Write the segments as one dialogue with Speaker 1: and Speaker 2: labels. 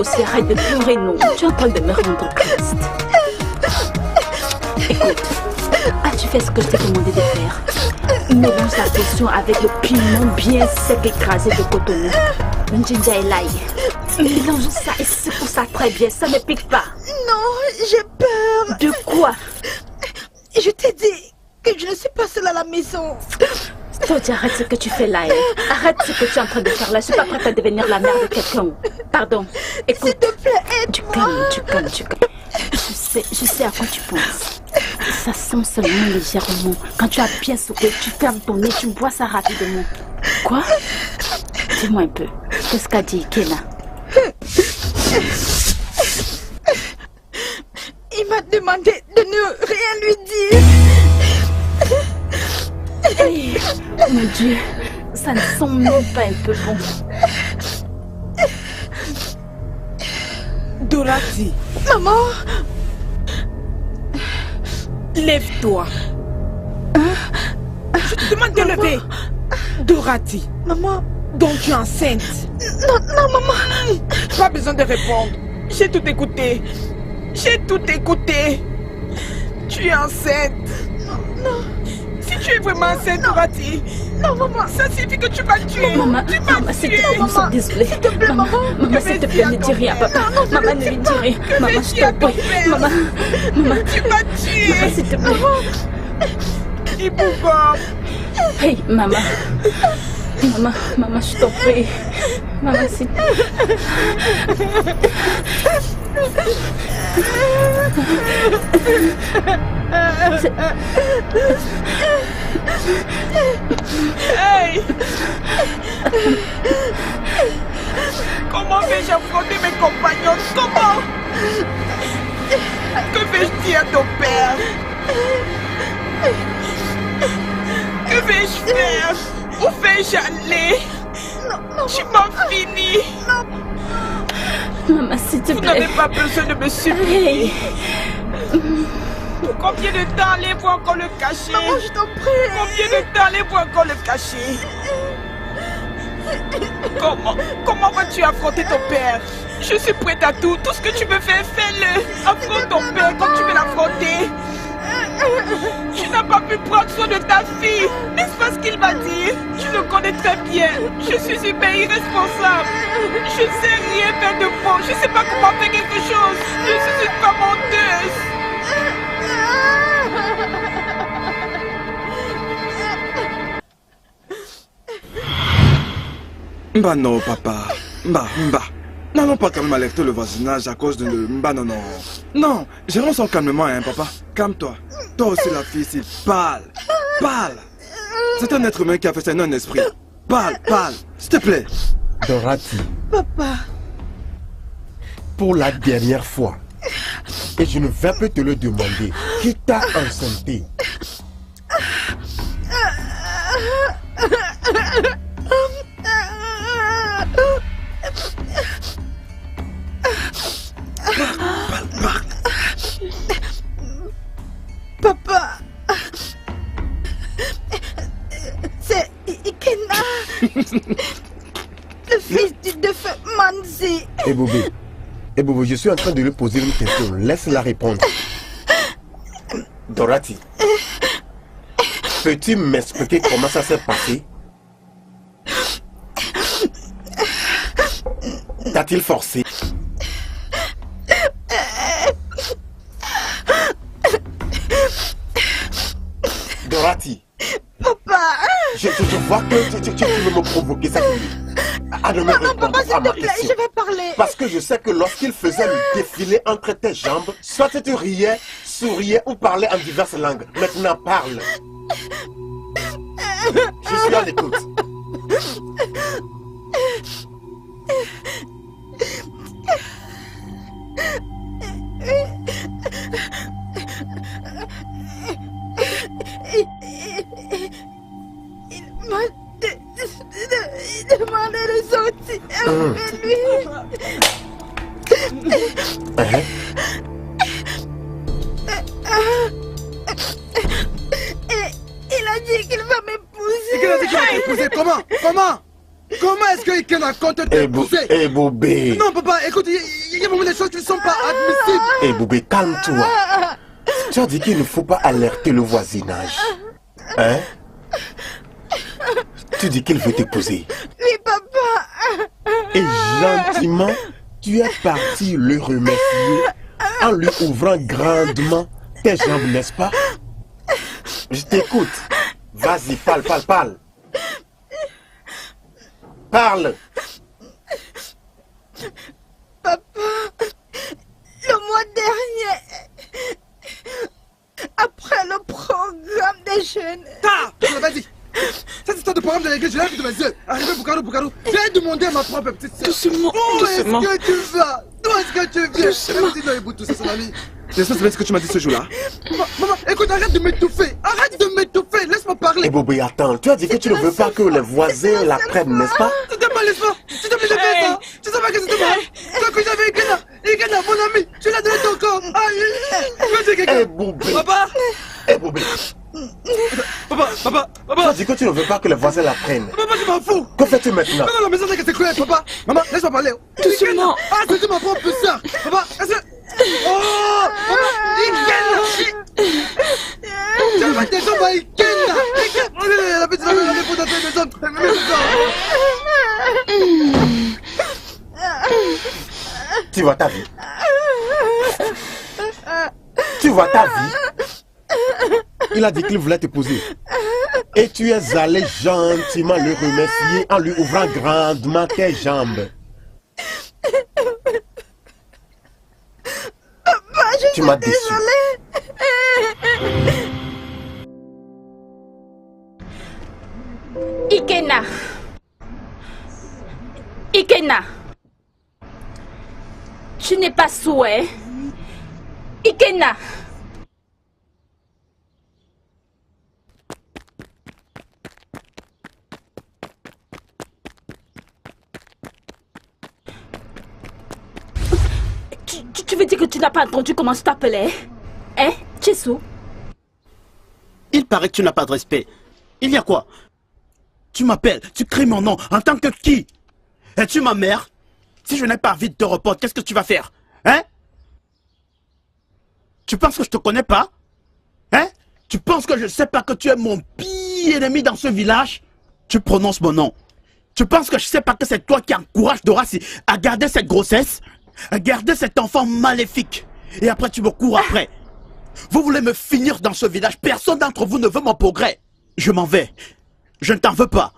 Speaker 1: aussi arrête de pleurer, non. Tu es en train de me rendre triste. Écoute, as-tu fait ce que je t'ai demandé de faire? Mélange la potion avec le piment bien sec écrasé de cotonou, le ginger et l'ail. Mélange ça et secoue ça très bien, ça ne pique pas.
Speaker 2: Non, j'ai peur.
Speaker 1: De quoi?
Speaker 2: Je t'ai dit que je ne suis pas seule à la maison.
Speaker 1: Toi, arrête ce que tu fais là. Arrête ce que tu es en train de faire là. Je suis pas prête à devenir la mère de quelqu'un. Pardon. Écoute.
Speaker 2: S'il te plaît, aide-moi.
Speaker 1: Tu calmes. Je sais à quoi tu penses. Ça sent seulement légèrement. Quand tu as bien soufflé, tu fermes ton nez, tu bois ça rapidement. Quoi? Dis-moi un peu. Qu'est-ce qu'a dit Kena?
Speaker 2: Il m'a demandé de ne rien lui dire.
Speaker 1: Hey, mon Dieu, ça ne sent même pas un peu bon.
Speaker 3: Dorothy.
Speaker 2: Maman.
Speaker 3: Lève-toi. Je te demande de lever. Dorothy.
Speaker 2: Maman.
Speaker 3: Donc tu es enceinte.
Speaker 2: Non, maman.
Speaker 3: Pas besoin de répondre. J'ai tout écouté. Tu es enceinte.
Speaker 2: Non.
Speaker 3: Si tu es vraiment enceinte, Dorothy.
Speaker 2: Non, maman.
Speaker 3: Ça signifie que tu vas tuer.
Speaker 1: Maman, s'il te plaît, nous sommes désolés.
Speaker 2: S'il te plaît, maman.
Speaker 1: Maman, s'il te plaît, ne dis rien, papa. Maman, ne lui dis rien. Maman, je t'en prie. Maman.
Speaker 3: Tu vas tuer.
Speaker 1: Maman, s'il te plaît.
Speaker 3: Iboubom.
Speaker 1: Hey, maman, je t'en prie. Maman, s'il te plaît.
Speaker 3: Hey! Comment vais-je affronter mes compagnons? Comment? Que vais-je dire à ton père? Que vais-je faire? Où vais-je aller?
Speaker 2: Non,
Speaker 3: Tu m'as fini.
Speaker 1: Maman, s'il te plaît.
Speaker 3: Vous n'avez pas besoin de me supplier.
Speaker 1: Hey.
Speaker 3: Pour combien de temps allez-vous encore le cacher?
Speaker 2: Maman, je t'en prie.
Speaker 3: Combien de temps allez-vous encore le cacher? Comment vas-tu affronter ton père? Je suis prête à tout. Tout ce que tu me fais, fais-le. Affronte ton père comme tu veux l'affronter. Tu n'as pas pu prendre soin de ta fille. N'est-ce pas ce qu'il m'a dit? Tu le connais très bien. Je suis hyper irresponsable. Je ne sais rien faire de bon. Je ne sais pas comment faire quelque chose. Je suis une femme honteuse.
Speaker 4: Bah non, papa. Bah. N'allons pas quand même alerter le voisinage à cause de... Bah non. Non, gérons ça calmement, hein, papa. Calme-toi. Toi aussi, la fille, c'est pâle. C'est un être humain qui a fait ça, non un esprit. Pâle. S'il te plaît.
Speaker 5: Dorothy.
Speaker 2: Papa.
Speaker 5: Pour la dernière fois. Et je ne vais plus te le demander. Qui t'a enceinté?
Speaker 2: Papa. C'est Ikena. Le fils du défunt Manzi.
Speaker 5: Et Bobo, je suis en train de lui poser une question. Laisse-la répondre. Dorothy. Peux-tu m'expliquer comment ça s'est passé? T'a-t-il forcé? Dorothy.
Speaker 2: Papa.
Speaker 5: Je vois que tu veux me provoquer ça.
Speaker 2: Non, papa, s'il te plaît, je vais parler.
Speaker 5: Parce que je sais que lorsqu'il faisait le défilé entre tes jambes, soit tu riais, souriais ou parlais en diverses langues. Maintenant, parle. Je suis à l'écoute.
Speaker 2: Il m'a demandé de sortir avec lui. Et il a dit qu'il va m'épouser.
Speaker 4: Il a dit qu'il va t'épouser. Comment? Comment est-ce que Ikena compte t'épouser?
Speaker 5: Eh Boubé.
Speaker 4: Non papa, écoute, il y a vraiment des choses qui ne sont pas admissibles.
Speaker 5: Eh Boubé, calme-toi. Tu as dit qu'il ne faut pas alerter le voisinage. Hein? Tu dis qu'il veut t'épouser.
Speaker 2: Oui, papa.
Speaker 5: Et gentiment, tu es parti le remercier en lui ouvrant grandement tes jambes, n'est-ce pas? Je t'écoute. Vas-y, parle. Parle.
Speaker 2: Papa, le mois dernier, après le programme des jeunes...
Speaker 4: Vas-y. Cette histoire de programme de l'église, je l'ai vu de mes yeux. Arrivé Boukarou. J'ai demandé à ma propre petite soeur.
Speaker 3: Doucement.
Speaker 4: Où est-ce que tu vas? D'où est-ce que tu viens? Doucement. Dis-nous, écoute, tout ça, son ami. J'espère que c'est ce que tu m'as dit ce jour-là. Maman, écoute, arrête de m'étouffer. Laisse-moi parler.
Speaker 5: Eh Bobé, attends, tu as dit que tu ne veux pas que les voisins l'apprennent, n'est-ce pas?
Speaker 4: Tu t'es mal, n'est-ce pas? Tu t'es fait ça. Tu sais pas que c'était mal. Quand j'avais Ikena, mon ami, tu l'as donné ton corps. Vas-y, quelqu'un.
Speaker 5: Eh Bobé.
Speaker 4: Papa.
Speaker 5: Eh Bobé.
Speaker 4: Papa.
Speaker 5: Tu as dit que tu ne veux pas que les voisins l'apprennent.
Speaker 4: Papa, je m'en fous.
Speaker 5: Que fais-tu maintenant?
Speaker 4: Non, la maison c'est cruel, papa. Maman, laisse-moi parler.
Speaker 3: Doucement.
Speaker 4: C'est ma propre soeur. Papa, est-ce que... Oh, Ikena. Tu vas tes jambes à Ikena. La petite femme, elle a répondu à tes jambes.
Speaker 5: Tu vois ta vie. Tu vois ta vie. Il a dit qu'il voulait t'épouser. Et tu es allé gentiment le remercier en lui ouvrant grandement tes jambes.
Speaker 2: Papa,
Speaker 5: Tu m'as déçu.
Speaker 1: Ikena. Tu n'es pas souhait. Ikena. Tu veux dire que tu n'as pas entendu comment je t'appelais? Hein, Tchessou?
Speaker 6: Il paraît que tu n'as pas de respect. Il y a quoi? Tu m'appelles, tu cries mon nom en tant que qui? Es-tu ma mère? Si je n'ai pas envie de te reporter, qu'est-ce que tu vas faire? Hein? Tu penses que je te connais pas? Hein? Tu penses que je ne sais pas que tu es mon pire ennemi dans ce village? Tu prononces mon nom. Tu penses que je ne sais pas que c'est toi qui encourage Doraci à garder cette grossesse? À garder cet enfant maléfique? Et après tu me cours après? Vous voulez me finir dans ce village? Personne d'entre vous ne veut mon progrès. Je m'en vais. Je ne t'en veux pas.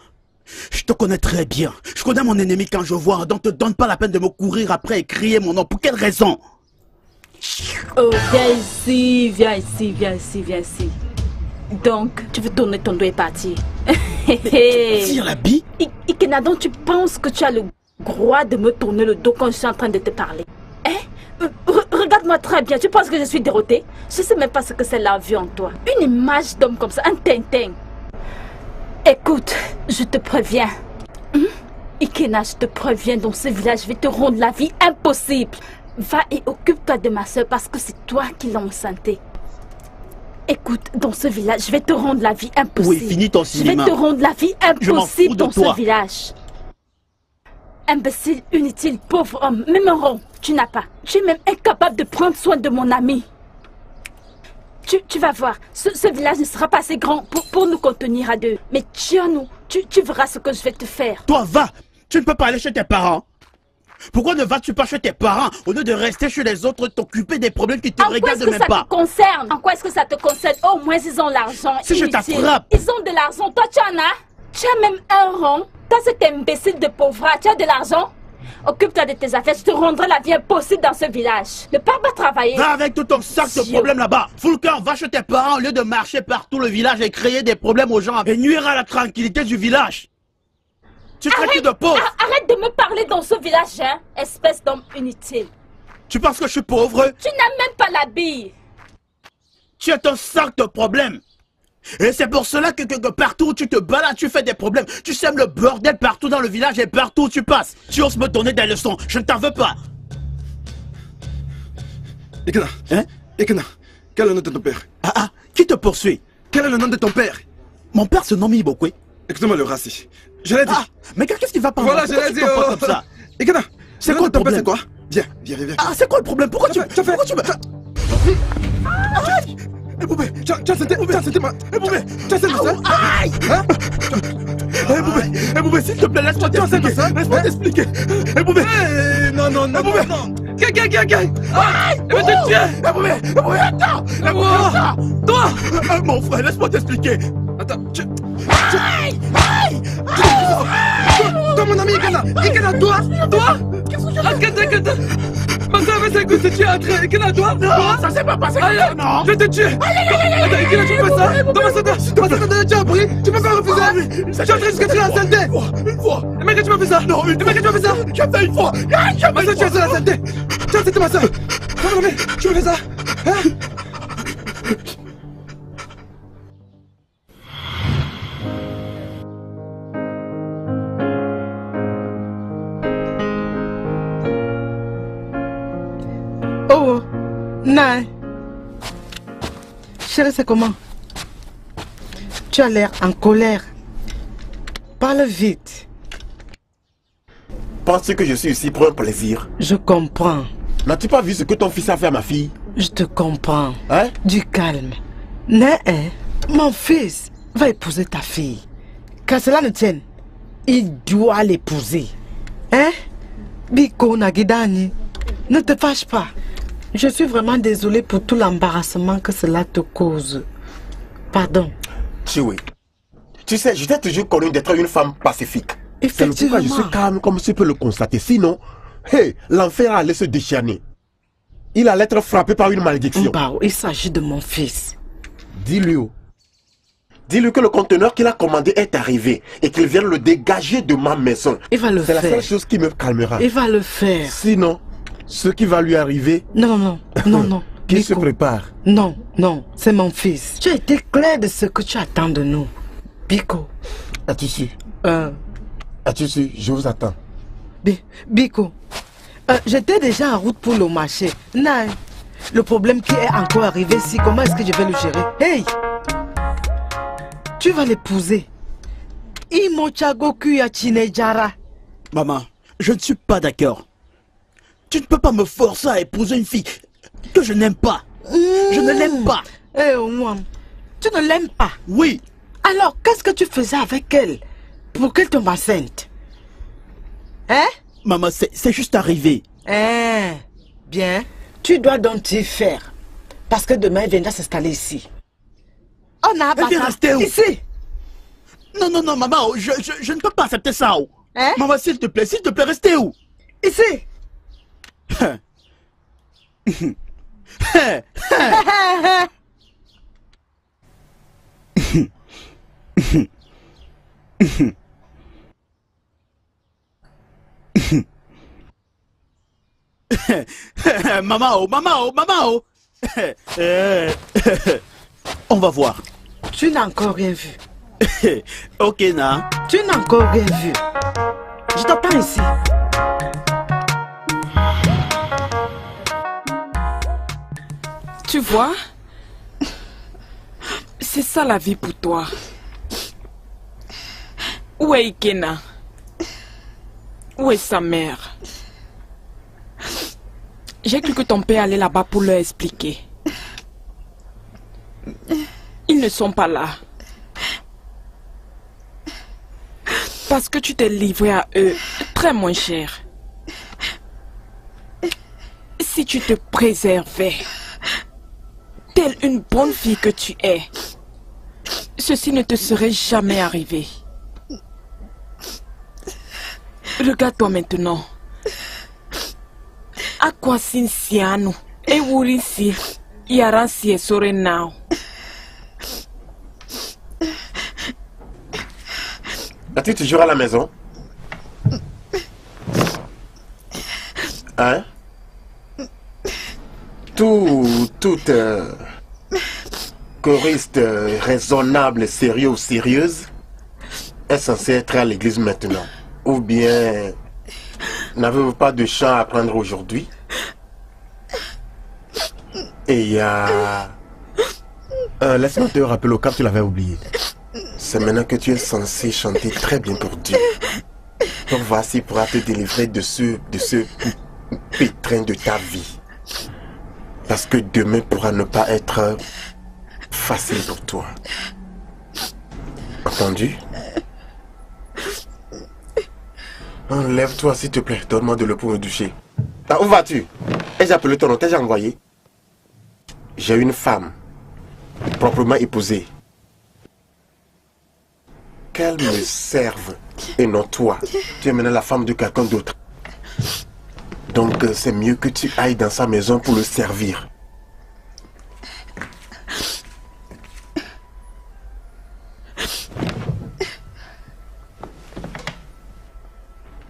Speaker 6: Je te connais très bien. Je connais mon ennemi quand je vois. Donc te donne pas la peine de me courir après et crier mon nom. Pour quelle raison?
Speaker 1: Oh, viens ici. Donc, tu veux tourner ton dos et partir?
Speaker 6: Tire la bille?
Speaker 1: Ikena, donc tu penses que tu as le droit de me tourner le dos quand je suis en train de te parler? Hein? Regarde-moi très bien, tu penses que je suis dérotée? Je sais même pas ce que c'est la vue en toi. Une image d'homme comme ça, un tintin. Écoute, je te préviens. Ikena, je te préviens, dans ce village, je vais te rendre la vie impossible. Va et occupe-toi de ma soeur parce que c'est toi qui l'as enceintée. Écoute, dans ce village, je vais te rendre la vie impossible.
Speaker 6: Oui, finis ton cinéma.
Speaker 1: Je vais te rendre la vie impossible dans
Speaker 6: toi.
Speaker 1: ce village. Imbécile, inutile, pauvre homme, même un rond, tu n'as pas. Tu es même incapable de prendre soin de mon ami. Tu vas voir, ce village ne sera pas assez grand pour nous contenir à deux. Mais tiens-nous, tu verras ce que je vais te faire.
Speaker 6: Toi, va. Tu ne peux pas aller chez tes parents. Pourquoi ne vas-tu pas chez tes parents au lieu de rester chez les autres, t'occuper des problèmes qui te regardent même pas?
Speaker 1: En quoi est-ce que ça te concerne? En quoi est-ce que ça te concerne? Au moins, ils ont l'argent.
Speaker 6: Si je t'attrape.
Speaker 1: Ils ont de l'argent. Toi, tu en as? Tu as même un rond. Toi, cet imbécile de pauvre, tu as de l'argent? Occupe-toi de tes affaires, je te rendrai la vie impossible dans ce village. Ne pars pas travailler.
Speaker 6: Va avec tout ton sac de problèmes là-bas. Foulker, va chez tes parents au lieu de marcher partout le village et créer des problèmes aux gens et nuire à la tranquillité du village. Tu traites de pauvre.
Speaker 1: Arrête de me parler dans ce village, hein, espèce d'homme inutile.
Speaker 6: Tu penses que je suis pauvre?
Speaker 1: Tu n'as même pas la bille.
Speaker 6: Tu es un sac de problèmes. Et c'est pour cela que partout où tu te balades, tu fais des problèmes. Tu sèmes le bordel partout dans le village et partout où tu passes. Tu oses me donner des leçons. Je ne t'en veux pas.
Speaker 4: Ikena.
Speaker 6: Hein?
Speaker 4: Ikena, quel est le nom de ton père?
Speaker 6: Qui te poursuit?
Speaker 4: Quel est le nom de ton père?
Speaker 6: Mon père se nomme Ibokwe.
Speaker 4: Écoute-moi le raci. Je l'ai dit.
Speaker 6: Ah, mais qu'est-ce qui va pas?
Speaker 4: Voilà, je l'ai dit.
Speaker 6: Comme ça.
Speaker 4: Ikena,
Speaker 6: C'est quoi le problème?
Speaker 4: C'est quoi? Viens, viens.
Speaker 6: Ah, c'est quoi le problème? Pourquoi tu me...
Speaker 4: Eh Boubé, tu as senti ma... Eh Boubé, tu as senti ça?
Speaker 6: Aïe!
Speaker 4: Hein?
Speaker 6: Eh Boubé, s'il te plaît, laisse-moi t'expliquer. Laisse-moi t'expliquer. Eh Boubé!
Speaker 4: Non, Boubé!
Speaker 3: Gagne! Aïe! Il va te tuer!
Speaker 6: Eh Boubé, attends! Eh Boubé, attends!
Speaker 3: Toi!
Speaker 6: Mon frère, laisse-moi t'expliquer.
Speaker 4: Attends, toi, mon ami Ikena, toi!
Speaker 3: Arrête! Ma soeur avait 5 coups, c'est tué après. Ikena, toi!
Speaker 6: Non, ça s'est pas passé comme ça, non!
Speaker 3: Je vais te tuer! Attends, Ikena, tu fais ça? Dans ma santé, tu as pris? Tu peux pas refuser? Tu es en train de se casser la santé!
Speaker 6: Une fois!
Speaker 3: Mais que tu m'as fait ça?
Speaker 6: Non, une fois!
Speaker 3: Mais que tu m'as fait ça?
Speaker 6: J'ai fait une fois!
Speaker 3: Ma soeur, tu as la santé! Tu as santé, ma soeur! Non, mais tu me fais ça? Hein?
Speaker 2: Oh, non. Chérie, c'est comment? Tu as l'air en colère. Parle vite.
Speaker 5: Penses-tu que je suis ici pour un plaisir?
Speaker 2: Je comprends.
Speaker 5: N'as-tu pas vu ce que ton fils a fait à ma fille?
Speaker 2: Je te comprends.
Speaker 5: Hein?
Speaker 2: Du calme. Non, hein? Mon fils va épouser ta fille. Qu'à cela ne tienne, il doit l'épouser. Hein? Biko Nagidani, ne te fâche pas. Je suis vraiment désolée pour tout l'embarrassement que cela te cause. Pardon.
Speaker 5: Chiwi, tu sais, je t'ai toujours connu d'être une femme pacifique. C'est pourquoi je suis calme comme tu peux le constater. Sinon, hey, l'enfer allait se déchaîner. Il allait être frappé par une malédiction.
Speaker 2: Mbao, il s'agit de mon fils.
Speaker 5: Dis-lui. Dis-lui que le conteneur qu'il a commandé est arrivé et qu'il vient le dégager de ma maison.
Speaker 2: Il va le faire.
Speaker 5: C'est la seule chose qui me calmera.
Speaker 2: Il va le faire.
Speaker 5: Sinon, ce qui va lui arriver...
Speaker 2: Non.
Speaker 5: Qu'il se prépare.
Speaker 2: Non, c'est mon fils. Tu as été clair de ce que tu attends de nous. Biko.
Speaker 5: As-tu su? As-tu su? Je vous attends.
Speaker 2: Biko. J'étais déjà en route pour le marché. Non. Le problème qui est encore arrivé ici, comment est-ce que je vais le gérer? Hey! Tu vas l'épouser.
Speaker 6: Maman, je ne suis pas d'accord. Tu ne peux pas me forcer à épouser une fille que je n'aime pas. Je ne l'aime pas.
Speaker 2: Eh, tu ne l'aimes pas?
Speaker 6: Oui.
Speaker 2: Alors, qu'est-ce que tu faisais avec elle pour qu'elle tombe enceinte? Hein?
Speaker 6: Maman, c'est juste arrivé.
Speaker 2: Bien. Tu dois donc t'y faire. Parce que demain, elle viendra s'installer ici. On a
Speaker 6: elle vient rester où?
Speaker 2: Ici.
Speaker 6: Non, maman, je ne peux pas accepter ça.
Speaker 2: Hein?
Speaker 6: Maman, s'il te plaît, restez où?
Speaker 2: Ici.
Speaker 6: Maman. On va voir.
Speaker 2: Tu n'as encore rien vu.
Speaker 6: Ok, Na.
Speaker 2: Tu n'as encore rien vu. Je t'attends ici.
Speaker 3: Tu vois, c'est ça la vie pour toi. Où est Ikena? Où est sa mère? J'ai cru que ton père allait là-bas pour leur expliquer. Ils ne sont pas là. Parce que tu t'es livré à eux très moins cher. Si tu te préservais, telle une bonne fille que tu es, ceci ne te serait jamais arrivé. Regarde-toi maintenant. À quoi sinciano et wurisi yaransi et sorenao.
Speaker 5: Es-tu toujours à la maison? Hein? Toute choriste raisonnable, sérieux ou sérieuse est censée être à l'église maintenant. Ou bien, n'avez-vous pas de chant à apprendre aujourd'hui? Et il y a... laisse-moi te rappeler quand tu l'avais oublié. C'est maintenant que tu es censé chanter très bien pour Dieu. Donc voici pourra te délivrer de ce pétrin de ta vie. Parce que demain pourra ne pas être facile pour toi. Entendu? Lève-toi s'il te plaît, donne-moi de l'eau pour me doucher. Ah, où vas-tu? Ai-je appelé ton nom? T'ai-je envoyé? J'ai une femme, proprement épousée. Qu'elle me serve, et non toi. Tu es maintenant la femme de quelqu'un d'autre. Donc c'est mieux que tu ailles dans sa maison pour le servir.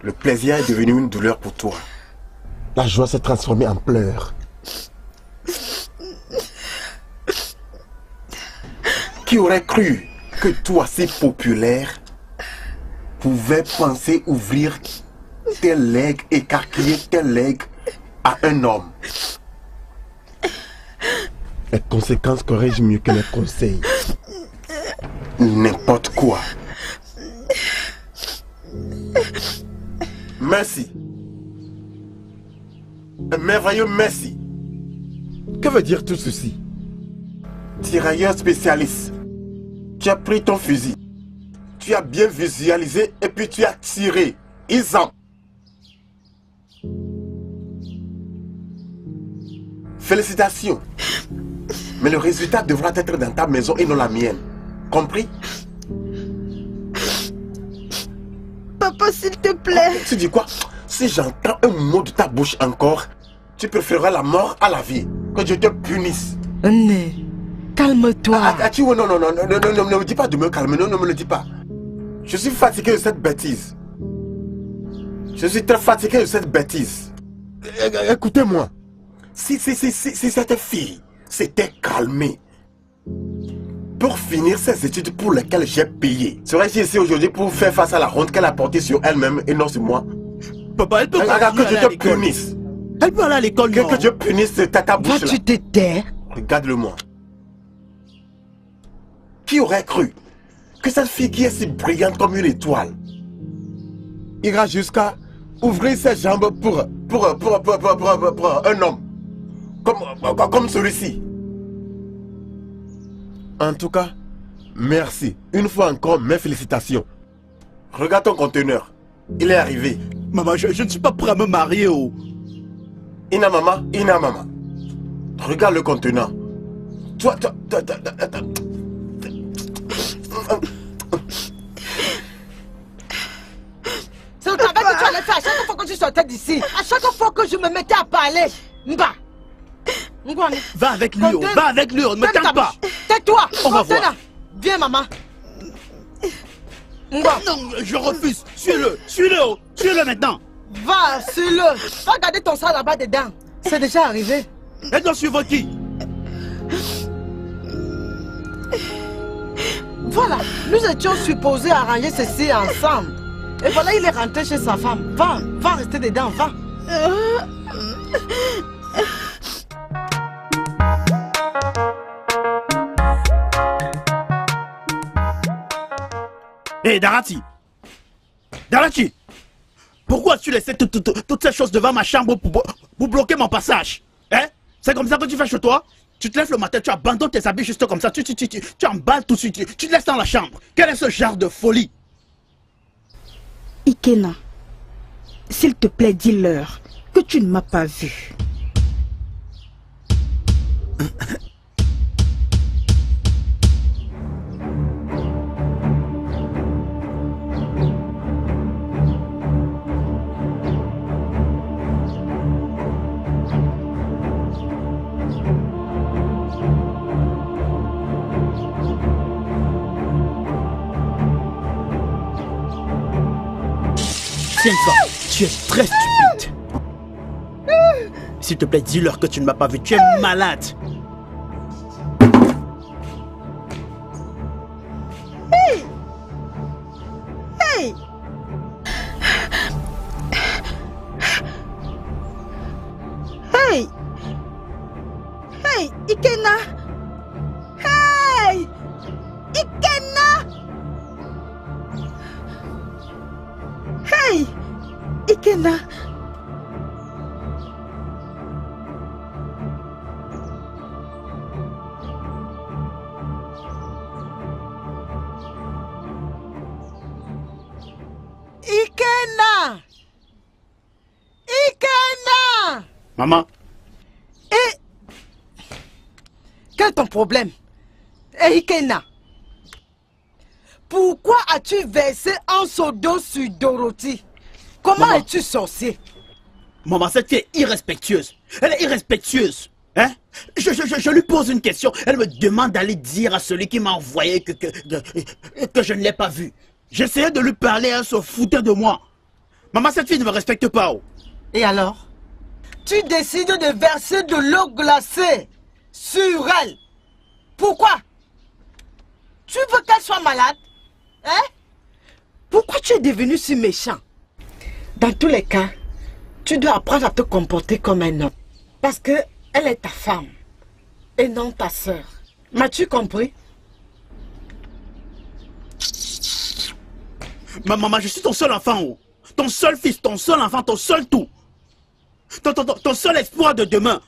Speaker 5: Le plaisir est devenu une douleur pour toi. La joie s'est transformée en pleurs. Qui aurait cru que toi, si populaire, pouvais penser ouvrir tes legs, écarquiller tes legs à un homme? Les conséquences corrigent mieux que les conseils. N'importe quoi. Merci. Un merveilleux merci. Que veut dire tout ceci? Tirailleur spécialiste. Tu as pris ton fusil. Tu as bien visualisé et puis tu as tiré. Isam. Félicitations. Mais le résultat devra être dans ta maison et non la mienne. Compris?
Speaker 7: Papa, s'il te plaît.
Speaker 5: Tu dis quoi? Si j'entends un mot de ta bouche encore, tu préféreras la mort à la vie. Que je te punisse.
Speaker 2: Né, calme-toi.
Speaker 5: Non, ne me dis pas de me calmer. Non, ne me le dis pas. Je suis fatigué de cette bêtise. Je suis très fatigué de cette bêtise. Écoutez-moi. Si cette fille s'était calmée pour finir ses études pour lesquelles j'ai payé, serais-je ici aujourd'hui pour faire face à la honte qu'elle a portée sur elle-même et non sur moi?
Speaker 6: Papa, elle peut
Speaker 5: que je te punisse.
Speaker 6: Elle peut aller à l'école, non?
Speaker 5: Que je punisse ta bouche là.
Speaker 2: Tu te tais?
Speaker 5: Regarde-le-moi. Qui aurait cru que cette fille qui est si brillante comme une étoile ira jusqu'à ouvrir ses jambes pour un homme comme celui-ci? En tout cas, merci. Une fois encore, mes félicitations. Regarde ton conteneur. Il est arrivé.
Speaker 6: Maman, je ne suis pas prêt à me marier. Oh.
Speaker 5: Ina maman. Regarde le contenant. Toi.
Speaker 2: C'est le travail que tu allais faire à chaque fois que tu sortais d'ici. À chaque fois que je me mettais à parler. Mba.
Speaker 6: Va avec lui, va avec lui, on ne me calme pas.
Speaker 2: Tais-toi.
Speaker 6: On va voir.
Speaker 2: Viens, maman.
Speaker 6: Non, je refuse. Suis-le maintenant.
Speaker 2: Va, suis-le. Va garder ton sang là-bas dedans. C'est déjà arrivé.
Speaker 6: Elle doit suivre qui?
Speaker 2: Voilà, nous étions supposés arranger ceci ensemble. Et voilà, il est rentré chez sa femme. Va rester dedans, va.
Speaker 6: Hé, Darati, pourquoi as-tu laissé toutes ces choses devant ma chambre pour bloquer mon passage? Hein? C'est comme ça que tu fais chez toi? Tu te lèves le matin, tu abandonnes tes habits juste comme ça, tu emballes tout de suite, tu te laisses dans la chambre. Quel est ce genre de folie?
Speaker 7: Ikena, s'il te plaît, dis-leur que tu ne m'as pas vu.
Speaker 6: Tiens-toi, tu es très stupide. S'il te plaît, dis-leur que tu ne m'as pas vu, tu es malade.
Speaker 7: Hey! Hey! Hey! Hey, Ikena! Hey! Ikena! Ikena.
Speaker 2: Ikena! Ikena!
Speaker 6: Maman.
Speaker 2: Et... Quel est ton problème? Et Ikena? Pourquoi as-tu versé un seau d'eau sur Dorothy? Comment es-tu sorcier?
Speaker 6: Maman, cette fille est irrespectueuse. Elle est irrespectueuse. Hein? Je lui pose une question. Elle me demande d'aller dire à celui qui m'a envoyé que je ne l'ai pas vu. J'essayais de lui parler, elle se foutait de moi. Maman, cette fille ne me respecte pas. Oh.
Speaker 2: Et alors? Tu décides de verser de l'eau glacée sur elle. Pourquoi? Tu veux qu'elle soit malade? Hein? Pourquoi tu es devenu si méchant? Dans tous les cas, tu dois apprendre à te comporter comme un homme. Parce que elle est ta femme et non ta sœur. M'as-tu compris?
Speaker 6: Maman, je suis ton seul enfant. Oh. Ton seul fils, ton seul enfant, ton seul tout. Ton seul espoir de demain.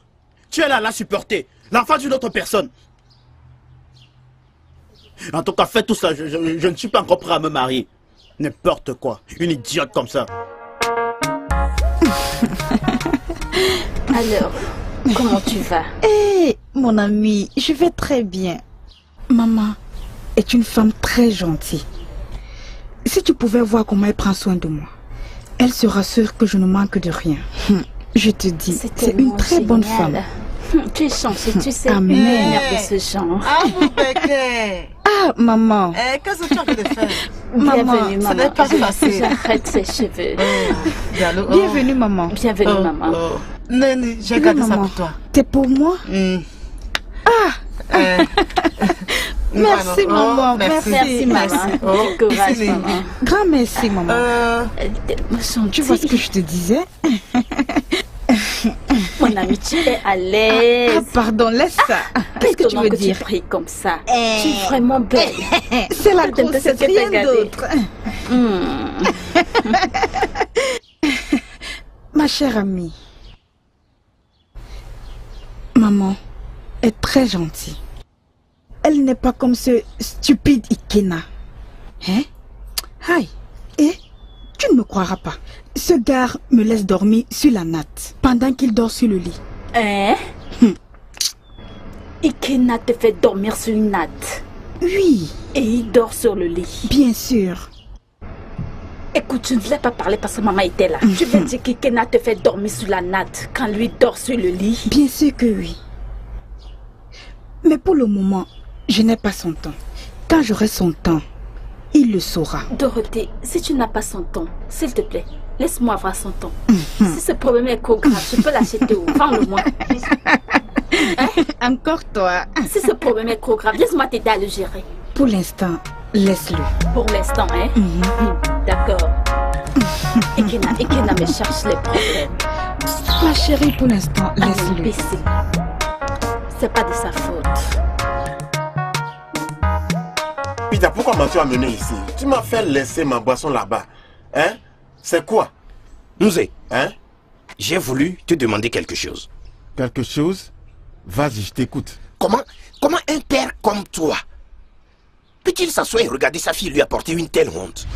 Speaker 6: Tu es là à la supporter. L'enfant d'une autre personne. En tout cas, fais tout ça. Je ne suis pas encore prêt à me marier. N'importe quoi. Une idiote comme ça.
Speaker 1: Alors, comment tu vas?
Speaker 7: Hé, mon ami, je vais très bien. Maman est une femme très gentille. Si tu pouvais voir comment elle prend soin de moi, elle sera sûre que je ne manque de rien. Je te dis, c'est une très bonne femme.
Speaker 1: Tu es chanceux, tu sais,
Speaker 7: Amen.
Speaker 1: une mère de ce genre.
Speaker 2: Ah, mon béquet!
Speaker 7: Ah, maman.
Speaker 2: Qu'est-ce que tu as envie de faire?
Speaker 1: Bienvenue,
Speaker 2: Maman,
Speaker 1: maman.
Speaker 2: ce n'est pas facile.
Speaker 1: J'arrête ses cheveux.
Speaker 7: Bienvenue, maman.
Speaker 1: Bienvenue, maman.
Speaker 2: Nani, j'ai
Speaker 7: Oui,
Speaker 2: gardé ça
Speaker 7: maman.
Speaker 2: pour toi.
Speaker 7: T'es pour moi? Merci, maman. Merci.
Speaker 1: Merci, maman. Du courage,
Speaker 2: ici,
Speaker 1: maman.
Speaker 7: Grand merci, maman. Tu vois ce que je te disais?
Speaker 1: Mon ami, tu es à l'aise.
Speaker 7: Pardon, laisse ça. Qu'est-ce que tu veux dire?
Speaker 1: Tu pries comme ça. Tu es vraiment belle.
Speaker 7: C'est la
Speaker 1: Regarde
Speaker 7: grossesse,
Speaker 1: ce que t'as
Speaker 7: rien
Speaker 1: gardé.
Speaker 7: d'autre. Ma chère amie, maman est très gentille. Elle n'est pas comme ce stupide Ikena. Hein? Aïe. Et tu ne me croiras pas. Ce gars me laisse dormir sur la natte pendant qu'il dort sur le lit.
Speaker 1: Hein? Ikena te fait dormir sur une natte.
Speaker 7: Oui,
Speaker 1: Et il dort sur le lit.
Speaker 7: bien sûr.
Speaker 1: Écoute, tu ne voulais pas parler parce que maman était là. Tu veux dire qu'Ikena te fait dormir sur la natte quand lui dort sur le lit?
Speaker 7: Bien sûr que oui. Mais pour le moment, je n'ai pas son temps. Quand j'aurai son temps, il le saura.
Speaker 1: Dorothée, si tu n'as pas son temps, s'il te plaît, laisse-moi avoir son temps. Si ce problème est trop grave, je peux l'acheter où? Vends-le-moi.
Speaker 7: Encore toi.
Speaker 1: Si ce problème est trop grave, laisse-moi t'aider à le gérer.
Speaker 7: Pour l'instant, laisse-le.
Speaker 1: Pour l'instant, hein? D'accord. Ikena me cherche les problèmes.
Speaker 7: Ma chérie, pour l'instant,
Speaker 1: Un
Speaker 7: laisse-le.
Speaker 1: imbécile. C'est pas de sa faute.
Speaker 5: Peter, pourquoi m'as-tu amené ici? Tu m'as fait laisser ma boisson là-bas. Hein? C'est quoi?
Speaker 8: Nouzé,
Speaker 5: Hein?
Speaker 8: j'ai voulu te demander quelque chose.
Speaker 5: Quelque chose? Vas-y, je t'écoute.
Speaker 8: Comment un père comme toi peut-il s'asseoir et regarder sa fille lui apporter une telle honte?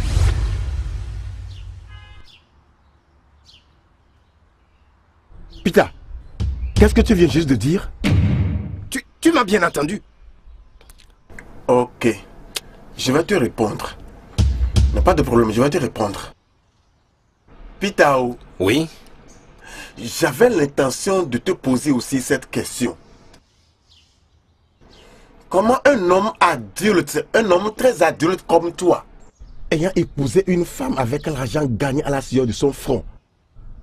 Speaker 5: Peter, qu'est-ce que tu viens juste de dire?
Speaker 8: Tu m'as bien entendu.
Speaker 5: Ok. Je vais te répondre. Mais pas de problème, je vais te répondre. Pitao,
Speaker 8: Oui?
Speaker 5: j'avais l'intention de te poser aussi cette question. Comment un homme adulte, un homme très adulte comme toi, ayant épousé une femme avec l'argent gagné à la sueur de son front,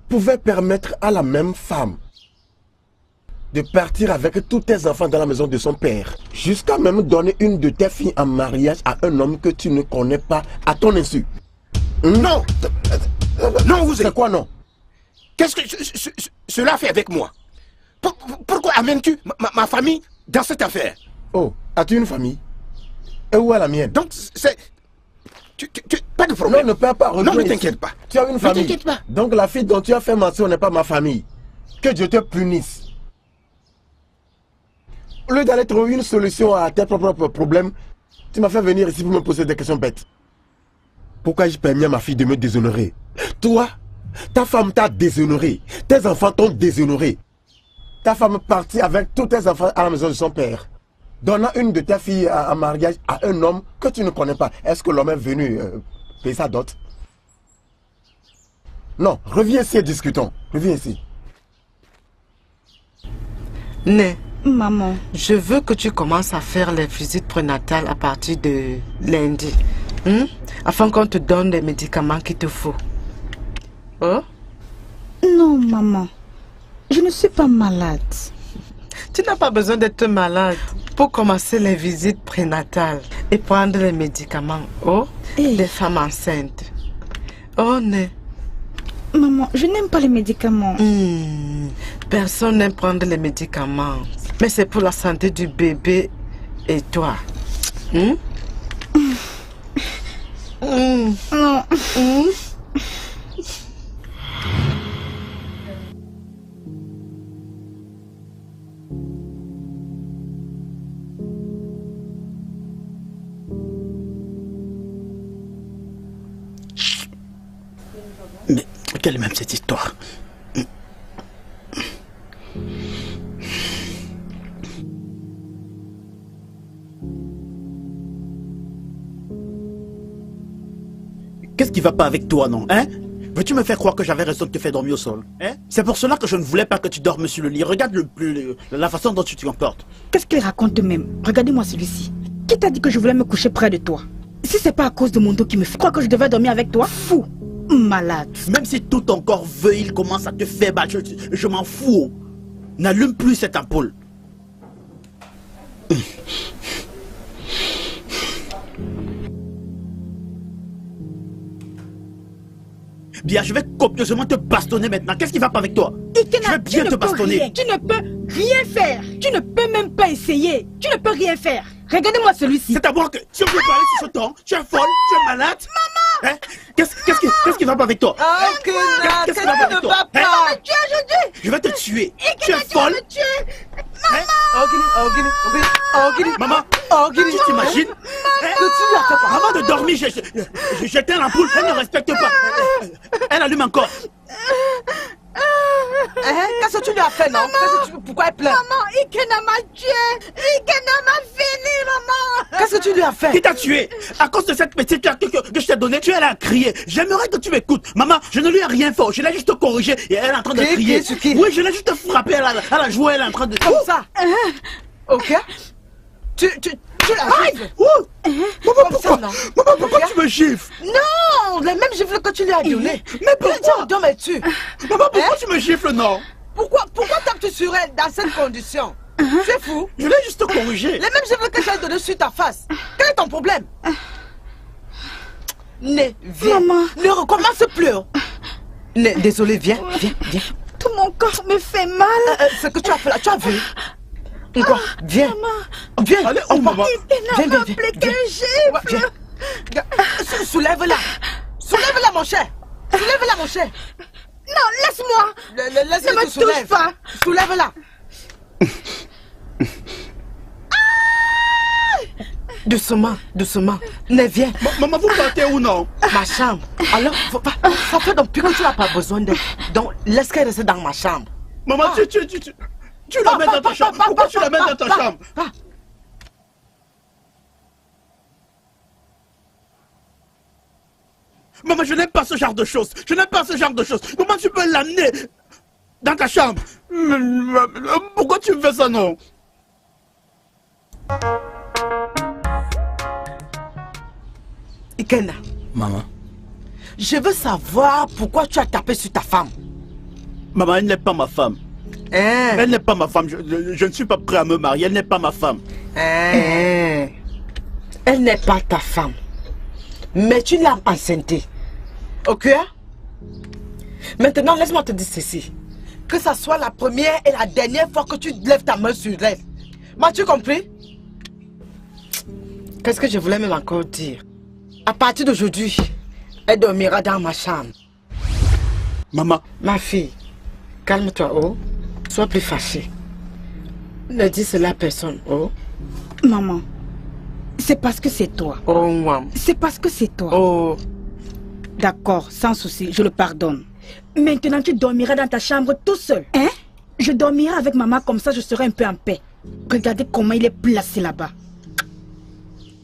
Speaker 5: pouvait permettre à la même femme de partir avec tous tes enfants dans la maison de son père, jusqu'à même donner une de tes filles en mariage à un homme que tu ne connais pas à ton insu?
Speaker 8: Non! Non, vous
Speaker 5: C'est quoi non?
Speaker 8: Qu'est-ce que cela fait avec moi? Pourquoi amènes-tu ma famille dans cette affaire?
Speaker 5: Oh, as-tu une famille? Et où est la mienne?
Speaker 8: Donc, c'est... Pas de problème.
Speaker 5: Non, ne perds pas.
Speaker 8: Non, ne t'inquiète pas.
Speaker 5: Tu as une famille.
Speaker 8: Ne t'inquiète pas.
Speaker 5: Donc la fille dont tu as fait mention n'est pas ma famille. Que Dieu te punisse. Au lieu d'aller trouver une solution à tes propres problèmes, tu m'as fait venir ici pour me poser des questions bêtes. Pourquoi je permets à ma fille de me déshonorer? Toi, ta femme t'a déshonoré. Tes enfants t'ont déshonoré. Ta femme est partie avec tous tes enfants à la maison de son père. Donnant une de tes filles en mariage à un homme que tu ne connais pas. Est-ce que l'homme est venu payer sa dot? Non, reviens ici et discutons. Reviens ici.
Speaker 2: Né,
Speaker 7: Maman.
Speaker 2: je veux que tu commences à faire les visites prénatales à partir de lundi. Afin qu'on te donne les médicaments qu'il te faut. Oh?
Speaker 7: Non, maman. Je ne suis pas malade.
Speaker 2: Tu n'as pas besoin d'être malade pour commencer les visites prénatales et prendre les médicaments. Oh? Des femmes enceintes. Oh, Né.
Speaker 7: Maman, je n'aime pas les médicaments.
Speaker 2: Personne n'aime prendre les médicaments. Mais c'est pour la santé du bébé et toi.
Speaker 7: Non.
Speaker 6: Mais quelle est même cette histoire? Qu'est-ce qui va pas avec toi, non? Hein? Veux-tu me faire croire que j'avais raison de te faire dormir au sol? Hein? C'est pour cela que je ne voulais pas que tu dormes sur le lit. Regarde la façon dont tu te comportes.
Speaker 7: Qu'est-ce qu'il raconte même? Regardez-moi celui-ci. Qui t'a dit que je voulais me coucher près de toi? Si c'est pas à cause de mon dos qui me fait croire que je devais dormir avec toi, fou, malade.
Speaker 6: Même si tout ton corps veut, il commence à te faire mal. Je m'en fous. N'allume plus cette ampoule. Bien, je vais copieusement te bastonner maintenant. Qu'est-ce qui va pas avec toi? Je vais bien te bastonner.
Speaker 7: Tu ne peux rien faire. Tu ne peux même pas essayer. Tu ne peux rien faire. Regardez-moi celui-ci.
Speaker 6: C'est à moi que si on veut parler sur ce ton, tu es folle, tu es malade. Maman! Hein? Qu'est-ce qui va pas avec toi? Qu'est-ce qui va pas avec toi? Je vais te tuer. Tu es folle. Maman, tu t'imagines? Avant de dormir, j'éteins l'ampoule, elle ne respecte pas. Elle allume encore.
Speaker 2: Qu'est-ce que tu lui as fait, non? Pourquoi elle pleure?
Speaker 7: Maman, Ikena m'a tué. Ikena m'a fini, maman.
Speaker 2: Qu'est-ce que tu lui as fait?
Speaker 6: Qui t'a tué? À cause de cette petite carte que je t'ai donnée, tu es là à crier. J'aimerais que tu m'écoutes. Maman, je ne lui ai rien fait. Je l'ai juste corrigé et elle est en train de crier. Oui, je l'ai juste frappé. Elle a joué, elle est en train de...
Speaker 2: Comme ça? Ok? Tu l'arrives?
Speaker 6: Maman, pourquoi tu me gifles?
Speaker 2: Non, les mêmes gifles que tu lui as donné.
Speaker 6: Mais pourquoi?
Speaker 2: Maman,
Speaker 6: pourquoi tu me gifles, non?
Speaker 2: Pourquoi tapes-tu sur elle dans cette condition? Tu es fou?
Speaker 6: Je l'ai juste corrigé.
Speaker 2: Les mêmes gifles que j'ai donné sur ta face. Quel est ton problème? Né, viens.
Speaker 7: Maman.
Speaker 2: Ne recommence plus. Né, désolé, viens.
Speaker 7: Tout mon corps me fait mal.
Speaker 2: Ce que tu as fait là, tu as vu? Quoi? Viens.
Speaker 7: Maman.
Speaker 2: Viens.
Speaker 6: Allez, on va.
Speaker 7: Ikena m'a appelé qu'un gifle.
Speaker 2: Soulève-la. Soulève-la, mon cher. Soulève-la, mon cher.
Speaker 7: Non, laisse-moi.
Speaker 2: Laisse-le
Speaker 7: Ne me
Speaker 2: te soulève.
Speaker 7: touche pas.
Speaker 2: Soulève-la. Doucement. Ne viens.
Speaker 6: Maman, vous partez où, non?
Speaker 2: Ma chambre. Alors, ça fait depuis que tu n'as pas besoin d'elle. Donc, laisse qu'elle reste dans ma chambre.
Speaker 6: Maman, tu la mets dans ta chambre. Pourquoi tu la mets dans ta chambre? Maman, je n'aime pas ce genre de choses. Comment tu peux l'amener dans ta chambre? Pourquoi tu me fais ça, non?
Speaker 2: Ikena,
Speaker 6: Maman.
Speaker 2: je veux savoir pourquoi tu as tapé sur ta femme.
Speaker 6: Maman, elle n'est pas ma femme. Elle n'est pas ma femme. Je ne suis pas prêt à me marier. Elle n'est pas ma femme.
Speaker 2: Elle n'est pas ta femme. Mais tu l'as enceintée. Ok? Maintenant, laisse-moi te dire ceci. Que ça soit la première et la dernière fois que tu lèves ta main sur elle. M'as-tu compris? Qu'est-ce que je voulais même encore dire? À partir d'aujourd'hui, elle dormira dans ma chambre.
Speaker 6: Maman.
Speaker 2: Ma fille, calme-toi, oh. Sois plus fâchée. Ne dis cela à personne, oh.
Speaker 7: Maman, c'est parce que c'est toi.
Speaker 2: Oh, maman.
Speaker 7: C'est parce que c'est toi.
Speaker 2: Oh.
Speaker 7: D'accord, sans souci, je le pardonne. Maintenant, tu dormiras dans ta chambre tout seul. Hein? Je dormirai avec maman, comme ça je serai un peu en paix. Regardez comment il est placé là-bas.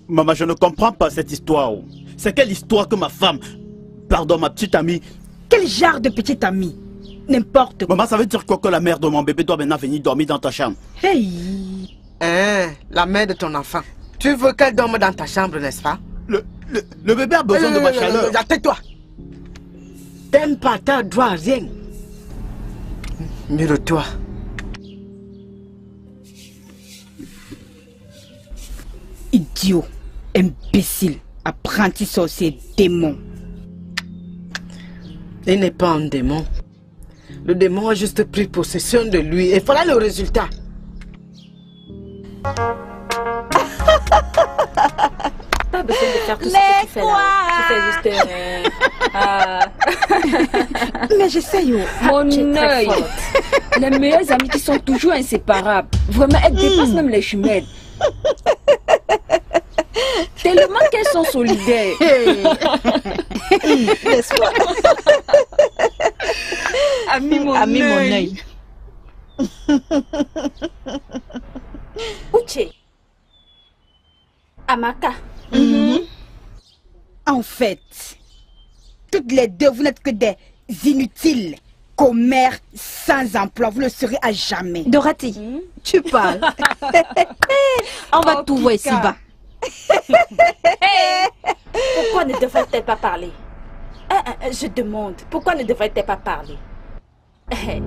Speaker 6: Maman, je ne comprends pas cette histoire. C'est quelle histoire que ma femme, pardon, ma petite amie...
Speaker 7: Quel genre de petite amie? N'importe quoi.
Speaker 6: Maman, ça veut dire quoi que la mère de mon bébé doit maintenant venir dormir dans ta chambre?
Speaker 7: Hey!
Speaker 2: Hein, la mère de ton enfant. Tu veux qu'elle dorme dans ta chambre, n'est-ce pas?
Speaker 6: Le bébé a besoin de ma chaleur.
Speaker 2: Tais-toi. T'aimes pas, t'as droit à rien. Mire-toi.
Speaker 7: Idiot, imbécile, apprenti sorcier, démon.
Speaker 2: Il n'est pas un démon. Le démon a juste pris possession de lui et voilà le résultat.
Speaker 1: Pas besoin de faire tout ce que tu fais là. Tu fais juste...
Speaker 7: Mais j'essaye.
Speaker 9: Mon œil. Les meilleurs amis qui sont toujours inséparables. Vraiment, elles dépassent même les jumelles. Tellement qu'elles sont solidaires.
Speaker 7: N'est-ce pas?
Speaker 9: Ami mon œil.
Speaker 1: Uche. Amaka.
Speaker 7: En fait, toutes les deux, vous n'êtes que des inutiles. Commères sans emploi, vous le serez à jamais.
Speaker 9: Dorothy, tu parles. On va tout voir ici-bas.
Speaker 1: Pourquoi ne devrait-elle pas parler? Je demande, pourquoi ne devrait-elle pas parler?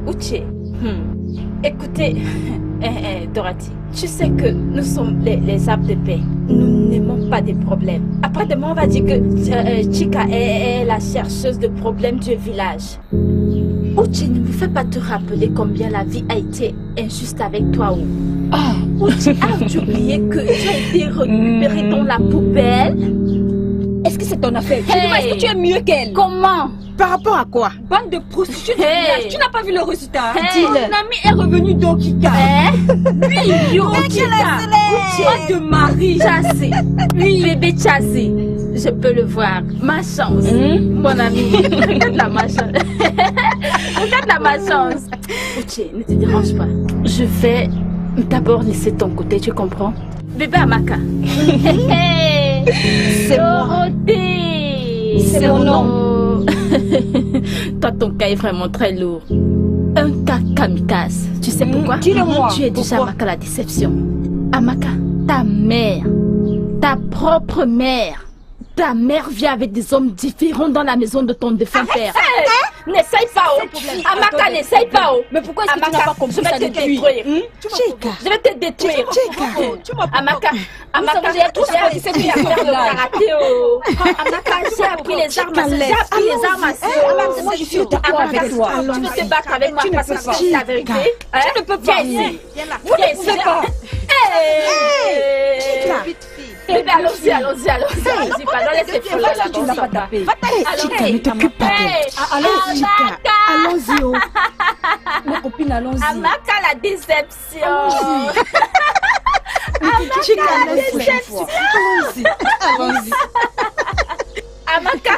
Speaker 1: Uche, écoutez, Dorothy, tu sais que nous sommes les arbres de paix. Nous n'aimons pas des problèmes. Après demain, on va dire que Chika est la chercheuse de problèmes du village. Uche, ne me fais pas te rappeler combien la vie a été injuste avec toi. Uche, as-tu oublié que tu as été récupéré dans la poubelle?
Speaker 9: Est-ce que c'est ton affaire? Est-ce que tu es mieux qu'elle?
Speaker 1: Comment?
Speaker 7: Par rapport à quoi?
Speaker 9: Bande de prostituées du village. Tu n'as pas vu le résultat?
Speaker 1: Ton
Speaker 9: ami est revenu d'Okika.
Speaker 1: Oui, Okika.
Speaker 9: Pas de mari.
Speaker 1: Chassé. Oui, bébé chassé. Je peux le voir. Ma chance. Mon ami. Regarde ma chance. Regarde ma chance. Uche, ne te dérange pas. Je vais d'abord laisser ton côté, tu comprends? Bébé Amaka.
Speaker 9: C'est moi.
Speaker 1: C'est mon nom. Toi, ton cas est vraiment très lourd. Un cas kamikaze. Tu sais pourquoi?
Speaker 9: Dis-le-moi.
Speaker 1: Tu es déjà Amaka la déception. Amaka, ta mère, ta propre mère. Ta mère vient avec des hommes différents dans la maison de ton défunt père. N'essaye pas, Amaka, n'essaye pas.
Speaker 9: Mais pourquoi est-ce que tu n'as pas compris ça depuis?
Speaker 1: Je vais te détruire. Amaka, j'ai appris à faire le karaté. Amaka, j'ai appris les armes à feu.
Speaker 9: Moi, je suis d'accord avec toi.
Speaker 1: Tu veux te battre avec moi parce que c'est la vérité?
Speaker 9: Tu ne peux pas.
Speaker 1: Vous ne pouvez pas. Bébé, allons-y. Pardon, laissez faire là.
Speaker 9: Tu n'as pas tapé.
Speaker 7: Chika, ne t'occupe pas d'elle.
Speaker 9: Allons-y.
Speaker 7: Allons-y, oh.
Speaker 9: Ma copine, allons-y.
Speaker 1: Amaka, la déception.
Speaker 7: Chika, allons-y. Allons-y.
Speaker 1: Amaka,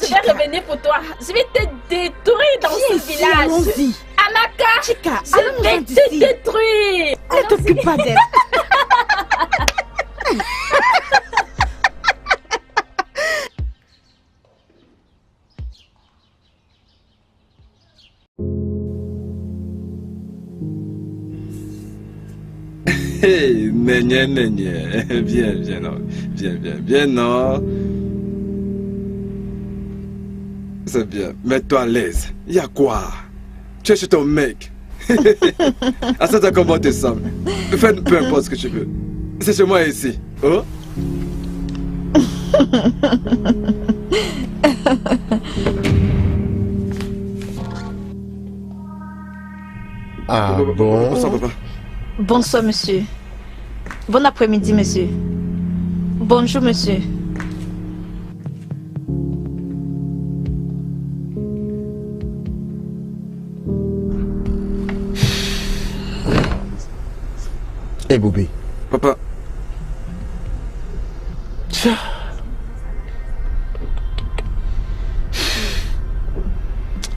Speaker 1: je vais revenir pour toi. Je vais te détruire dans ce village.
Speaker 7: Allons-y.
Speaker 1: Amaka,
Speaker 7: Chika,
Speaker 1: je vais te détruire.
Speaker 7: Ne t'occupe pas d'elle.
Speaker 4: Hey, Nénié. Viens, non. Viens, non. C'est bien, mets-toi à l'aise. Y'a quoi? Tu es chez ton mec. À ça, comment tu sembles? Fais peu importe ce que tu veux. C'est chez moi ici. Oh?
Speaker 5: Ah bon?
Speaker 4: Bonsoir, papa.
Speaker 10: Bonsoir, monsieur. Bon après-midi, monsieur. Bonjour, monsieur.
Speaker 5: Boubé.
Speaker 4: Papa.
Speaker 5: Tiens.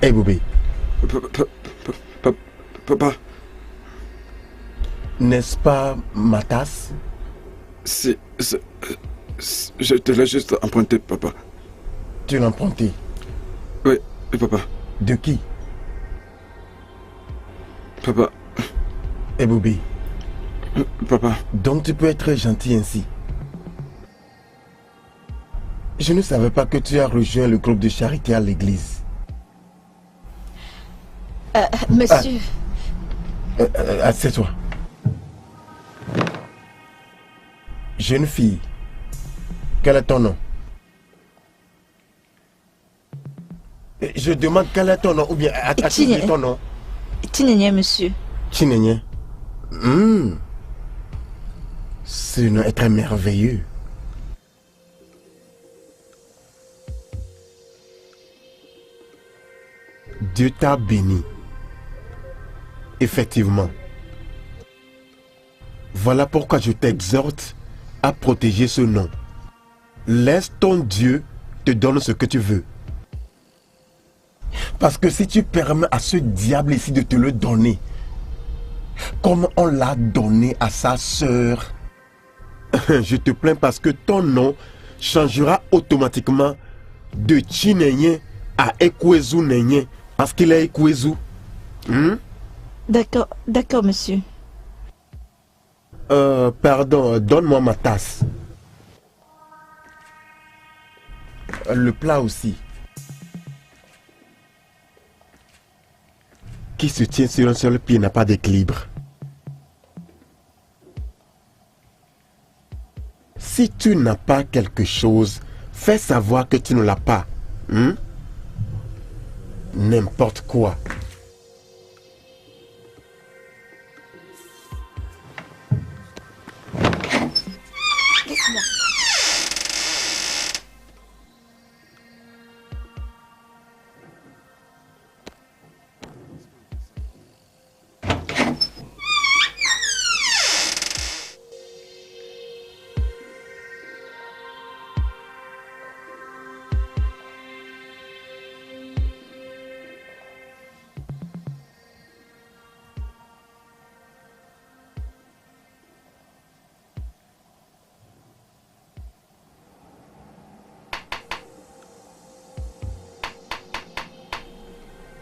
Speaker 5: Boubé.
Speaker 4: Papa.
Speaker 5: N'est-ce pas ma tasse?
Speaker 4: Si. Je te l'ai juste emprunté, papa.
Speaker 5: Tu l'as emprunté?
Speaker 4: Oui, papa.
Speaker 5: De qui?
Speaker 4: Papa.
Speaker 5: Boubé.
Speaker 4: Papa.
Speaker 5: Donc tu peux être gentil ainsi. Je ne savais pas que tu as rejoint le groupe de charité à l'église.
Speaker 1: Monsieur.
Speaker 5: Assieds-toi. Jeune fille, quel est ton nom? Je demande quel est ton nom, ou bien as-tu dit ton nom?
Speaker 7: Tinenye, monsieur.
Speaker 5: Tinenye. Ce nom est très merveilleux. Dieu t'a béni. Effectivement. Voilà pourquoi je t'exhorte à protéger ce nom. Laisse ton Dieu te donner ce que tu veux. Parce que si tu permets à ce diable ici de te le donner, comme on l'a donné à sa sœur, je te plains parce que ton nom changera automatiquement de Chinenye à Ekwezu Nenye. Parce qu'il est Ekwezu.
Speaker 7: D'accord, monsieur.
Speaker 5: Pardon, donne-moi ma tasse. Le plat aussi. Qui se tient sur un seul pied n'a pas d'équilibre. Si tu n'as pas quelque chose, fais savoir que tu ne l'as pas. N'importe quoi.
Speaker 1: Laisse-moi.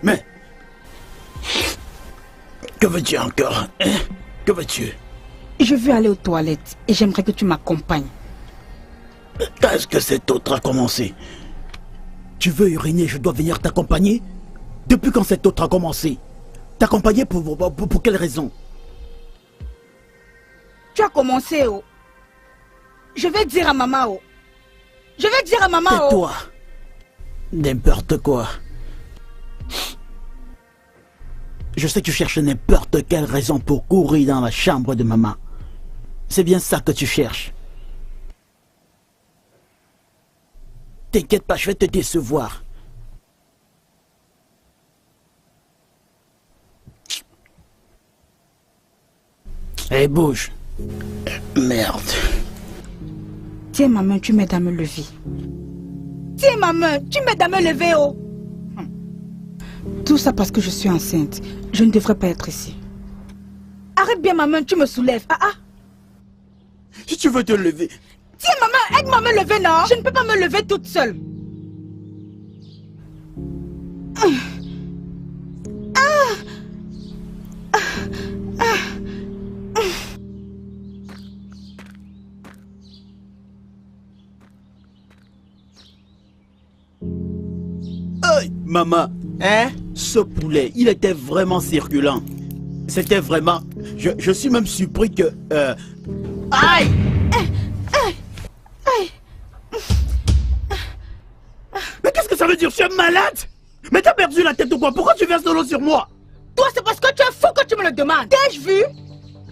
Speaker 6: Mais, que veux-tu encore, hein? Que veux-tu?
Speaker 7: Je veux aller aux toilettes et j'aimerais que tu m'accompagnes.
Speaker 6: Qu'est-ce que cet autre a commencé? Tu veux uriner, je dois venir t'accompagner? Depuis quand cet autre a commencé? T'accompagner pour quelle raison?
Speaker 7: Tu as commencé, oh. Je vais dire à maman, oh. Je vais dire à maman, oh.
Speaker 6: Tais-toi. N'importe quoi. Je sais que tu cherches n'importe quelle raison pour courir dans la chambre de maman. C'est bien ça que tu cherches. T'inquiète pas, je vais te décevoir. Hey, bouge. Merde.
Speaker 7: Tiens ma main, tu m'aides à me lever. Tiens ma main, tu m'aides à me lever, oh. Tout ça parce que je suis enceinte. Je ne devrais pas être ici. Arrête bien ma main, tu me soulèves.
Speaker 6: Si tu veux te lever...
Speaker 7: Tiens ma main, aide-moi à me lever, non? Je ne peux pas me lever toute seule.
Speaker 6: Hey, maman. Hein? Ce poulet, il était vraiment circulant. C'était vraiment... Je suis même surpris que... Aïe! Mais qu'est-ce que ça veut dire? Tu es malade? Mais t'as perdu la tête ou quoi? Pourquoi tu verses de l'eau sur moi?
Speaker 7: Toi, c'est parce que tu es fou que tu me le demandes. T'ai-je vu?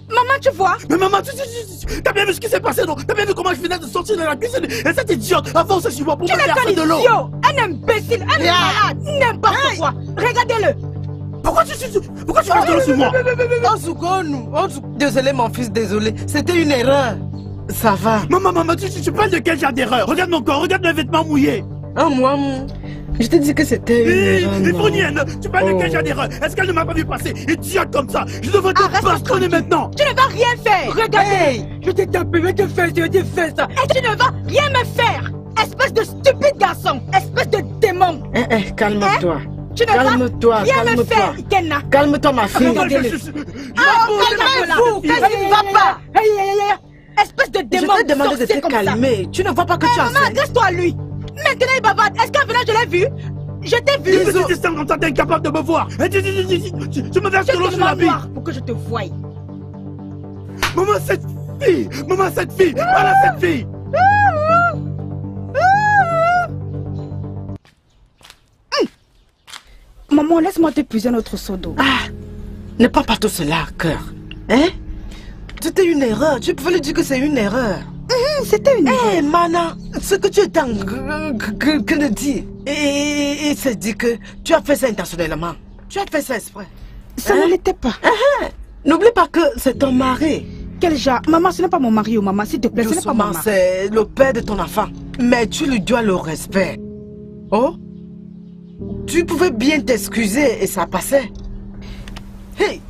Speaker 7: Maman, tu vois?
Speaker 6: Mais maman, t'as bien vu ce qui s'est passé, non? T'as bien vu comment je venais de sortir de la cuisine? Et cette idiote avance sur moi pour me verser de l'eau.
Speaker 7: Tu n'es qu'un idiot, un imbécile, un malade, n'importe quoi. Regardez-le.
Speaker 6: Pourquoi tu parles de l'eau sur moi?
Speaker 2: Désolé mon fils, désolé. C'était une erreur. Ça va.
Speaker 6: Maman, tu parles de quel genre d'erreur? Regarde mon corps, regarde mes vêtements mouillés.
Speaker 2: Ah, moi, je t'ai dit que c'était une erreur.
Speaker 6: Ifonienne, tu parles de quel genre d'erreur? Est-ce qu'elle ne m'a pas vu passer? Idiote comme ça. Je devrais te bastonner maintenant.
Speaker 7: Tu ne vas rien faire. Regardez. Je t'ai tapé, je te fais ça. Et tu ne vas rien me faire. Espèce de stupide garçon. Espèce de démon.
Speaker 2: Calme-toi.
Speaker 7: Tu ne vas rien me faire, Ikenna.
Speaker 2: Calme-toi, ma fille.
Speaker 7: Calmez-vous. Qu'est-ce qui ne va pas? Espèce de démon.
Speaker 2: Je t'ai demandé de te calmer. Tu ne vois pas que tu as
Speaker 7: maman, adresse-toi à lui. Maintenant, il bavarde. Est-ce qu'en venant, je l'ai vu? Je t'ai vu.
Speaker 6: Tu me dis comme ça, t'es incapable de me voir. Tu me verses de l'eau sur la bille.
Speaker 7: Pour que je te voie.
Speaker 6: Maman, cette fille. Voilà cette fille.
Speaker 7: Maman, laisse-moi t'épuiser notre seau d'eau.
Speaker 2: Ne prends pas tout cela à cœur. Hein? C'était une erreur. Tu pouvais lui dire que c'est une erreur.
Speaker 7: C'était une erreur.
Speaker 2: Hé, Mana, ce que tu étais en train de dire. Et c'est dit que tu as fait ça intentionnellement. Tu as fait ça exprès.
Speaker 7: Ça ne l'était pas.
Speaker 2: N'oublie pas que c'est ton mari.
Speaker 7: Quel genre? Maman, ce n'est pas mon mari ou maman, s'il te plaît, ce n'est pas mon mari.
Speaker 2: C'est le père de ton enfant. Mais tu lui dois le respect. Oh? Tu pouvais bien t'excuser et ça passait. Hey!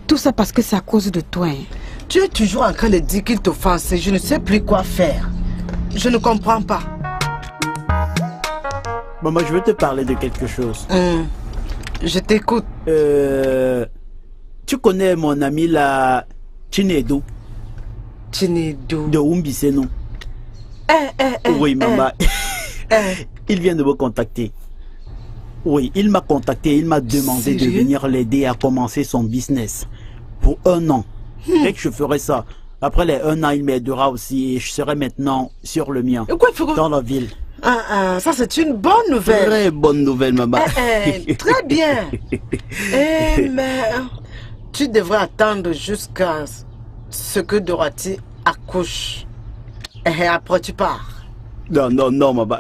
Speaker 7: Tout ça parce que c'est à cause de toi.
Speaker 2: Tu es toujours en train de dire qu'il t'offense et je ne sais plus quoi faire. Je ne comprends pas.
Speaker 6: Maman, je veux te parler de quelque chose.
Speaker 2: Je t'écoute.
Speaker 6: Tu connais mon ami là, Chinedu?
Speaker 2: Chinedu?
Speaker 6: De Umbiseno. Oui, maman. Il vient de me contacter. Oui, il m'a contacté, il m'a demandé de venir l'aider à commencer son business. Pour 1 an. Dès que je ferai ça, après les 1 an, il m'aidera aussi et je serai maintenant sur le mien. Dans la ville.
Speaker 2: Ça c'est une bonne nouvelle.
Speaker 6: Très bonne nouvelle, maman.
Speaker 2: Très bien. Mais tu devrais attendre jusqu'à ce que Dorothy accouche. Et après tu pars.
Speaker 6: Non, maman.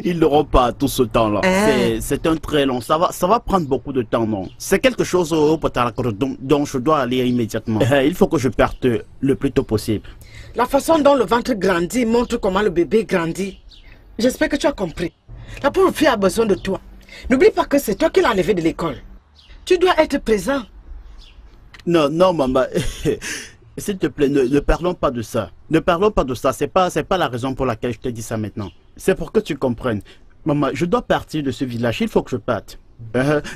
Speaker 6: Ils n'auront pas tout ce temps-là. C'est un très long. Ça va prendre beaucoup de temps, non? C'est quelque chose dont je dois aller immédiatement. Il faut que je parte le plus tôt possible.
Speaker 2: La façon dont le ventre grandit montre comment le bébé grandit. J'espère que tu as compris. La pauvre fille a besoin de toi. N'oublie pas que c'est toi qui l'as enlevée de l'école. Tu dois être présent.
Speaker 6: Non, maman. S'il te plaît, ne parlons pas de ça. Ne parlons pas de ça. C'est pas la raison pour laquelle je te dis ça maintenant. C'est pour que tu comprennes. Maman, je dois partir de ce village. Il faut que je parte.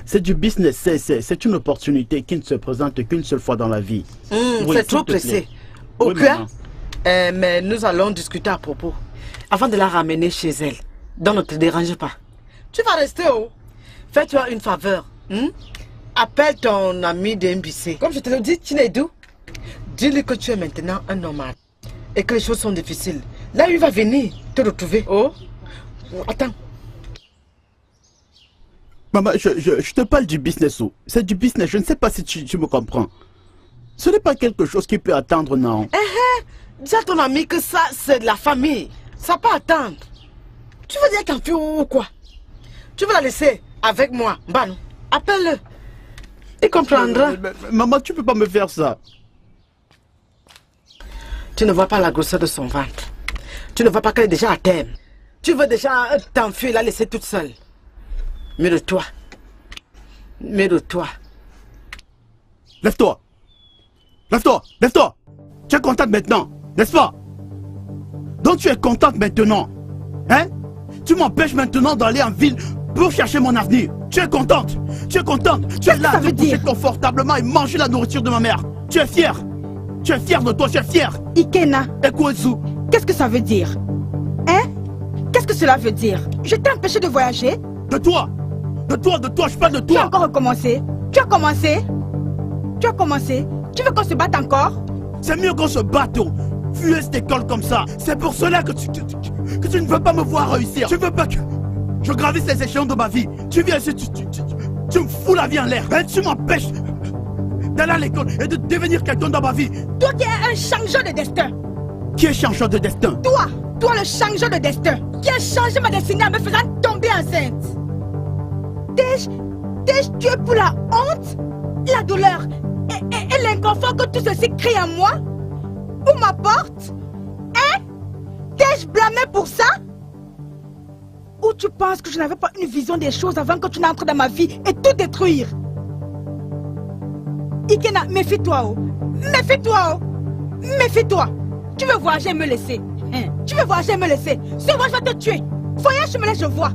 Speaker 6: C'est du business. C'est une opportunité qui ne se présente qu'une seule fois dans la vie.
Speaker 2: Oui, c'est trop pressé. Ok. Oui, mais nous allons discuter à propos. Avant de la ramener chez elle. Donc ne te dérange pas. Tu vas rester où? Fais-toi une faveur. Appelle ton ami de MBC. Comme je te le dis, Chinedu. Dis-lui que tu es maintenant un normal et que les choses sont difficiles. Là, il va venir te retrouver. Oh, attends.
Speaker 6: Maman, je te parle du business. C'est du business. Je ne sais pas si tu me comprends. Ce n'est pas quelque chose qui peut attendre, non.
Speaker 2: Dis à ton ami que ça, c'est de la famille. Ça peut attendre. Tu veux dire qu'un fille ou quoi? Tu veux la laisser avec moi, Mbano? Appelle-le. Il comprendra.
Speaker 6: Maman, tu ne peux pas me faire ça.
Speaker 2: Tu ne vois pas la grosseur de son ventre. Tu ne vois pas qu'elle est déjà à terme. Tu veux déjà t'enfuir, la laisser toute seule. Mais de toi.
Speaker 6: Lève-toi. Tu es contente maintenant, n'est-ce pas? Donc tu es contente maintenant. Hein? Tu m'empêches maintenant d'aller en ville pour chercher mon avenir. Tu es contente. Tu es là, tu coucher confortablement et manger la nourriture de ma mère. Tu es fière. Tu es fière de toi, tu es fière.
Speaker 7: Ikenna.
Speaker 6: Ekwezu.
Speaker 7: Qu'est-ce que ça veut dire? Hein? Qu'est-ce que cela veut dire? Je t'ai empêché de voyager?
Speaker 6: De toi, je parle de toi.
Speaker 7: Tu as encore recommencé? Tu as commencé? Tu veux qu'on se batte encore?
Speaker 6: C'est mieux qu'on se batte. Fuis cette école comme ça. C'est pour cela que tu ne veux pas me voir réussir. Tu veux pas que je gravisse les échelons de ma vie. Tu viens ici, tu me fous la vie en l'air. Et tu m'empêches d'aller à l'école et de devenir quelqu'un dans ma vie.
Speaker 7: Toi qui es un changeur de destin.
Speaker 6: Qui est changeur de destin?
Speaker 7: Toi le changeur de destin. Qui a changé ma destinée en me faisant tomber enceinte. T'es T'ai-je tué pour la honte, la douleur et l'inconfort que tout ceci crée en moi? Ou m'apporte? Hein? T'ai-je blâmé pour ça? Ou tu penses que je n'avais pas une vision des choses avant que tu n'entres dans ma vie et tout détruire? Ikena, méfie-toi, oh. Méfie-toi, oh. Méfie-toi. Tu veux voyager et me laisser? Hein? Tu veux voyager et me laisser? Si moi je vais te tuer. Voyage, je me laisse, je vois.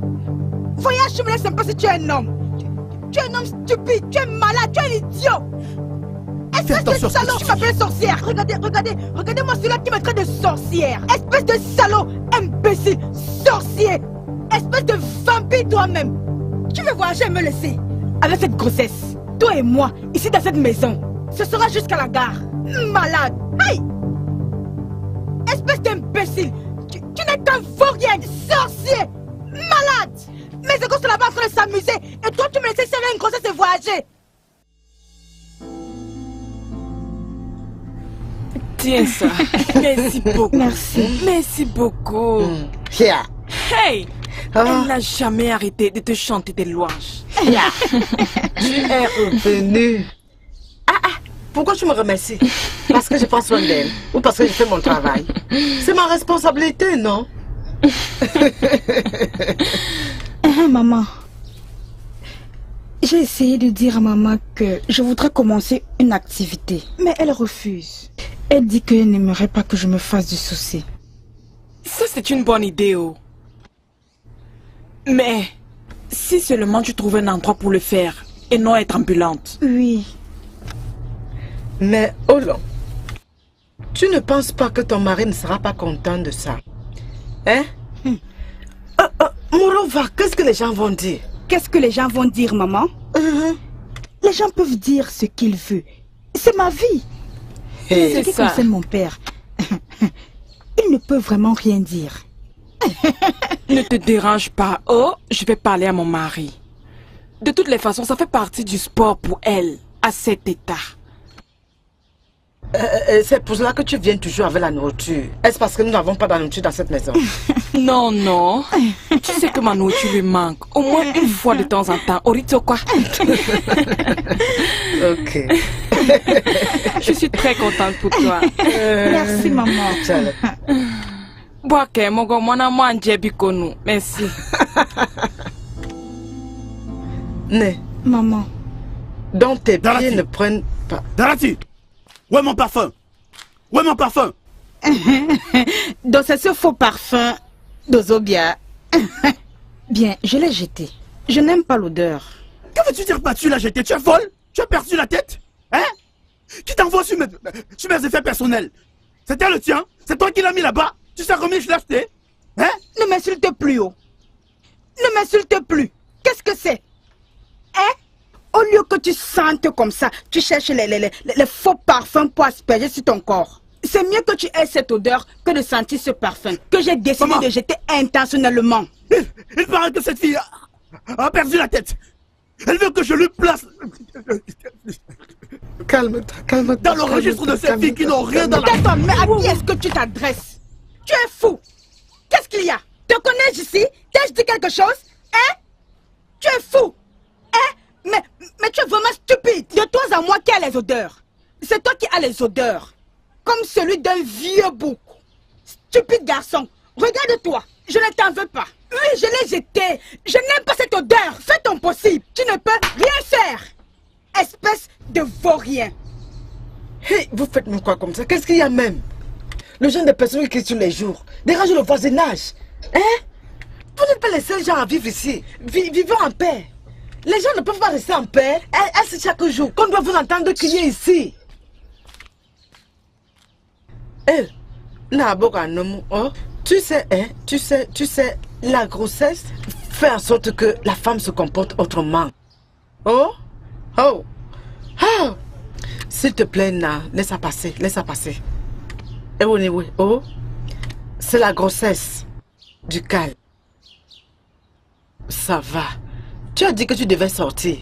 Speaker 7: Voyage, je me laisse, même pas si tu es un homme. Tu es un homme stupide, tu es malade, tu es un idiot. Espèce de salaud, tu m'appelles sorcière. Regardez-moi celui-là qui me traite de sorcière. Espèce de salaud, imbécile, sorcier. Espèce de vampire toi-même. Tu veux voyager et me laisser? Avec cette grossesse, toi et moi, ici dans cette maison, ce sera jusqu'à la gare. Malade. Aïe. Espèce d'imbécile. Tu n'es qu'un vaurien, sorcier, malade. Mes échos sont là-bas en train de s'amuser. Et toi, tu me laissais serrer une grossesse et voyager.
Speaker 3: Tiens ça. Merci beaucoup.
Speaker 7: Merci.
Speaker 3: Merci beaucoup.
Speaker 2: Yeah.
Speaker 3: Hey! Elle n'a jamais arrêté de te chanter des louanges.
Speaker 2: Yeah. Tu es revenu. Pourquoi tu me remercies? Parce que je prends soin d'elle ou parce que je fais mon travail? C'est ma responsabilité, non?
Speaker 7: Maman, j'ai essayé de dire à maman que je voudrais commencer une activité, mais elle refuse. Elle dit qu'elle n'aimerait pas que je me fasse du souci.
Speaker 3: Ça, c'est une bonne idée, oh. Mais si seulement tu trouves un endroit pour le faire et non être ambulante.
Speaker 7: Oui.
Speaker 2: Mais Olon, tu ne penses pas que ton mari ne sera pas content de ça? Hein? Moreover, qu'est-ce que les gens vont dire?
Speaker 7: Qu'est-ce que les gens vont dire, maman? Les gens peuvent dire ce qu'ils veulent. C'est ma vie.
Speaker 2: Hey.
Speaker 7: Ce qui concerne mon père, il ne peut vraiment rien dire.
Speaker 3: Ne te dérange pas. Oh, je vais parler à mon mari. De toutes les façons, ça fait partie du sport pour elle, à cet état.
Speaker 2: C'est pour cela que tu viens toujours avec la nourriture. Est-ce parce que nous n'avons pas de nourriture dans cette maison?
Speaker 3: Non, non. Tu sais que ma nourriture lui manque. Au moins une fois de temps en temps. Orito quoi?
Speaker 2: Ok.
Speaker 3: Je suis très contente pour toi.
Speaker 7: Merci, maman.
Speaker 3: Boake, mogo mwana manje bikonu. Merci.
Speaker 2: Ne.
Speaker 7: Maman.
Speaker 2: Donc tes
Speaker 6: Darati.
Speaker 2: pieds ne prennent pas.
Speaker 6: Darati, où est mon parfum? Où est mon parfum?
Speaker 7: Donc c'est ce faux parfum d'Ozobia. Bien, je l'ai jeté. Je n'aime pas l'odeur.
Speaker 6: Que veux-tu dire par tu l'as jeté? Tu es folle? Tu as perdu la tête? Hein? Qui t'envoie sur mes effets personnels? C'était le tien? C'est toi qui l'as mis là-bas? Tu sais combien je l'ai acheté? Hein?
Speaker 7: Ne m'insulte plus, oh. Ne m'insulte plus. Qu'est-ce que c'est? Hein? Au lieu que tu sentes comme ça, tu cherches les faux parfums pour asperger sur ton corps. C'est mieux que tu aies cette odeur que de sentir ce parfum que j'ai décidé de jeter intentionnellement.
Speaker 6: Il paraît que cette fille a perdu la tête. Elle veut que je lui place...
Speaker 2: Calme-toi, calme-toi.
Speaker 6: Dans le registre de ces filles qui n'ont rien dans la...
Speaker 7: Tais-toi, mais à qui est-ce que tu t'adresses? Tu es fou. Qu'est-ce qu'il y a? Te connais-je ici? T'ai-je dit quelque chose? Hein? Tu es fou. Hein? Mais tu es vraiment stupide. De toi à moi qui a les odeurs. C'est toi qui as les odeurs. Comme celui d'un vieux bouc. Stupide garçon. Regarde-toi. Je ne t'en veux pas. Oui, je l'ai jeté. Je n'aime pas cette odeur. Fais ton possible. Tu ne peux rien faire. Espèce de vaurien.
Speaker 2: Hey, vous faites-moi quoi comme ça? Qu'est-ce qu'il y a même? Le genre de personnes qui tous les jours dérangent le voisinage. Hein? Vous n'êtes pas les seuls gens à vivre ici. Vivons en paix. Les gens ne peuvent pas rester en paix. Est-ce chaque jour qu'on doit vous entendre crier ici? Eh, oh, tu sais, hein, tu sais, la grossesse fait en sorte que la femme se comporte autrement. Oh, oh, oh. S'il te plaît, Na, laisse ça passer, laisse ça passer. Eh oui, oui, oh, c'est la grossesse du calme. Ça va. Tu as dit que tu devais sortir.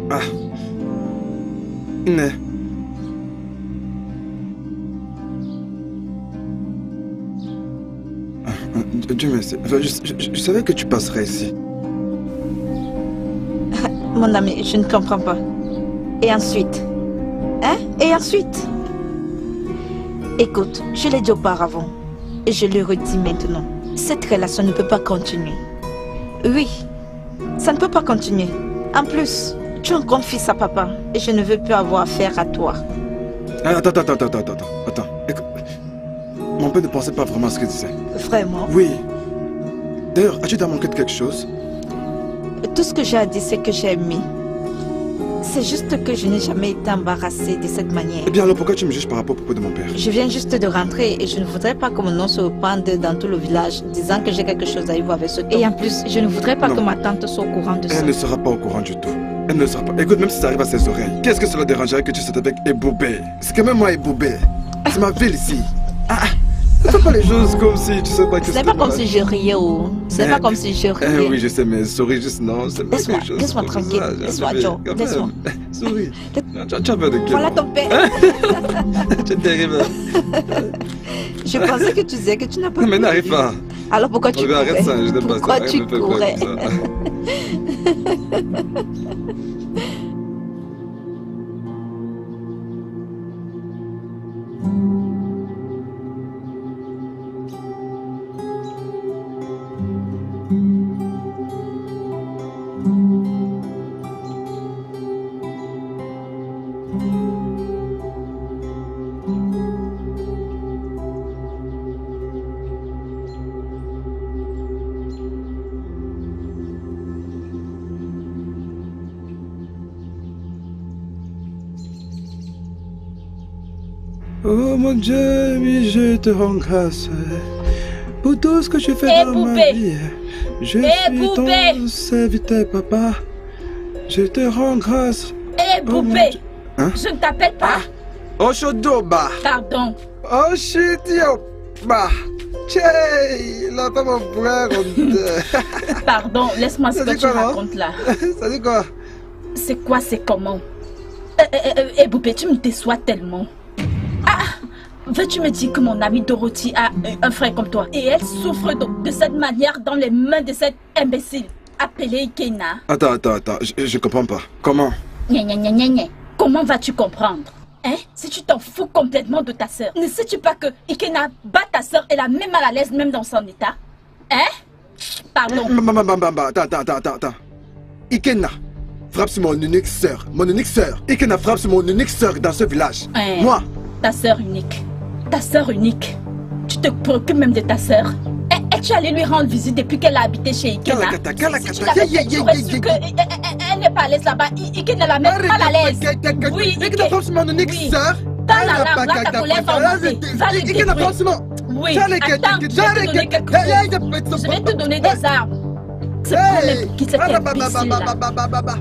Speaker 4: Ah. Né. Dieu merci. Je savais que tu passerais ici.
Speaker 10: Mon ami, je ne comprends pas. Et ensuite? Hein? Et ensuite? Écoute, je l'ai dit auparavant. Et je le redis maintenant. Cette relation ne peut pas continuer. Oui, ça ne peut pas continuer. En plus, tu es un grand fils à papa. Et je ne veux plus avoir affaire à toi.
Speaker 4: Attends. Écoute, mon père ne pensait pas vraiment à ce qu'il disait.
Speaker 10: Vraiment?
Speaker 4: Oui. D'ailleurs, as-tu manqué de quelque chose?
Speaker 10: Tout ce que j'ai à dire, c'est que j'ai aimé. C'est juste que je n'ai jamais été embarrassée de cette manière.
Speaker 4: Eh bien alors pourquoi tu me juges par rapport au propos de mon père?
Speaker 10: Je viens juste de rentrer et je ne voudrais pas que mon nom se répande dans tout le village disant que j'ai quelque chose à y voir avec ce homme. Et en plus, je ne voudrais pas que ma tante soit au courant de ça.
Speaker 4: Elle ne sera pas au courant du tout. Elle ne sera pas. Écoute, même si ça arrive à ses oreilles, qu'est-ce que cela dérangerait que tu sois avec Eboubé? C'est quand même moi Eboubé. C'est ma ville ici. Ne fais pas les choses comme si tu sais pas que
Speaker 10: c'est pas comme si je riais ou... C'est pas comme si je riais.
Speaker 4: Oui, je sais, mais souris juste non.
Speaker 10: Laisse-moi tranquille. Laisse-moi, Joe. Laisse-moi.
Speaker 4: Souris. Tu as peur de qui?
Speaker 10: Voilà ton père.
Speaker 4: Tu es terrible.
Speaker 10: Je pensais que tu disais que tu n'as pas...
Speaker 4: Non, mais n'arrive pas.
Speaker 10: Alors pourquoi tu courais?
Speaker 4: Arrête ça, je n'aime pas ça.
Speaker 10: Pourquoi tu courais?
Speaker 4: Oh mon Dieu, oui, je te rends grâce pour tout ce que tu fais dans ma vie. Je suis ton serviteur, papa. Je te rends grâce.
Speaker 1: Boubé, je ne t'appelle pas.
Speaker 4: Oh, Chodoba.
Speaker 1: Pardon.
Speaker 4: Oh, Chidioba. Tchè, la femme mon frère.
Speaker 1: Pardon, laisse-moi ce que tu racontes là.
Speaker 4: Ça dit quoi?
Speaker 1: C'est quoi, c'est comment? Boubé, tu me déçois tellement. Veux-tu me dire que mon amie Dorothy a un frère comme toi et elle souffre de cette manière dans les mains de cet imbécile appelé Ikena?
Speaker 4: Attends, je comprends pas. Comment?
Speaker 1: Comment vas-tu comprendre? Si tu t'en fous complètement de ta sœur, ne sais-tu pas que Ikena bat ta sœur et la met mal à l'aise même dans son état? Pardon.
Speaker 4: Attends. Ikena frappe sur mon unique sœur. Ikena frappe sur mon unique sœur dans ce village. Moi.
Speaker 1: Ta sœur unique. Tu te préoccupes même de ta sœur. Es-tu allé lui rendre visite depuis qu'elle a habité chez Ikena? Si tu l'avais fait, tu aurais su qu'elle n'est pas à l'aise là-bas. Ikena la met mal à l'aise. Oui,
Speaker 4: Ikena frappe sur mon unique sœur.
Speaker 1: Dans la larme, là, ta colère va monter. Va le détruire. Oui, attends, je vais te donner des armes. C'est pas même qui cet imbécile là.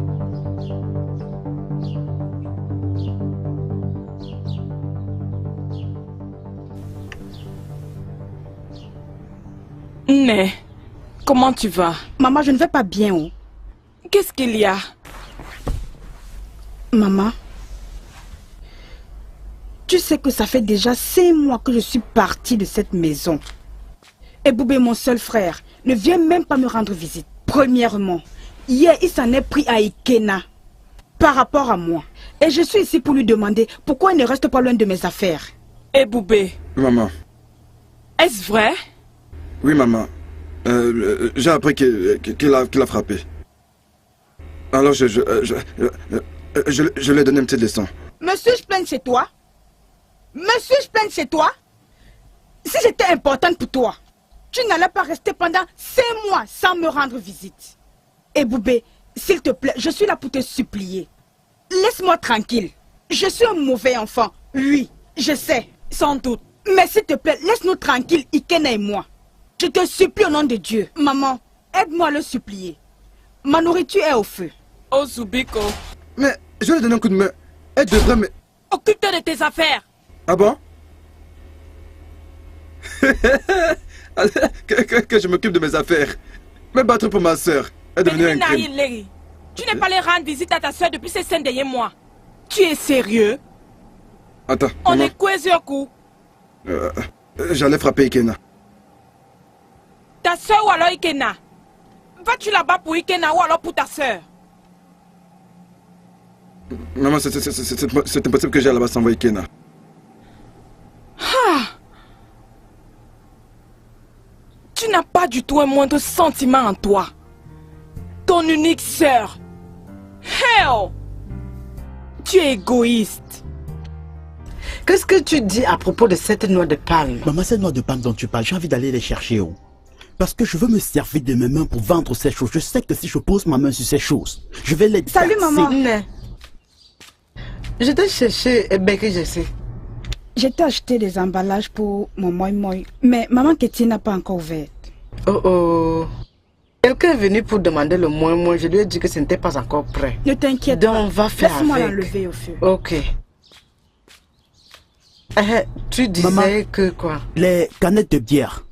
Speaker 3: Mais, comment tu vas?
Speaker 7: Maman, je ne vais pas bien. Oh.
Speaker 3: Qu'est-ce qu'il y a?
Speaker 7: Maman, tu sais que ça fait déjà 5 mois que je suis partie de cette maison. Et Boubé, mon seul frère, ne vient même pas me rendre visite. Premièrement, hier, il s'en est pris à Ikena par rapport à moi. Et je suis ici pour lui demander pourquoi il ne reste pas loin de mes affaires.
Speaker 3: Et Boubé?
Speaker 4: Maman.
Speaker 3: Est-ce vrai?
Speaker 4: Oui, maman. J'ai appris qu'il a frappé. Alors, je lui ai donné une petite leçon.
Speaker 7: Me suis-je plainte chez toi? Si j'étais importante pour toi, tu n'allais pas rester pendant 5 mois sans me rendre visite. Et Boubé, s'il te plaît, je suis là pour te supplier. Laisse-moi tranquille. Je suis un mauvais enfant. Oui, je sais.
Speaker 3: Sans doute.
Speaker 7: Mais s'il te plaît, laisse-nous tranquille, Ikena et moi. Je te supplie au nom de Dieu. Maman, aide-moi à le supplier. Ma nourriture est au feu.
Speaker 3: Oh Zubiko.
Speaker 4: Mais je lui ai donné un coup de main. Elle devrait me...
Speaker 3: Occupe-toi de tes affaires.
Speaker 4: Ah bon? Que je m'occupe de mes affaires. Me battre pour ma soeur. Elle est devenue un crime.
Speaker 3: Tu n'es pas allé rendre visite à ta soeur depuis ces 5 derniers mois. Tu es sérieux?
Speaker 4: Attends,
Speaker 3: On
Speaker 4: maman.
Speaker 3: est coincé au cou.
Speaker 4: J'allais frapper Ikena.
Speaker 3: Ta soeur ou alors Ikena? Vas-tu là-bas pour Ikena ou alors pour ta soeur?
Speaker 4: Maman, c'est impossible que j'aille là-bas sans voir Ikena.
Speaker 3: Ah. Tu n'as pas du tout un moindre sentiment en toi. Ton unique sœur. Hell! Tu es égoïste.
Speaker 2: Qu'est-ce que tu dis à propos de cette noix de palme?
Speaker 6: Maman, cette noix de palme dont tu parles, j'ai envie d'aller les chercher. Oh. Parce que je veux me servir de mes mains pour vendre ces choses. Je sais que si je pose ma main sur ces choses, je vais les
Speaker 7: Salut
Speaker 6: taxer.
Speaker 7: maman.
Speaker 2: Je t'ai cherché, Becky, je sais.
Speaker 7: J'ai acheté des emballages pour mon moi, mais maman Ketty n'a pas encore ouvert.
Speaker 2: Oh oh. Quelqu'un est venu pour demander le moi, je lui ai dit que ce n'était pas encore prêt.
Speaker 7: Ne t'inquiète
Speaker 2: pas.
Speaker 7: pas.
Speaker 2: Donc on va faire
Speaker 7: Laisse-moi
Speaker 2: avec.
Speaker 7: l'enlever au feu.
Speaker 2: Ok. Tu disais
Speaker 6: Maman,
Speaker 2: que quoi?
Speaker 6: Les canettes de bière,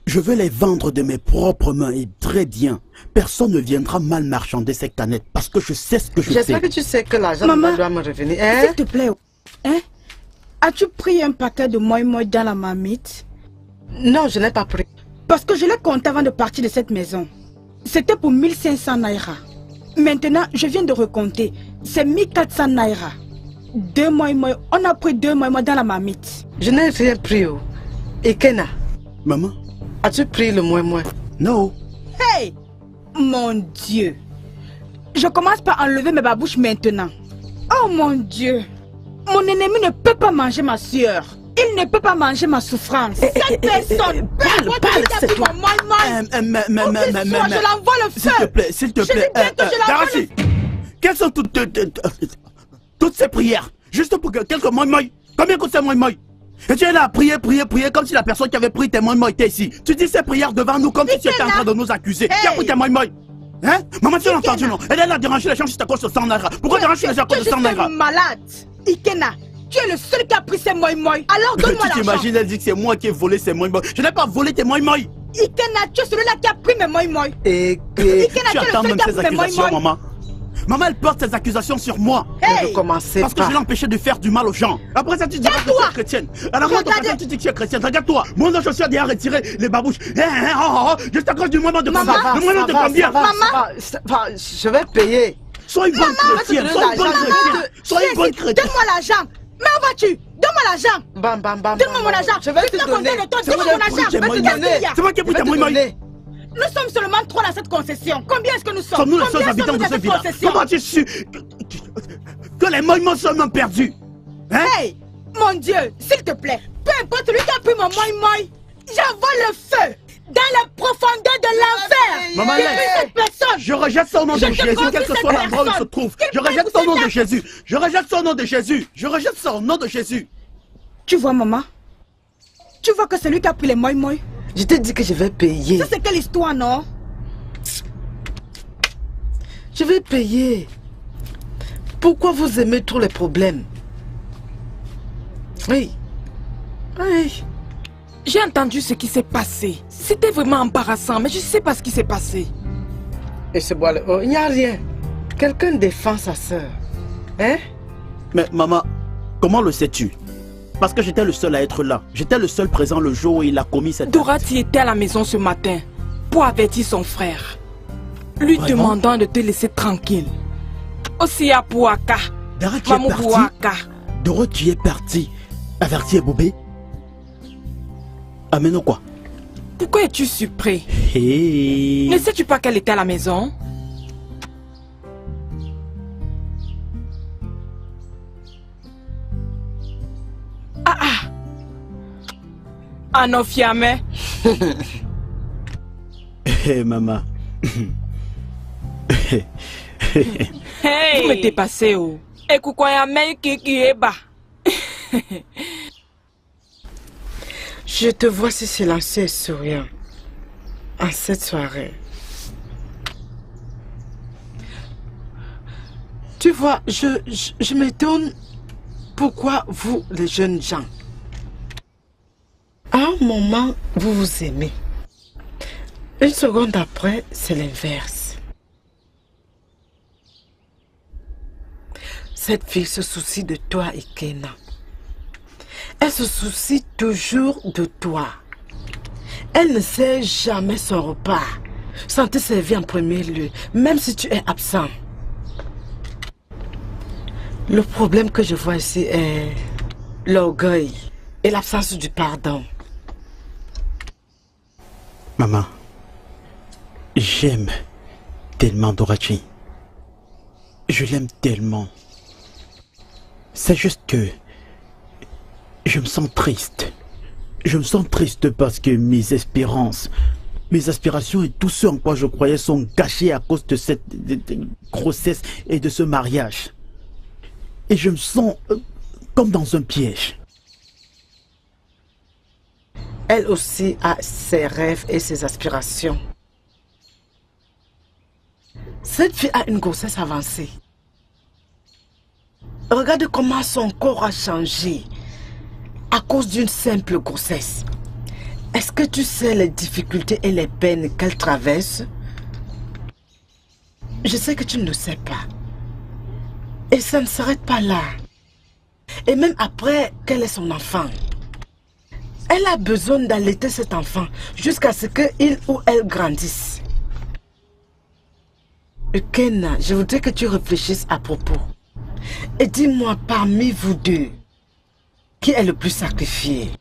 Speaker 6: je veux les vendre de mes propres mains et très bien. Personne ne viendra mal marchander ces canettes parce que je sais ce que je fais.
Speaker 2: J'espère que tu sais que l'argent doit me revenir.
Speaker 7: S'il te plaît, hein? As-tu pris un paquet de moi dans la marmite?
Speaker 2: Non, je n'ai pas pris.
Speaker 7: Parce que je l'ai compté avant de partir de cette maison. C'était pour 1500 naira. Maintenant, je viens de recompter. C'est 1400 naira. 2 mois, on a pris 2 mois dans la marmite.
Speaker 2: Je n'ai rien pris. Oh. Ikena.
Speaker 6: Maman.
Speaker 2: As-tu pris le moi?
Speaker 6: Non.
Speaker 7: Hey! Mon Dieu! Je commence par enlever mes babouches maintenant. Oh mon Dieu! Mon ennemi ne peut pas manger ma sueur. Il ne peut pas manger ma souffrance. Cette personne,
Speaker 2: parle, c'est toi.
Speaker 7: Je l'envoie le feu.
Speaker 6: S'il te plaît, s'il te plaît. Darassi, quelles sont toutes ces prières? Juste pour quelques moi. Combien coûte ces moi? Et tu es là à prier comme si la personne qui avait pris tes moi était ici. Tu dis ces prières devant nous comme si tu étais en train de nous accuser. Qui a pris tes moi? Hein? Maman, tu l'as entendu, non? Elle est là à déranger les gens juste à cause de 100 naira. Pourquoi déranger les gens à cause de 100 naira?
Speaker 7: Tu es malade. Ikena, tu es le seul qui a pris ces moi. Alors donne-moi l'argent.
Speaker 6: Tu t'imagines, elle dit que c'est moi qui ai volé ces moi. Je n'ai pas volé tes moi.
Speaker 7: Ikena, tu es celui-là qui a pris mes moi.
Speaker 2: Et
Speaker 7: Ikena,
Speaker 6: tu attends même ces accusations, maman. Maman, elle porte ces accusations sur moi.
Speaker 2: Hey, parce
Speaker 6: que je l'ai empêché de faire du mal aux gens. Après ça, tu dis que tu es chrétienne. Alors moi, tu dis que tu es chrétienne. Regarde-toi. Moi, je suis déjà retiré les babouches. Juste à cause du moment de combien? Le moment de combien?
Speaker 2: Maman, je vais payer.
Speaker 6: Sois une bonne chrétienne. Sois une bonne chrétienne.
Speaker 7: Donne-moi l'argent. Mais où vas-tu? Donne-moi l'argent.
Speaker 2: Donne-moi
Speaker 7: mon argent.
Speaker 2: Je vais te donner.
Speaker 7: Donne-moi mon argent.
Speaker 6: C'est moi qui ai pris tes moi.
Speaker 7: Nous sommes seulement 3 dans cette concession. Combien est-ce que nous sommes?
Speaker 6: Sommes-nous les seuls habitants de ce village? Comment tu sais que les moïmons sont même perdus? Hein?
Speaker 7: Hey, mon Dieu, s'il te plaît, peu importe celui qui a pris mon moi, j'envoie le feu dans les profondeurs de l'enfer.
Speaker 6: Maman,
Speaker 7: cette personne.
Speaker 6: Je rejette son nom de Jésus, quel que soit l'endroit où il se trouve. Je rejette son nom de Jésus. Je rejette son nom de Jésus. Je rejette son nom de Jésus.
Speaker 7: Tu vois, maman? Tu vois que c'est lui qui a pris les moi.
Speaker 2: Je t'ai dit que je vais payer.
Speaker 7: Ça, c'est quelle histoire, non?
Speaker 2: Je vais payer. Pourquoi vous aimez trop les problèmes? Oui.
Speaker 3: J'ai entendu ce qui s'est passé. C'était vraiment embarrassant, mais je ne sais pas ce qui s'est passé.
Speaker 2: Et ce bois il n'y a rien. Quelqu'un défend sa soeur. Hein?
Speaker 6: Mais maman, comment le sais-tu? Parce que j'étais le seul à être là. J'étais le seul présent le jour où il a commis cette...
Speaker 3: Dorothy était à la maison ce matin pour avertir son frère, lui demandant de te laisser tranquille. Aussi à Pouaka.
Speaker 6: Maman Pouaka. Dorothy est partie. Avertir Boubé. Amène quoi?
Speaker 3: Pourquoi es-tu surpris?
Speaker 6: Hey.
Speaker 3: Ne sais-tu pas qu'elle était à la maison? Anofiame.
Speaker 6: Hey, maman.
Speaker 3: Hey. Vous me dépassez, oh. Et Koukoyame qui est bas.
Speaker 2: Je te vois si silencieux et souriant en cette soirée. Tu vois, je m'étonne pourquoi vous, les jeunes gens, à un moment, vous vous aimez. Une seconde après, c'est l'inverse. Cette fille se soucie de toi, Ikena. Elle se soucie toujours de toi. Elle ne sait jamais son repas sans te servir en premier lieu, même si tu es absent. Le problème que je vois ici est l'orgueil et l'absence du pardon.
Speaker 6: Maman, j'aime tellement Dorachi. Je l'aime tellement. C'est juste que je me sens triste. Je me sens triste parce que mes espérances, mes aspirations et tout ce en quoi je croyais sont gâchés à cause de cette grossesse et de ce mariage. Et je me sens comme dans un piège.
Speaker 2: Elle aussi a ses rêves et ses aspirations. Cette fille a une grossesse avancée. Regarde comment son corps a changé à cause d'une simple grossesse. Est-ce que tu sais les difficultés et les peines qu'elle traverse? Je sais que tu ne le sais pas. Et ça ne s'arrête pas là. Et même après qu'elle ait son enfant, elle a besoin d'allaiter cet enfant jusqu'à ce qu'il ou elle grandisse. Ikena, je voudrais que tu réfléchisses à propos. Et dis-moi, parmi vous deux, qui est le plus sacrifié?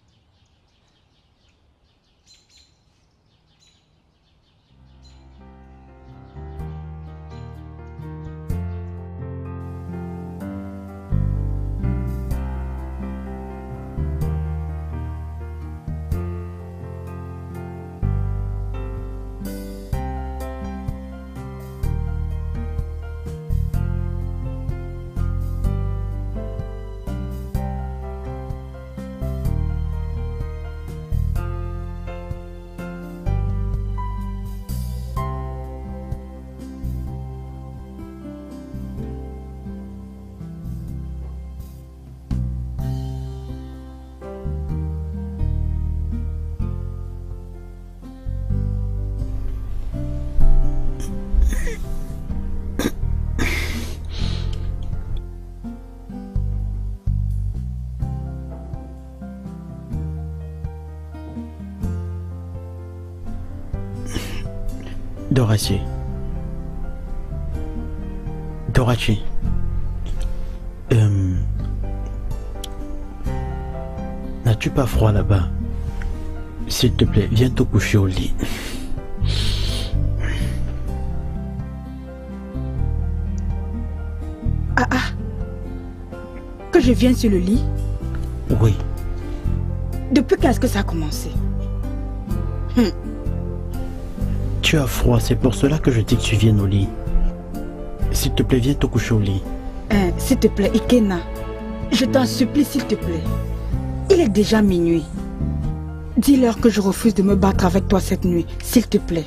Speaker 6: Dorachi. Dorachi. N'as-tu pas froid là-bas? S'il te plaît, viens te coucher au lit.
Speaker 7: Que je vienne sur le lit?
Speaker 6: Oui.
Speaker 7: Depuis quand est-ce que ça a commencé?
Speaker 6: Tu as froid, c'est pour cela que je dis que tu viennes au lit. S'il te plaît, viens te coucher au lit.
Speaker 7: S'il te plaît, Ikena, je t'en supplie, s'il te plaît. Il est déjà minuit. Dis-leur que je refuse de me battre avec toi cette nuit, s'il te plaît.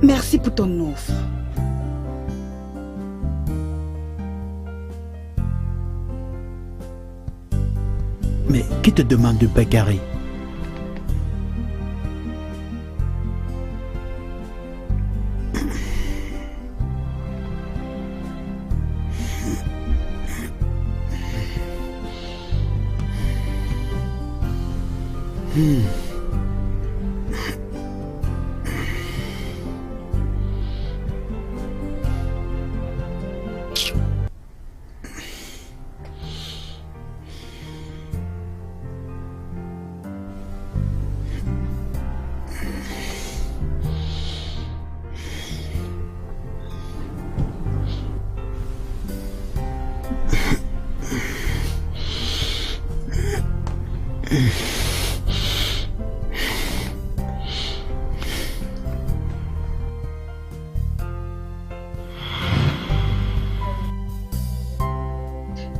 Speaker 7: Merci pour ton offre.
Speaker 6: Mais qui te demande de bagarrer?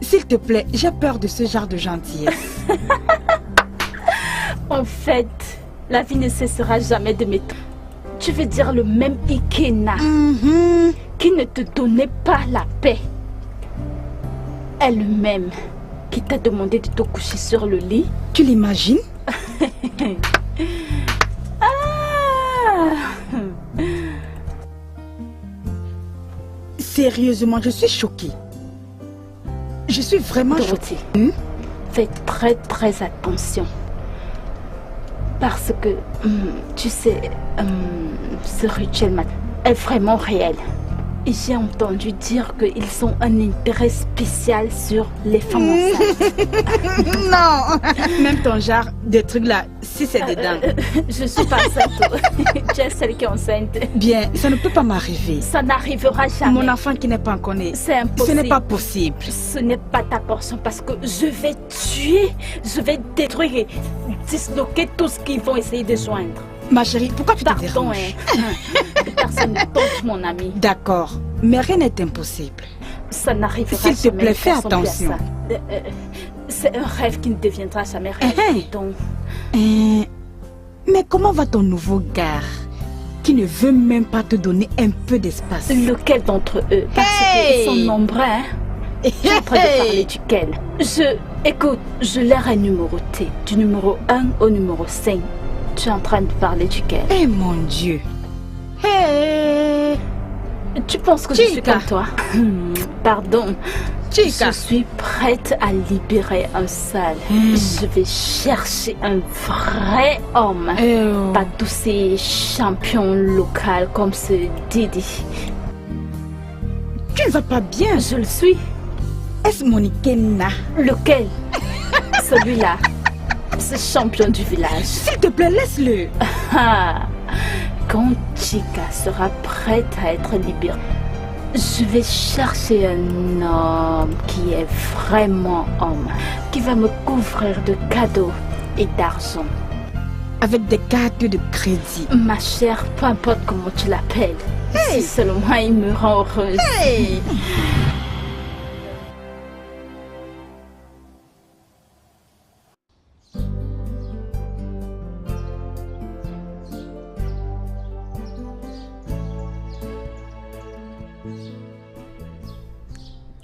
Speaker 7: S'il te plaît, j'ai peur de ce genre de gentillesse.
Speaker 1: En fait, la vie ne cessera jamais de m'étonner. Tu veux dire le même Ikena qui ne te donnait pas la paix. Elle-même qui t'a demandé de te coucher sur le lit.
Speaker 7: Tu l'imagines? Sérieusement, je suis choquée. Je suis vraiment...
Speaker 1: Dorothée, fais très attention. Parce que, tu sais, ce rituel est vraiment réel. J'ai entendu dire qu'ils ont un intérêt spécial sur les femmes enceintes.
Speaker 7: Non. Même ton genre de truc là, si c'est dedans.
Speaker 1: Je suis pas enceinte. Tu es celle qui est enceinte.
Speaker 7: Bien, ça ne peut pas m'arriver.
Speaker 1: Ça n'arrivera jamais.
Speaker 7: Mon enfant qui n'est pas encore né.
Speaker 1: C'est impossible.
Speaker 7: Ce n'est pas possible.
Speaker 1: Ce n'est pas ta portion parce que je vais tuer, je vais détruire et disloquer tout ce qu'ils vont essayer de joindre.
Speaker 7: Ma chérie, pourquoi tu te déranges?
Speaker 1: Personne ne tombe, mon ami.
Speaker 7: D'accord, mais rien n'est impossible.
Speaker 1: Ça n'arrivera jamais.
Speaker 7: S'il te plaît, fais attention.
Speaker 1: C'est un rêve qui ne deviendra jamais réalité. Donc...
Speaker 7: Mais comment va ton nouveau gars qui ne veut même pas te donner un peu d'espace?
Speaker 1: Lequel d'entre eux? Parce qu'ils sont nombreux, hein? Je suis en train de parler duquel? Écoute, je leur ai numéroté. Du numéro 1 au numéro 5. Tu es en train de parler duquel?
Speaker 7: Eh mon Dieu!
Speaker 1: Tu penses que je suis comme toi? Pardon. Je suis prête à libérer un seul. Je vais chercher un vrai homme. Pas tous ces champions locaux comme ce Didi.
Speaker 7: Tu ne vas pas bien.
Speaker 1: Je le suis.
Speaker 7: Est-ce mon Ikena?
Speaker 1: Lequel? Celui-là. Ce champion du village.
Speaker 7: S'il te plaît, laisse-le.
Speaker 1: Quand Chika sera prête à être libérée, je vais chercher un homme qui est vraiment homme, qui va me couvrir de cadeaux et d'argent.
Speaker 7: Avec des cartes de crédit.
Speaker 1: Ma chère, peu importe comment tu l'appelles, si seulement il me rend heureuse.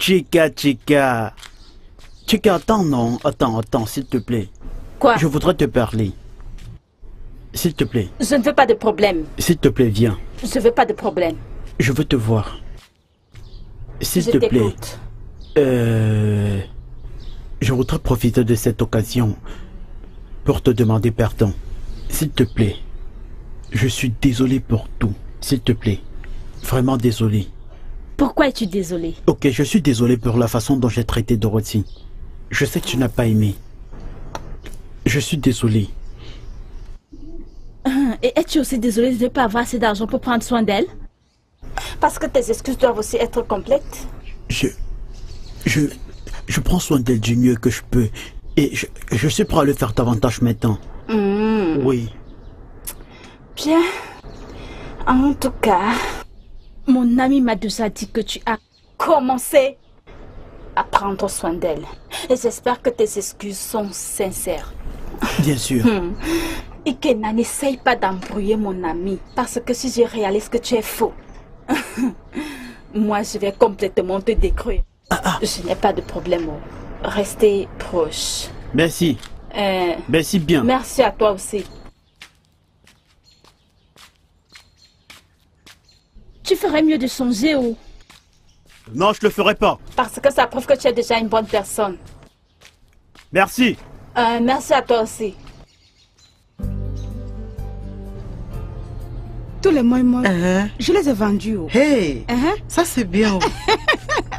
Speaker 6: Chika, attends, non. Attends, s'il te plaît.
Speaker 1: Quoi?
Speaker 6: Je voudrais te parler. S'il te plaît.
Speaker 1: Je ne veux pas de problème.
Speaker 6: S'il te plaît, viens.
Speaker 1: Je veux pas de problème.
Speaker 6: Je veux te voir. S'il te plaît. Je voudrais profiter de cette occasion pour te demander pardon. S'il te plaît. Je suis désolé pour tout. S'il te plaît. Vraiment désolé.
Speaker 1: Pourquoi es-tu désolé?
Speaker 6: Ok, je suis désolé pour la façon dont j'ai traité Dorothy. Je sais que tu n'as pas aimé. Je suis désolé.
Speaker 1: Et es-tu aussi désolé de ne pas avoir assez d'argent pour prendre soin d'elle? Parce que tes excuses doivent aussi être complètes.
Speaker 6: Je prends soin d'elle du mieux que je peux. Et je suis prêt à le faire davantage maintenant. Oui.
Speaker 1: Bien. En tout cas, mon ami m'a déjà dit que tu as commencé à prendre soin d'elle. Et j'espère que tes excuses sont sincères.
Speaker 6: Bien sûr.
Speaker 1: Ikena, n'essaye pas d'embrouiller mon ami. Parce que si je réalise que tu es faux, moi je vais complètement te détruire. Je n'ai pas de problème. Restez proches.
Speaker 6: Merci. Merci bien.
Speaker 1: Merci à toi aussi. Tu ferais mieux de changer ou...
Speaker 6: Non, je le ferai pas.
Speaker 1: Parce que ça prouve que tu es déjà une bonne personne.
Speaker 6: Merci.
Speaker 1: Merci à toi aussi.
Speaker 7: Tous les mois, je les ai vendus.
Speaker 2: Hey, ça c'est bien.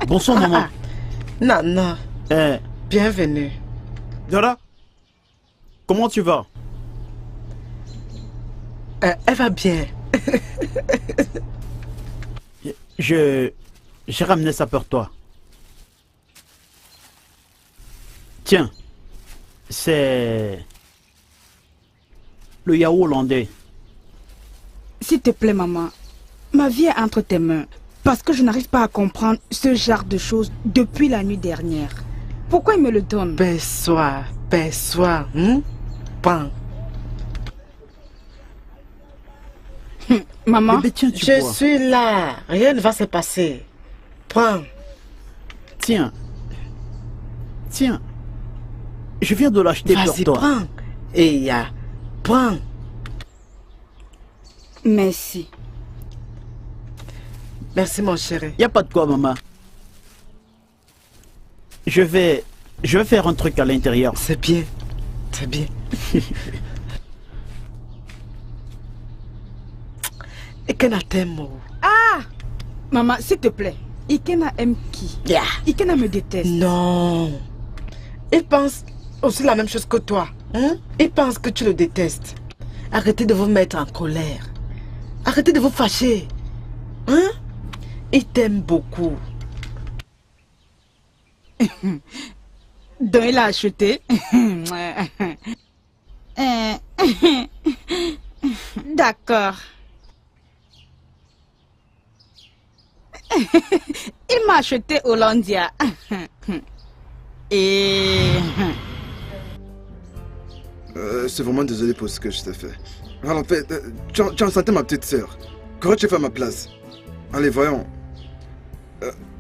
Speaker 6: Bonsoir, maman.
Speaker 2: Nana. Bienvenue.
Speaker 6: Dora, comment tu vas?
Speaker 2: Elle va bien.
Speaker 6: J'ai ramené ça pour toi. Tiens, c'est le yaourt hollandais.
Speaker 7: S'il te plaît, maman, ma vie est entre tes mains. Parce que je n'arrive pas à comprendre ce genre de choses depuis la nuit dernière. Pourquoi il me le donne?
Speaker 2: Perçois. Prends.
Speaker 7: Maman,
Speaker 2: je suis là. Rien ne va se passer. Prends.
Speaker 6: Tiens. Je viens de l'acheter pour toi.
Speaker 2: Vas-y, prends. Et prends.
Speaker 7: Merci.
Speaker 2: Merci, mon chéri.
Speaker 6: Y a pas de quoi, maman. Je vais faire un truc à l'intérieur.
Speaker 2: C'est bien. C'est bien. Ikena t'aime.
Speaker 7: Ah! Maman, s'il te plaît. Ikena aime qui? Ikena me déteste.
Speaker 2: Non. Il pense aussi la même chose que toi. Hein? Il pense que tu le détestes. Arrêtez de vous mettre en colère. Arrêtez de vous fâcher. Hein? Il t'aime beaucoup.
Speaker 7: Donc il a acheté. D'accord. Il m'a acheté Hollandia. Et...
Speaker 4: Je suis vraiment désolé pour ce que je t'ai fait. Alors, en fait, tu as enceinté ma petite sœur. Qu'aurais tu fait à ma place? Allez, voyons.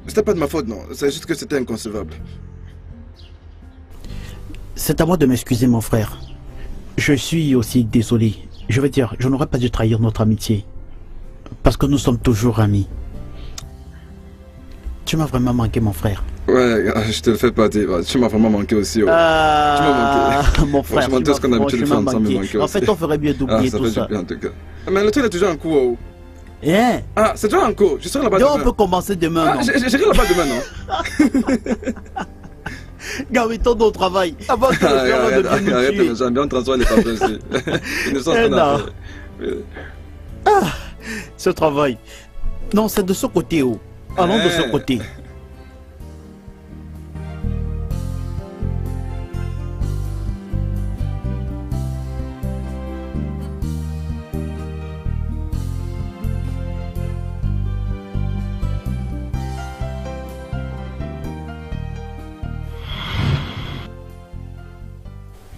Speaker 4: C'était pas de ma faute, non. C'est juste que c'était inconcevable.
Speaker 6: C'est à moi de m'excuser, mon frère. Je suis aussi désolé. Je veux dire, je n'aurais pas dû trahir notre amitié. Parce que nous sommes toujours amis. Tu m'as vraiment manqué, mon frère.
Speaker 4: Ouais, je te le fais pas dire. Tu m'as vraiment manqué aussi. Ouais. Tu m'as manqué.
Speaker 6: Mon frère,
Speaker 4: franchement, tout ce qu'on a l'habitude de faire ensemble me manquait aussi.
Speaker 6: En fait, on ferait mieux d'oublier tout ça.
Speaker 4: Bien, en tout cas. Mais le truc est toujours en cours. Oh.
Speaker 6: Yeah.
Speaker 4: Ah, c'est toujours en cours. Je serai là-bas demain.
Speaker 6: On peut commencer demain, non?
Speaker 4: J'irai là-bas demain, non?
Speaker 6: Gameton au travail. Avant que
Speaker 4: arrête, mais j'aime bien transformer les papiers ici. Ils ne sont pas
Speaker 6: Ah, ce travail. Non, c'est de ce côté. Oh. Allons de ce côté.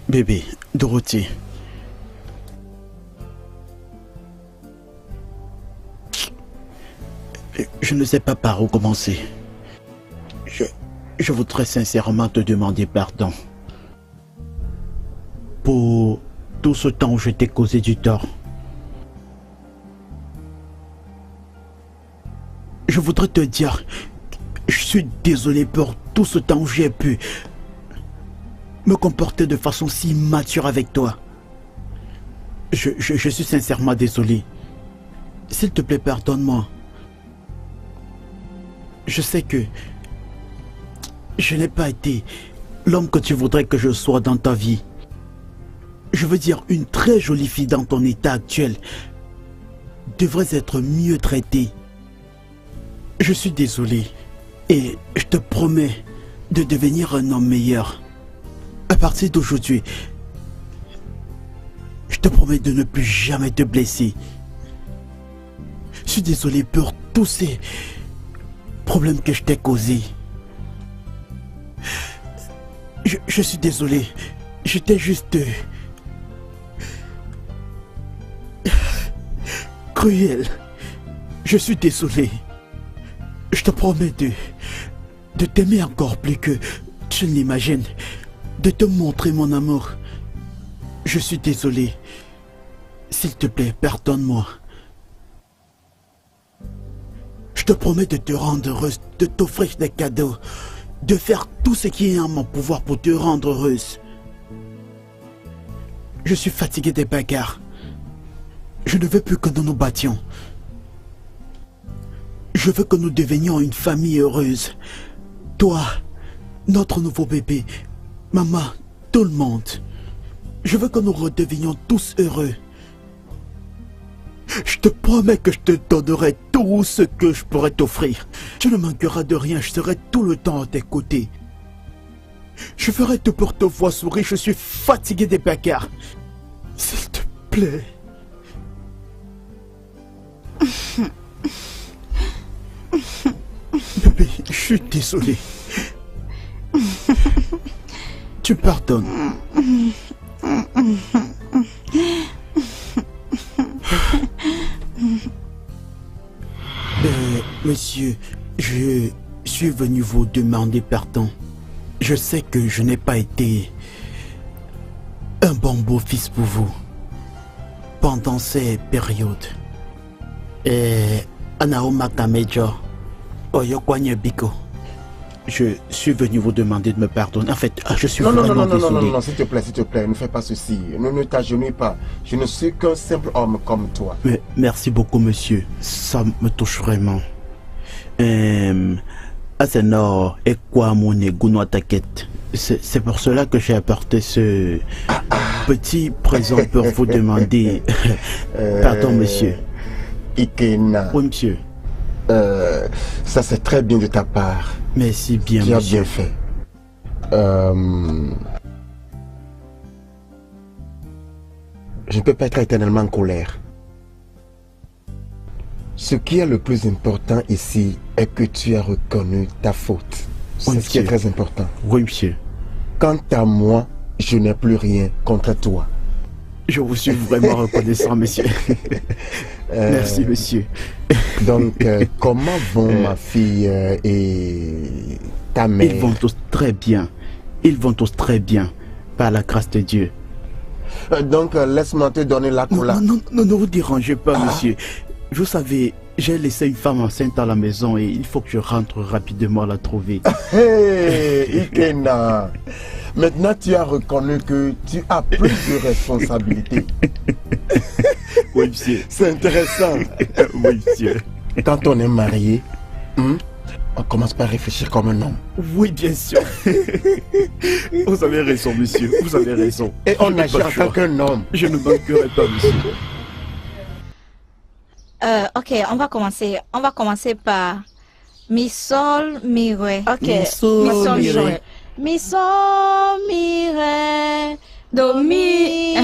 Speaker 6: Bébé, Dorothée. Je ne sais pas par où commencer. Je voudrais sincèrement te demander pardon pour tout ce temps où je t'ai causé du tort. Je voudrais te dire, je suis désolé pour tout ce temps où j'ai pu me comporter de façon si immature avec toi. Je suis sincèrement désolé. S'il te plaît, pardonne-moi. Je sais que je n'ai pas été l'homme que tu voudrais que je sois dans ta vie. Je veux dire, une très jolie fille dans ton état actuel devrait être mieux traitée. Je suis désolé et je te promets de devenir un homme meilleur. À partir d'aujourd'hui, je te promets de ne plus jamais te blesser. Je suis désolé pour tous ces problèmes que je t'ai causés. Je suis désolé. J'étais juste cruel. Je suis désolé. Je te promets de t'aimer encore plus que tu ne l'imagines. De te montrer mon amour. Je suis désolé. S'il te plaît, pardonne-moi. Je te promets de te rendre heureuse, de t'offrir des cadeaux, de faire tout ce qui est en mon pouvoir pour te rendre heureuse. Je suis fatigué des bagarres. Je ne veux plus que nous nous battions. Je veux que nous devenions une famille heureuse. Toi, notre nouveau bébé, maman, tout le monde. Je veux que nous redevenions tous heureux. Je te promets que je te donnerai tout ce que je pourrais t'offrir. Tu ne manqueras de rien, je serai tout le temps à tes côtés. Je ferai tout pour te voir sourire, je suis fatigué des bagarres. S'il te plaît. Bébé, je suis désolé. Tu pardonnes. Monsieur, je suis venu vous demander pardon. Je sais que je n'ai pas été un bon beau-fils pour vous pendant ces périodes. Et Anaoma Kamejo, Oyokwanye Biko. je suis venu vous demander de me pardonner. En fait, je suis vraiment désolé.
Speaker 5: Non, s'il te plaît, ne fais pas ceci. Ne t'agenouille pas. Je ne suis qu'un simple homme comme toi.
Speaker 6: Mais merci beaucoup, monsieur. Ça me touche vraiment. Asenor, et quoi mon ego noir t'inquiète. C'est pour cela que j'ai apporté ce petit présent pour vous demander pardon, monsieur.
Speaker 5: Ikena.
Speaker 6: Oui, monsieur.
Speaker 5: Ça c'est très bien de ta part.
Speaker 6: Merci bien,
Speaker 5: tu
Speaker 6: monsieur.
Speaker 5: as bien fait. Je ne peux pas être éternellement en colère. Ce qui est le plus important ici est que tu as reconnu ta faute. C'est ce qui est très important.
Speaker 6: Oui, monsieur.
Speaker 5: Quant à moi, je n'ai plus rien contre toi.
Speaker 6: Je vous suis vraiment reconnaissant, monsieur. Merci, monsieur.
Speaker 5: Donc, comment vont ma fille et ta mère?
Speaker 6: Ils vont tous très bien. Ils vont tous très bien. Par la grâce de Dieu.
Speaker 5: Donc, laisse-moi te donner la couleur.
Speaker 6: Non, ne vous dérangez pas, monsieur. Vous savez, j'ai laissé une femme enceinte à la maison et il faut que je rentre rapidement la trouver.
Speaker 5: Hey, Ikena. Maintenant, tu as reconnu que tu as plus de responsabilités.
Speaker 6: Oui, monsieur.
Speaker 5: C'est intéressant.
Speaker 6: Oui, monsieur.
Speaker 5: Quand on est marié, on commence par réfléchir comme un homme.
Speaker 6: Oui, bien sûr. Vous avez raison, monsieur. Vous avez raison.
Speaker 5: Et on agit en tant qu'un homme.
Speaker 6: Je ne manquerai pas, monsieur.
Speaker 10: Ok, on va commencer. On va commencer par mi sol mi ré. Ok.
Speaker 6: Mi sol mi ré.
Speaker 10: Mi sol mi ré. Do mi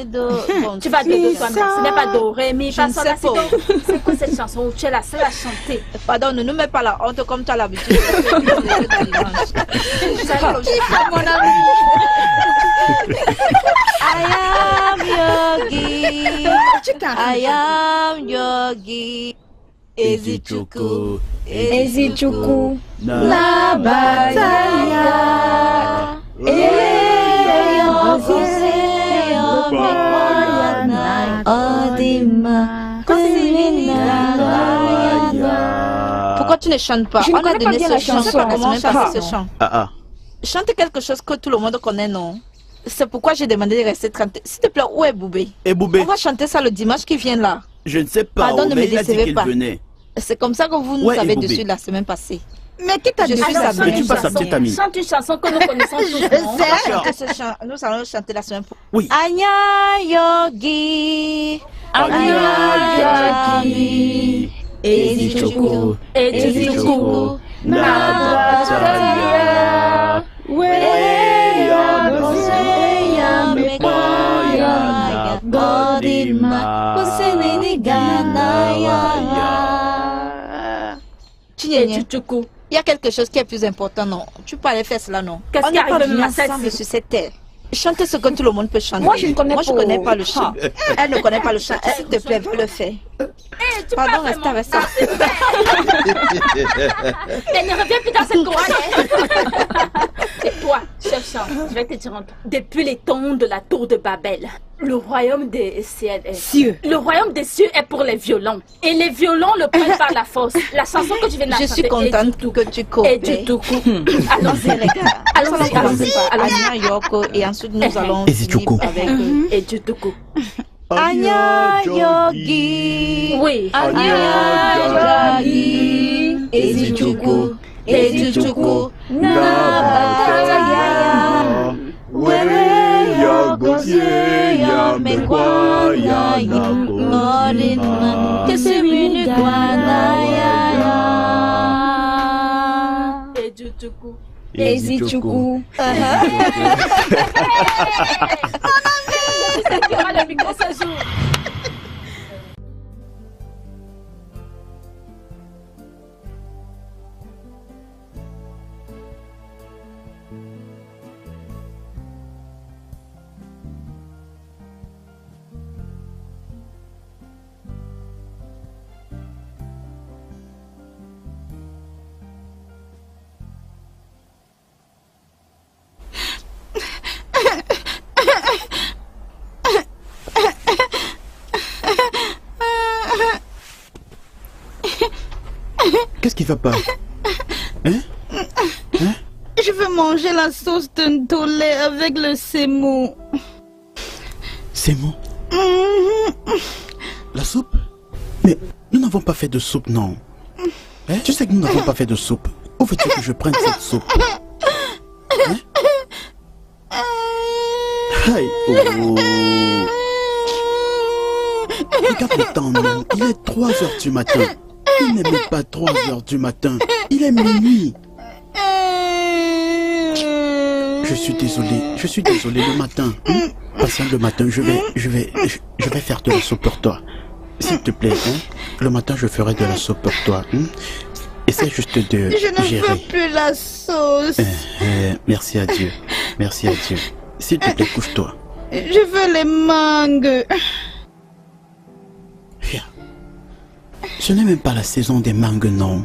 Speaker 10: do.
Speaker 1: Bon, tu vas do toi-même. Ce n'est pas do ré mi fa sol la. C'est quoi cette chanson où tu es la seule à chanter?
Speaker 10: Pardon, ne nous mets pas la honte comme tu as l'habitude. Mon ami. I am Yogi. I am Yogi. Ezichuku.
Speaker 9: Ezichuku.
Speaker 10: La batalla. Pourquoi tu ne chantes pas?
Speaker 9: Je ne connais pas bien la chanson.
Speaker 10: Comment chanter ce chant? Chante quelque chose que tout le monde connaît, non? C'est pourquoi j'ai demandé de rester tranquille. S'il te plaît, où est Boubé?
Speaker 6: Et Boubé?
Speaker 10: On va chanter ça le dimanche qui vient là.
Speaker 6: Je ne sais pas.
Speaker 10: Pardon, ne me décevez pas.
Speaker 6: Venait.
Speaker 10: C'est comme ça que vous nous avez dessus la semaine passée.
Speaker 7: Mais qui t'a dit ça?
Speaker 6: Mais tu passes sa petite amie.
Speaker 1: Chante une chanson que nous connaissons tous.
Speaker 10: Nous allons chanter la semaine prochaine.
Speaker 6: Oui.
Speaker 10: Anya Yogi.
Speaker 1: Anya Yogi. Ezichuku. Ezichuku. Nabataya.
Speaker 10: Il y a quelque chose qui est plus important, non? Tu peux aller faire cela, non?
Speaker 1: Qu'est-ce qui arrive
Speaker 10: ensemble sur cette terre? Chante ce que tout le monde peut chanter.
Speaker 9: Moi, je ne connais
Speaker 10: pas le chant. Elle ne connaît pas le chant. S'il te plaît, va le faire. Pardon, reste avec ça.
Speaker 1: Mais ne reviens plus dans cette chorale. Et toi, chef chant, je vais te dire un truc. Depuis les temps de la tour de Babel, le royaume des cieux. Le royaume des cieux est pour les violents. Et les violents le prennent par la force. La chanson que tu viens de chanter.
Speaker 10: Je suis contente que tu coopères.
Speaker 1: Et du tout coup. Allons-y, regarde.
Speaker 10: Allons-y, Yoko. Et ensuite, nous allons finir avec
Speaker 1: et du tout coup.
Speaker 10: Anya Yogi.
Speaker 1: Oui.
Speaker 10: Anya Yogi. Ezichuku. Ezichuku. Nabataya. Wewe Yogosie ya mekwa ya Godina. Kesemini Kwanaya.
Speaker 1: Ezichuku.
Speaker 9: Ezichuku.
Speaker 1: C'est qui aura le micro ce jour.
Speaker 6: Qu'est-ce qui va pas? Hein?
Speaker 7: Je veux manger la sauce de ndolé avec le sémou.
Speaker 6: Sémou? La soupe? Mais nous n'avons pas fait de soupe, non. Hein? Tu sais que nous n'avons pas fait de soupe. Où veux-tu que je prenne cette soupe? Hein? Aïe, oh. Regarde le temps, non. Il est 3 heures du matin. Il n'est même pas 3 heures du matin. Il est minuit. Je suis désolé le matin. Patient le matin, je vais faire de la soupe pour toi. S'il te plaît, hein? Le matin je ferai de la soupe pour toi. Essaie juste de gérer.
Speaker 7: Je ne veux plus la sauce.
Speaker 6: Merci à Dieu. Merci à Dieu. S'il te plaît, couche-toi.
Speaker 7: Je veux les mangues.
Speaker 6: Viens. Ce n'est même pas la saison des mangues, non.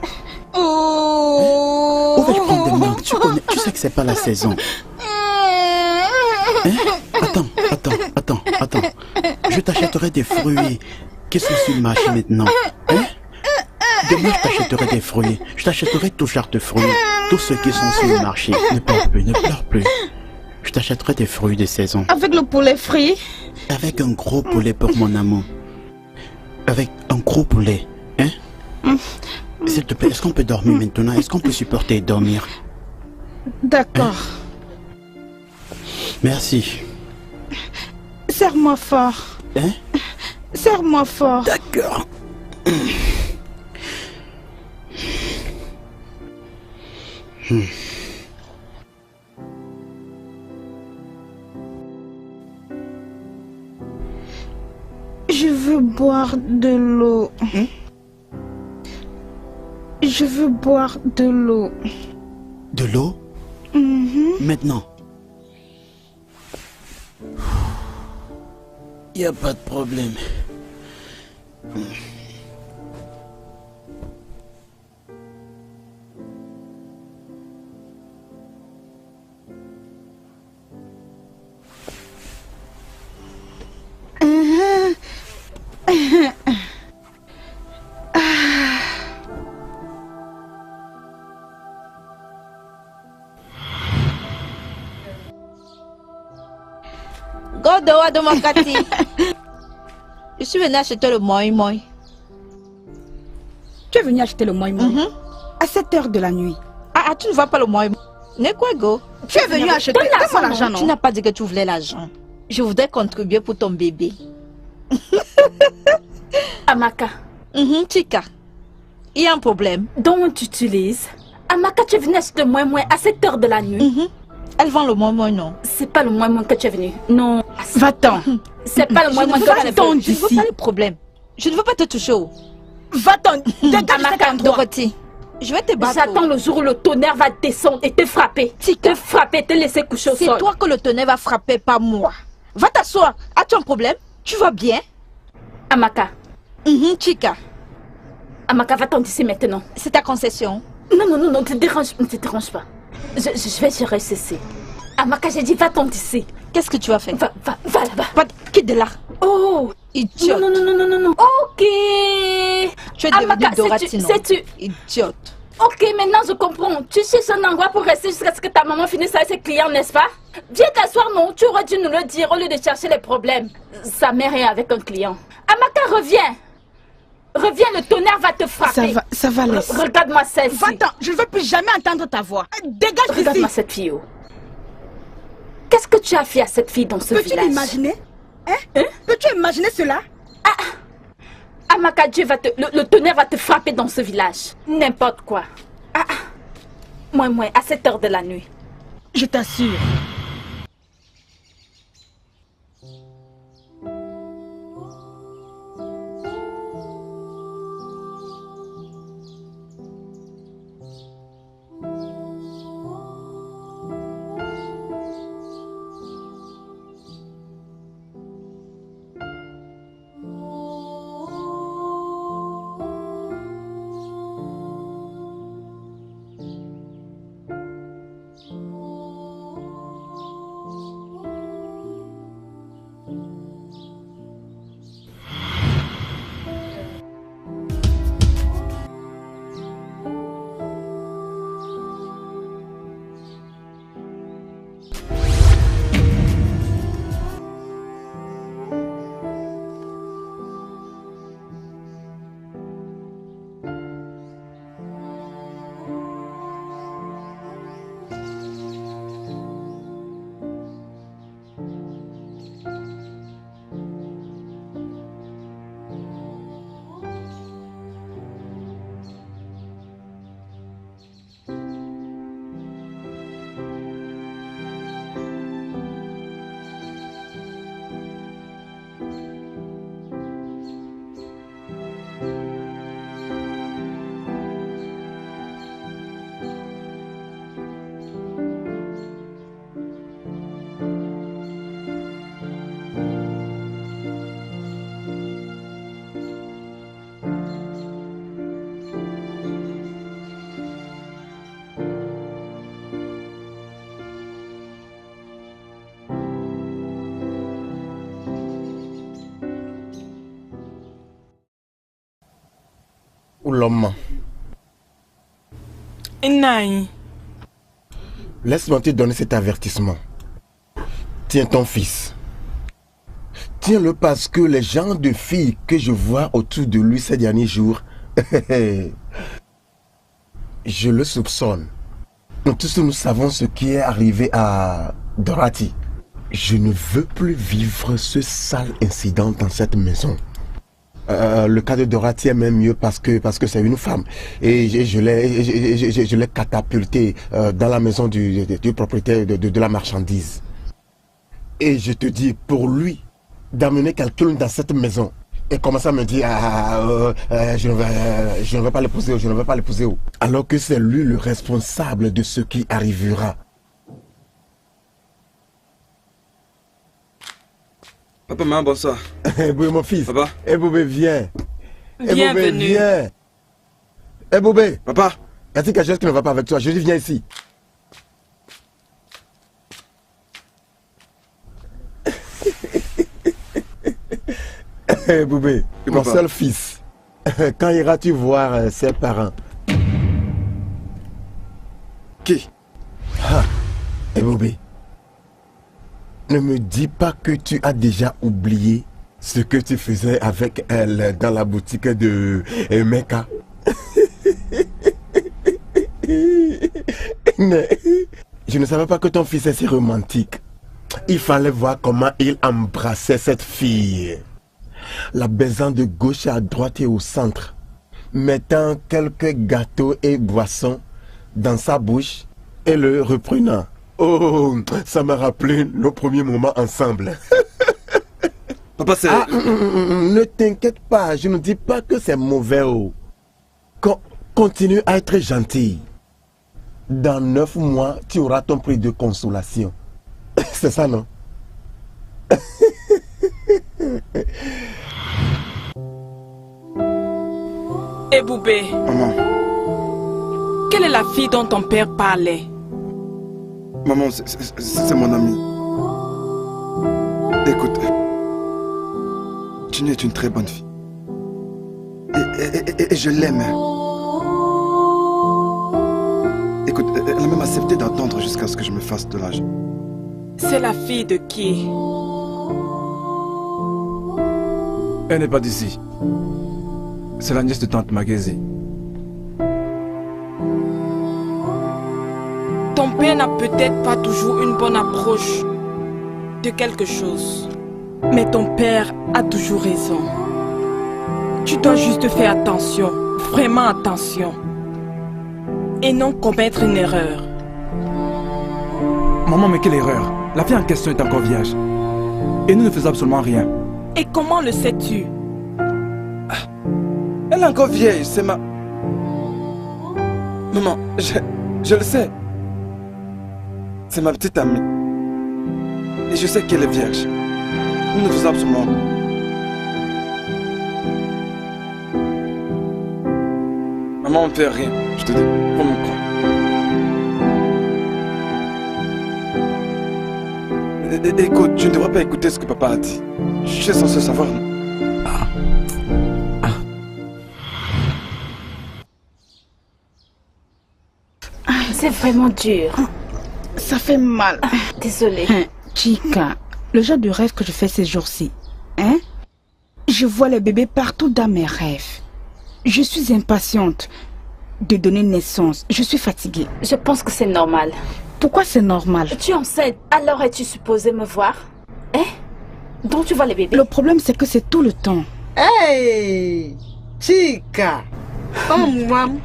Speaker 7: Oh.
Speaker 6: Où vais-je prendre des mangues? Tu sais que c'est pas la saison. Hein? Attends. Je t'achèterai des fruits qui sont sur le marché maintenant. Hein? Demain, je t'achèterai des fruits. Je t'achèterai tout genre de fruits. Tous ceux qui sont sur le marché. Ne pleure plus. Je t'achèterai des fruits de saison.
Speaker 7: Avec le poulet frit?
Speaker 6: Avec un gros poulet pour mon amour. Avec un gros poulet. Hein? S'il te plaît, est-ce qu'on peut dormir maintenant? Est-ce qu'on peut supporter dormir?
Speaker 7: D'accord.
Speaker 6: Hein? Merci.
Speaker 7: Serre-moi fort.
Speaker 6: Hein?
Speaker 7: Serre-moi fort.
Speaker 6: D'accord.
Speaker 7: Je veux boire de l'eau. Je veux boire de l'eau.
Speaker 6: De l'eau? Maintenant. Il n'y a pas de problème.
Speaker 10: Godo Adomakati. Je suis venue acheter le moi.
Speaker 7: Tu es venu acheter le moi à 7 heures de la nuit.
Speaker 10: Ah, tu ne vois pas le moi. N'est quoi, go?
Speaker 7: Tu es venu acheter l'argent, non?
Speaker 10: Tu n'as pas dit que tu voulais l'argent. Je voudrais contribuer pour ton bébé.
Speaker 1: Amaka.
Speaker 10: Tika. Il y a un problème.
Speaker 1: Donc tu utilises. Amaka, tu es venue acheter le moi à 7 heures de la nuit.
Speaker 10: Elle vend le moi, non?
Speaker 1: C'est pas le moi que tu es venu. Non.
Speaker 7: Va-t'en.
Speaker 1: C'est pas le moi que tu es venu.
Speaker 10: Je ne veux pas les problèmes. Je ne veux pas te toucher.
Speaker 7: Va-t'en. Dégage
Speaker 1: Amaka,
Speaker 10: Dorothy. Je vais te battre.
Speaker 1: J'attends le jour où le tonnerre va descendre et te frapper.
Speaker 10: Tika.
Speaker 1: Te frapper, te laisser coucher au sol.
Speaker 10: C'est toi que le tonnerre va frapper, pas moi. Va t'asseoir. As-tu un problème? Tu vas bien?
Speaker 1: Amaka.
Speaker 10: Tika.
Speaker 1: Amaka, va-t'en d'ici maintenant.
Speaker 10: C'est ta concession.
Speaker 1: Non, ne te dérange pas. Je vais gérer ceci. Amaka, j'ai dit va-t'en d'ici.
Speaker 10: Qu'est-ce que tu vas faire?
Speaker 1: Va là-bas.
Speaker 10: Quitte de là.
Speaker 1: Oh,
Speaker 10: idiote.
Speaker 1: Non. Ok.
Speaker 10: Tu es devenue Dorothy, non?
Speaker 1: Sais-tu?
Speaker 10: Idiote.
Speaker 1: Ok, maintenant je comprends. Tu cherches un endroit pour rester jusqu'à ce que ta maman finisse avec ses clients, n'est-ce pas? Viens t'asseoir, non? Tu aurais dû nous le dire au lieu de chercher les problèmes. Sa mère est avec un client. Amaka, reviens. Reviens, le tonnerre va te frapper.
Speaker 7: Ça va, laisse.
Speaker 1: Regarde-moi celle-ci.
Speaker 7: Va-t'en, je ne veux plus jamais entendre ta voix. Dégage d'ici.
Speaker 1: Regarde-moi cette fille. Qu'est-ce que tu as fait à cette fille dans ce village?
Speaker 7: Peux-tu l'imaginer? Peux-tu imaginer cela?
Speaker 1: Amaka, le tonnerre va te frapper dans ce village. N'importe quoi. Moi, à 7 heures de la nuit.
Speaker 7: Je t'assure.
Speaker 5: ou l'homme.
Speaker 3: Naï.
Speaker 5: Laisse-moi te donner cet avertissement. Tiens ton fils. Tiens-le parce que les gens de filles que je vois autour de lui ces derniers jours, je le soupçonne. Nous tous nous savons ce qui est arrivé à Dorothy. Je ne veux plus vivre ce sale incident dans cette maison. Le cas de Dorothy est même mieux parce que c'est une femme. Et je l'ai catapultée dans la maison du propriétaire de la marchandise. Et je te dis, pour lui, d'amener quelqu'un dans cette maison et commencer à me dire je ne vais pas l'épouser, je ne vais pas l'épouser. Alors que c'est lui le responsable de ce qui arrivera.
Speaker 4: Papa, maman, bonsoir.
Speaker 5: Eh Boubé, mon fils.
Speaker 4: Papa.
Speaker 5: Eh Boubé, viens.
Speaker 3: Bienvenue.
Speaker 5: Viens. Eh Boubé.
Speaker 4: Papa.
Speaker 5: Y a-t-il quelque chose qui ne va pas avec toi? Je dis, viens ici. Eh Boubé, mon seul fils. Quand iras-tu voir ses parents?
Speaker 4: Qui?
Speaker 5: Eh Boubé. Ne me dis pas que tu as déjà oublié ce que tu faisais avec elle dans la boutique de Mecca. Mais je ne savais pas que ton fils est si romantique. Il fallait voir comment il embrassait cette fille, la baisant de gauche à droite et au centre, mettant quelques gâteaux et boissons dans sa bouche et le reprenant. Oh, ça m'a rappelé nos premiers moments ensemble.
Speaker 4: Papa, c'est...
Speaker 5: Ne t'inquiète pas, je ne dis pas que c'est mauvais. Continue à être gentil. Dans 9 mois, tu auras ton prix de consolation. C'est ça, non?
Speaker 3: Eh Boubé.
Speaker 4: Maman.
Speaker 3: Quelle est la fille dont ton père parlait?
Speaker 4: Maman, c'est mon ami. Écoute, Ginny est une très bonne fille. Et je l'aime. Écoute, elle a même accepté d'attendre jusqu'à ce que je me fasse de l'âge.
Speaker 3: C'est la fille de qui?
Speaker 4: Elle n'est pas d'ici. C'est la nièce de tante Magazi.
Speaker 3: Ton père n'a peut-être pas toujours une bonne approche de quelque chose. Mais ton père a toujours raison. Tu dois juste faire attention, vraiment attention. Et non commettre une erreur.
Speaker 4: Maman, mais quelle erreur? La fille en question est encore vierge. Et nous ne faisons absolument rien.
Speaker 3: Et comment le sais-tu?
Speaker 4: Elle est encore vieille, c'est ma... Maman, je le sais. C'est ma petite amie. Et je sais qu'elle est vierge. Nous ne faisons absolument rien. Maman, on ne fait rien. Je te dis, faut me croire. Écoute, tu ne devrais pas écouter ce que papa a dit. Je suis censé savoir.
Speaker 1: C'est vraiment dur.
Speaker 7: Ça fait mal.
Speaker 1: Désolée.
Speaker 7: Chica, le genre de rêve que je fais ces jours-ci, hein? Je vois les bébés partout dans mes rêves. Je suis impatiente de donner naissance. Je suis fatiguée.
Speaker 1: Je pense que c'est normal.
Speaker 7: Pourquoi c'est normal?
Speaker 1: Tu es enceinte, alors es-tu supposée me voir? Hein? Donc tu vois les bébés?
Speaker 7: Le problème, c'est que c'est tout le temps.
Speaker 2: Hey! Chica! Oh, maman!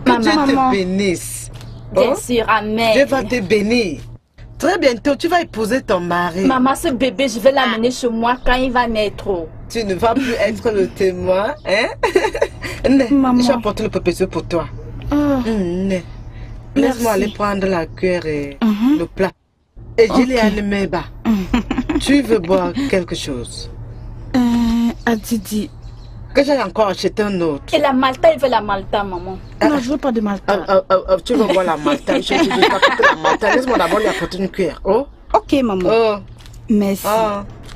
Speaker 2: Que Dieu te bénisse.
Speaker 1: Bien sûr, amen.
Speaker 2: Dieu va te bénir. Très bientôt, tu vas épouser ton mari.
Speaker 1: Maman, ce bébé, je vais l'amener chez moi quand il va naître.
Speaker 2: Tu ne vas plus être le témoin, hein? Maman. Je vais apporter le pépé pour toi. Laisse-moi aller prendre la cuillère et le plat. Et Juliane Meba, tu veux boire quelque chose?
Speaker 7: Adidi.
Speaker 2: Que j'aille encore acheter un autre.
Speaker 1: Et la Malta, il veut la Malta, maman.
Speaker 7: Non, je veux pas de Malta.
Speaker 2: Tu veux boire la Malta? Je vais t'apporter la Malta. Laisse-moi d'abord lui apporter une cuillère. Oh?
Speaker 7: Ok, maman.
Speaker 2: Oh.
Speaker 7: Merci.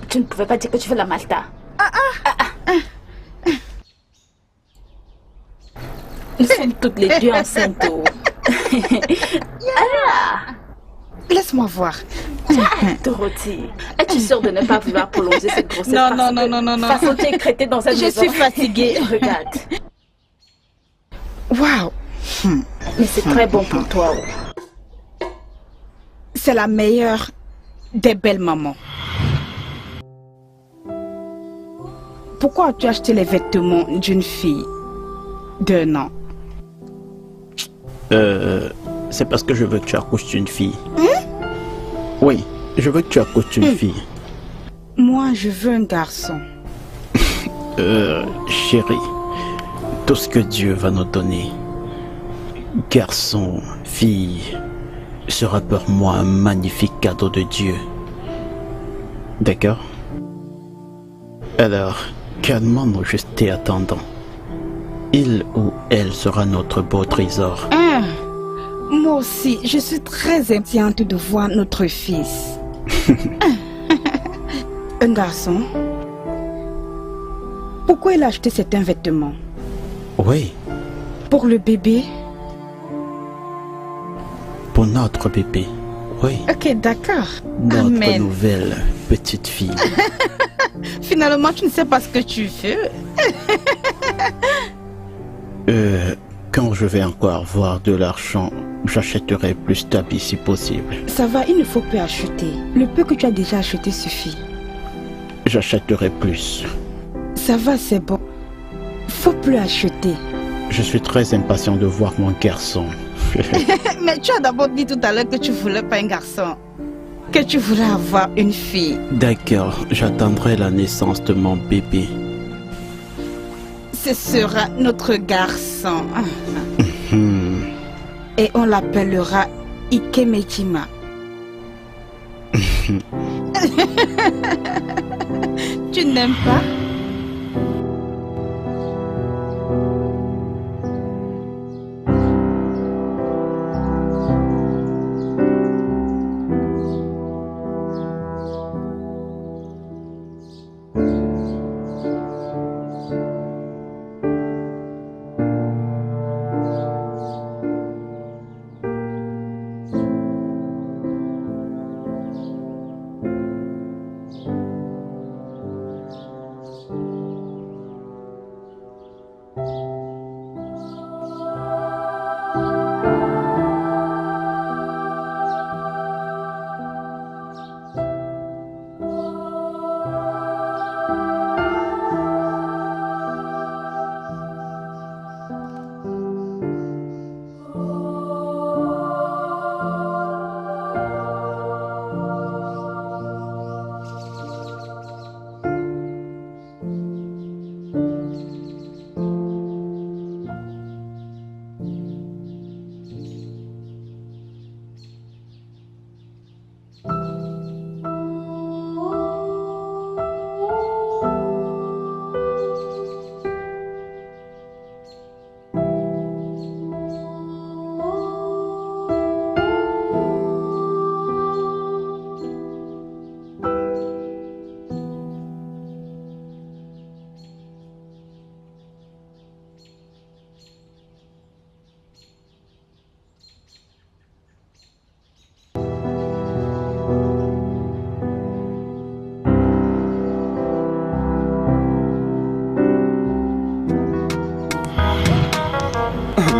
Speaker 1: Tu ne pouvais pas dire que tu veux la Malta. Nous sommes toutes les deux enceintes.
Speaker 7: Laisse-moi voir.
Speaker 1: Dorothy, es-tu sûre de ne pas vouloir prolonger cette grossesse?
Speaker 7: Non.
Speaker 1: Façon tu es crétée dans cette maison.
Speaker 7: Je suis fatiguée.
Speaker 1: Regarde.
Speaker 7: Waouh.
Speaker 1: Mais c'est très bon pour toi.
Speaker 7: C'est la meilleure des belles mamans. Pourquoi as-tu acheté les vêtements d'une fille d'1 an?
Speaker 6: C'est parce que je veux que tu accouches d'une fille. Oui, je veux que tu accouches d'une fille.
Speaker 7: Moi, je veux un garçon.
Speaker 6: Chérie, tout ce que Dieu va nous donner, garçon, fille, sera pour moi un magnifique cadeau de Dieu. D'accord? Alors, calmons-nous juste et attendons. Il ou elle sera notre beau trésor.
Speaker 7: Moi aussi, je suis très impatiente de voir notre fils. Un garçon? Pourquoi il a acheté certains vêtements?
Speaker 6: Oui.
Speaker 7: Pour le bébé?
Speaker 6: Pour notre bébé, oui.
Speaker 7: Ok, d'accord.
Speaker 6: Notre
Speaker 7: Amen.
Speaker 6: nouvelle petite fille.
Speaker 7: Finalement, tu ne sais pas ce que tu veux.
Speaker 6: Quand je vais encore voir de l'argent, j'achèterai plus d'habits si possible.
Speaker 7: Ça va, il ne faut plus acheter. Le peu que tu as déjà acheté suffit.
Speaker 6: J'achèterai plus.
Speaker 7: Ça va, c'est bon. Faut plus acheter.
Speaker 6: Je suis très impatient de voir mon garçon.
Speaker 7: Mais tu as d'abord dit tout à l'heure que tu voulais pas un garçon. Que tu voulais avoir une fille.
Speaker 6: D'accord, j'attendrai la naissance de mon bébé.
Speaker 7: Ce sera notre garçon. Et on l'appellera Ikemejima. Tu n'aimes pas?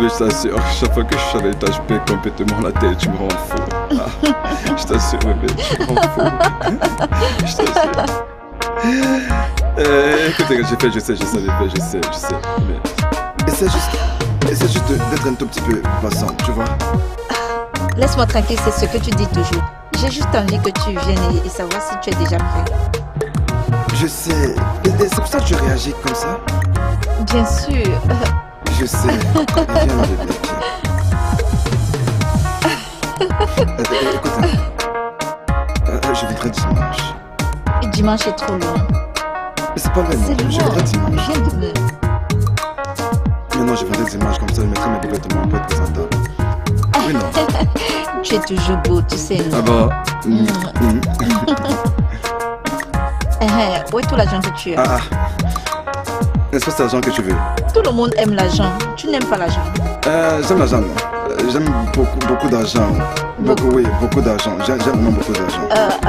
Speaker 4: Je t'assure, chaque fois que je suis avec toi, je perds complètement la tête, tu me rends fou. Je t'assure, bébé, tu me rends fou. Je t'assure. Écoute, je sais, bébé, je sais. Mais essaie juste d'être un tout petit peu patiente, tu vois.
Speaker 10: Laisse-moi tranquille, c'est ce que tu dis toujours. J'ai juste envie que tu viennes et savoir si tu es déjà prêt.
Speaker 4: Je sais. Et c'est pour ça que tu réagis comme ça?
Speaker 10: Bien sûr.
Speaker 4: Je sais. Viens, bébé, viens. Écoute, je voudrais dimanche.
Speaker 10: Dimanche est trop loin.
Speaker 4: Mais c'est pas vrai, non. Je voudrais dimanche.
Speaker 10: Viens demain.
Speaker 4: Mais non, je voudrais dimanche, comme ça je mettrai mes vêtements pour être présentable. Oui, non.
Speaker 10: Tu es toujours beau, tu sais. Non?
Speaker 4: Ah bah.
Speaker 10: Où est tout l'argent que tu as?
Speaker 4: N'est-ce pas cet argent que tu veux?
Speaker 10: Tout le monde aime l'argent. Tu n'aimes pas l'argent?
Speaker 4: J'aime l'argent, non. J'aime beaucoup d'argent. Oui, beaucoup d'argent. J'aime vraiment beaucoup d'argent.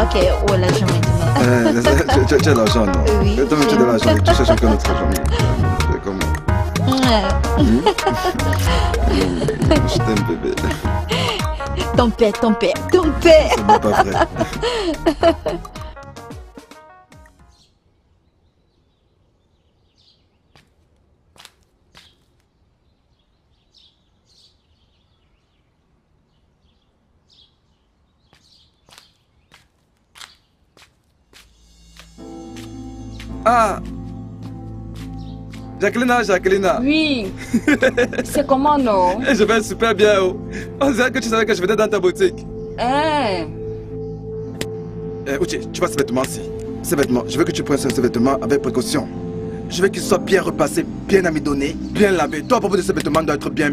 Speaker 10: Ok, où est l'argent maintenant?
Speaker 4: Tu as l'argent, non?
Speaker 10: Oui.
Speaker 4: Toi-même, tu as de l'argent. Tu cherches encore notre argent. C'est comment? Je t'aime, bébé.
Speaker 10: Ton père.
Speaker 4: C'est même pas vrai. Ah, Jacqueline.
Speaker 9: Oui. C'est comment, non?
Speaker 4: Je vais super bien. Oh. On dirait que tu savais que je venais dans ta boutique. Uche, tu vois ces vêtements-ci. Ces vêtements, je veux que tu prennes ces vêtements avec précaution. Je veux qu'ils soient bien repassés, bien amidonnés, bien lavés. Toi, à propos de ces vêtements, doit être bien.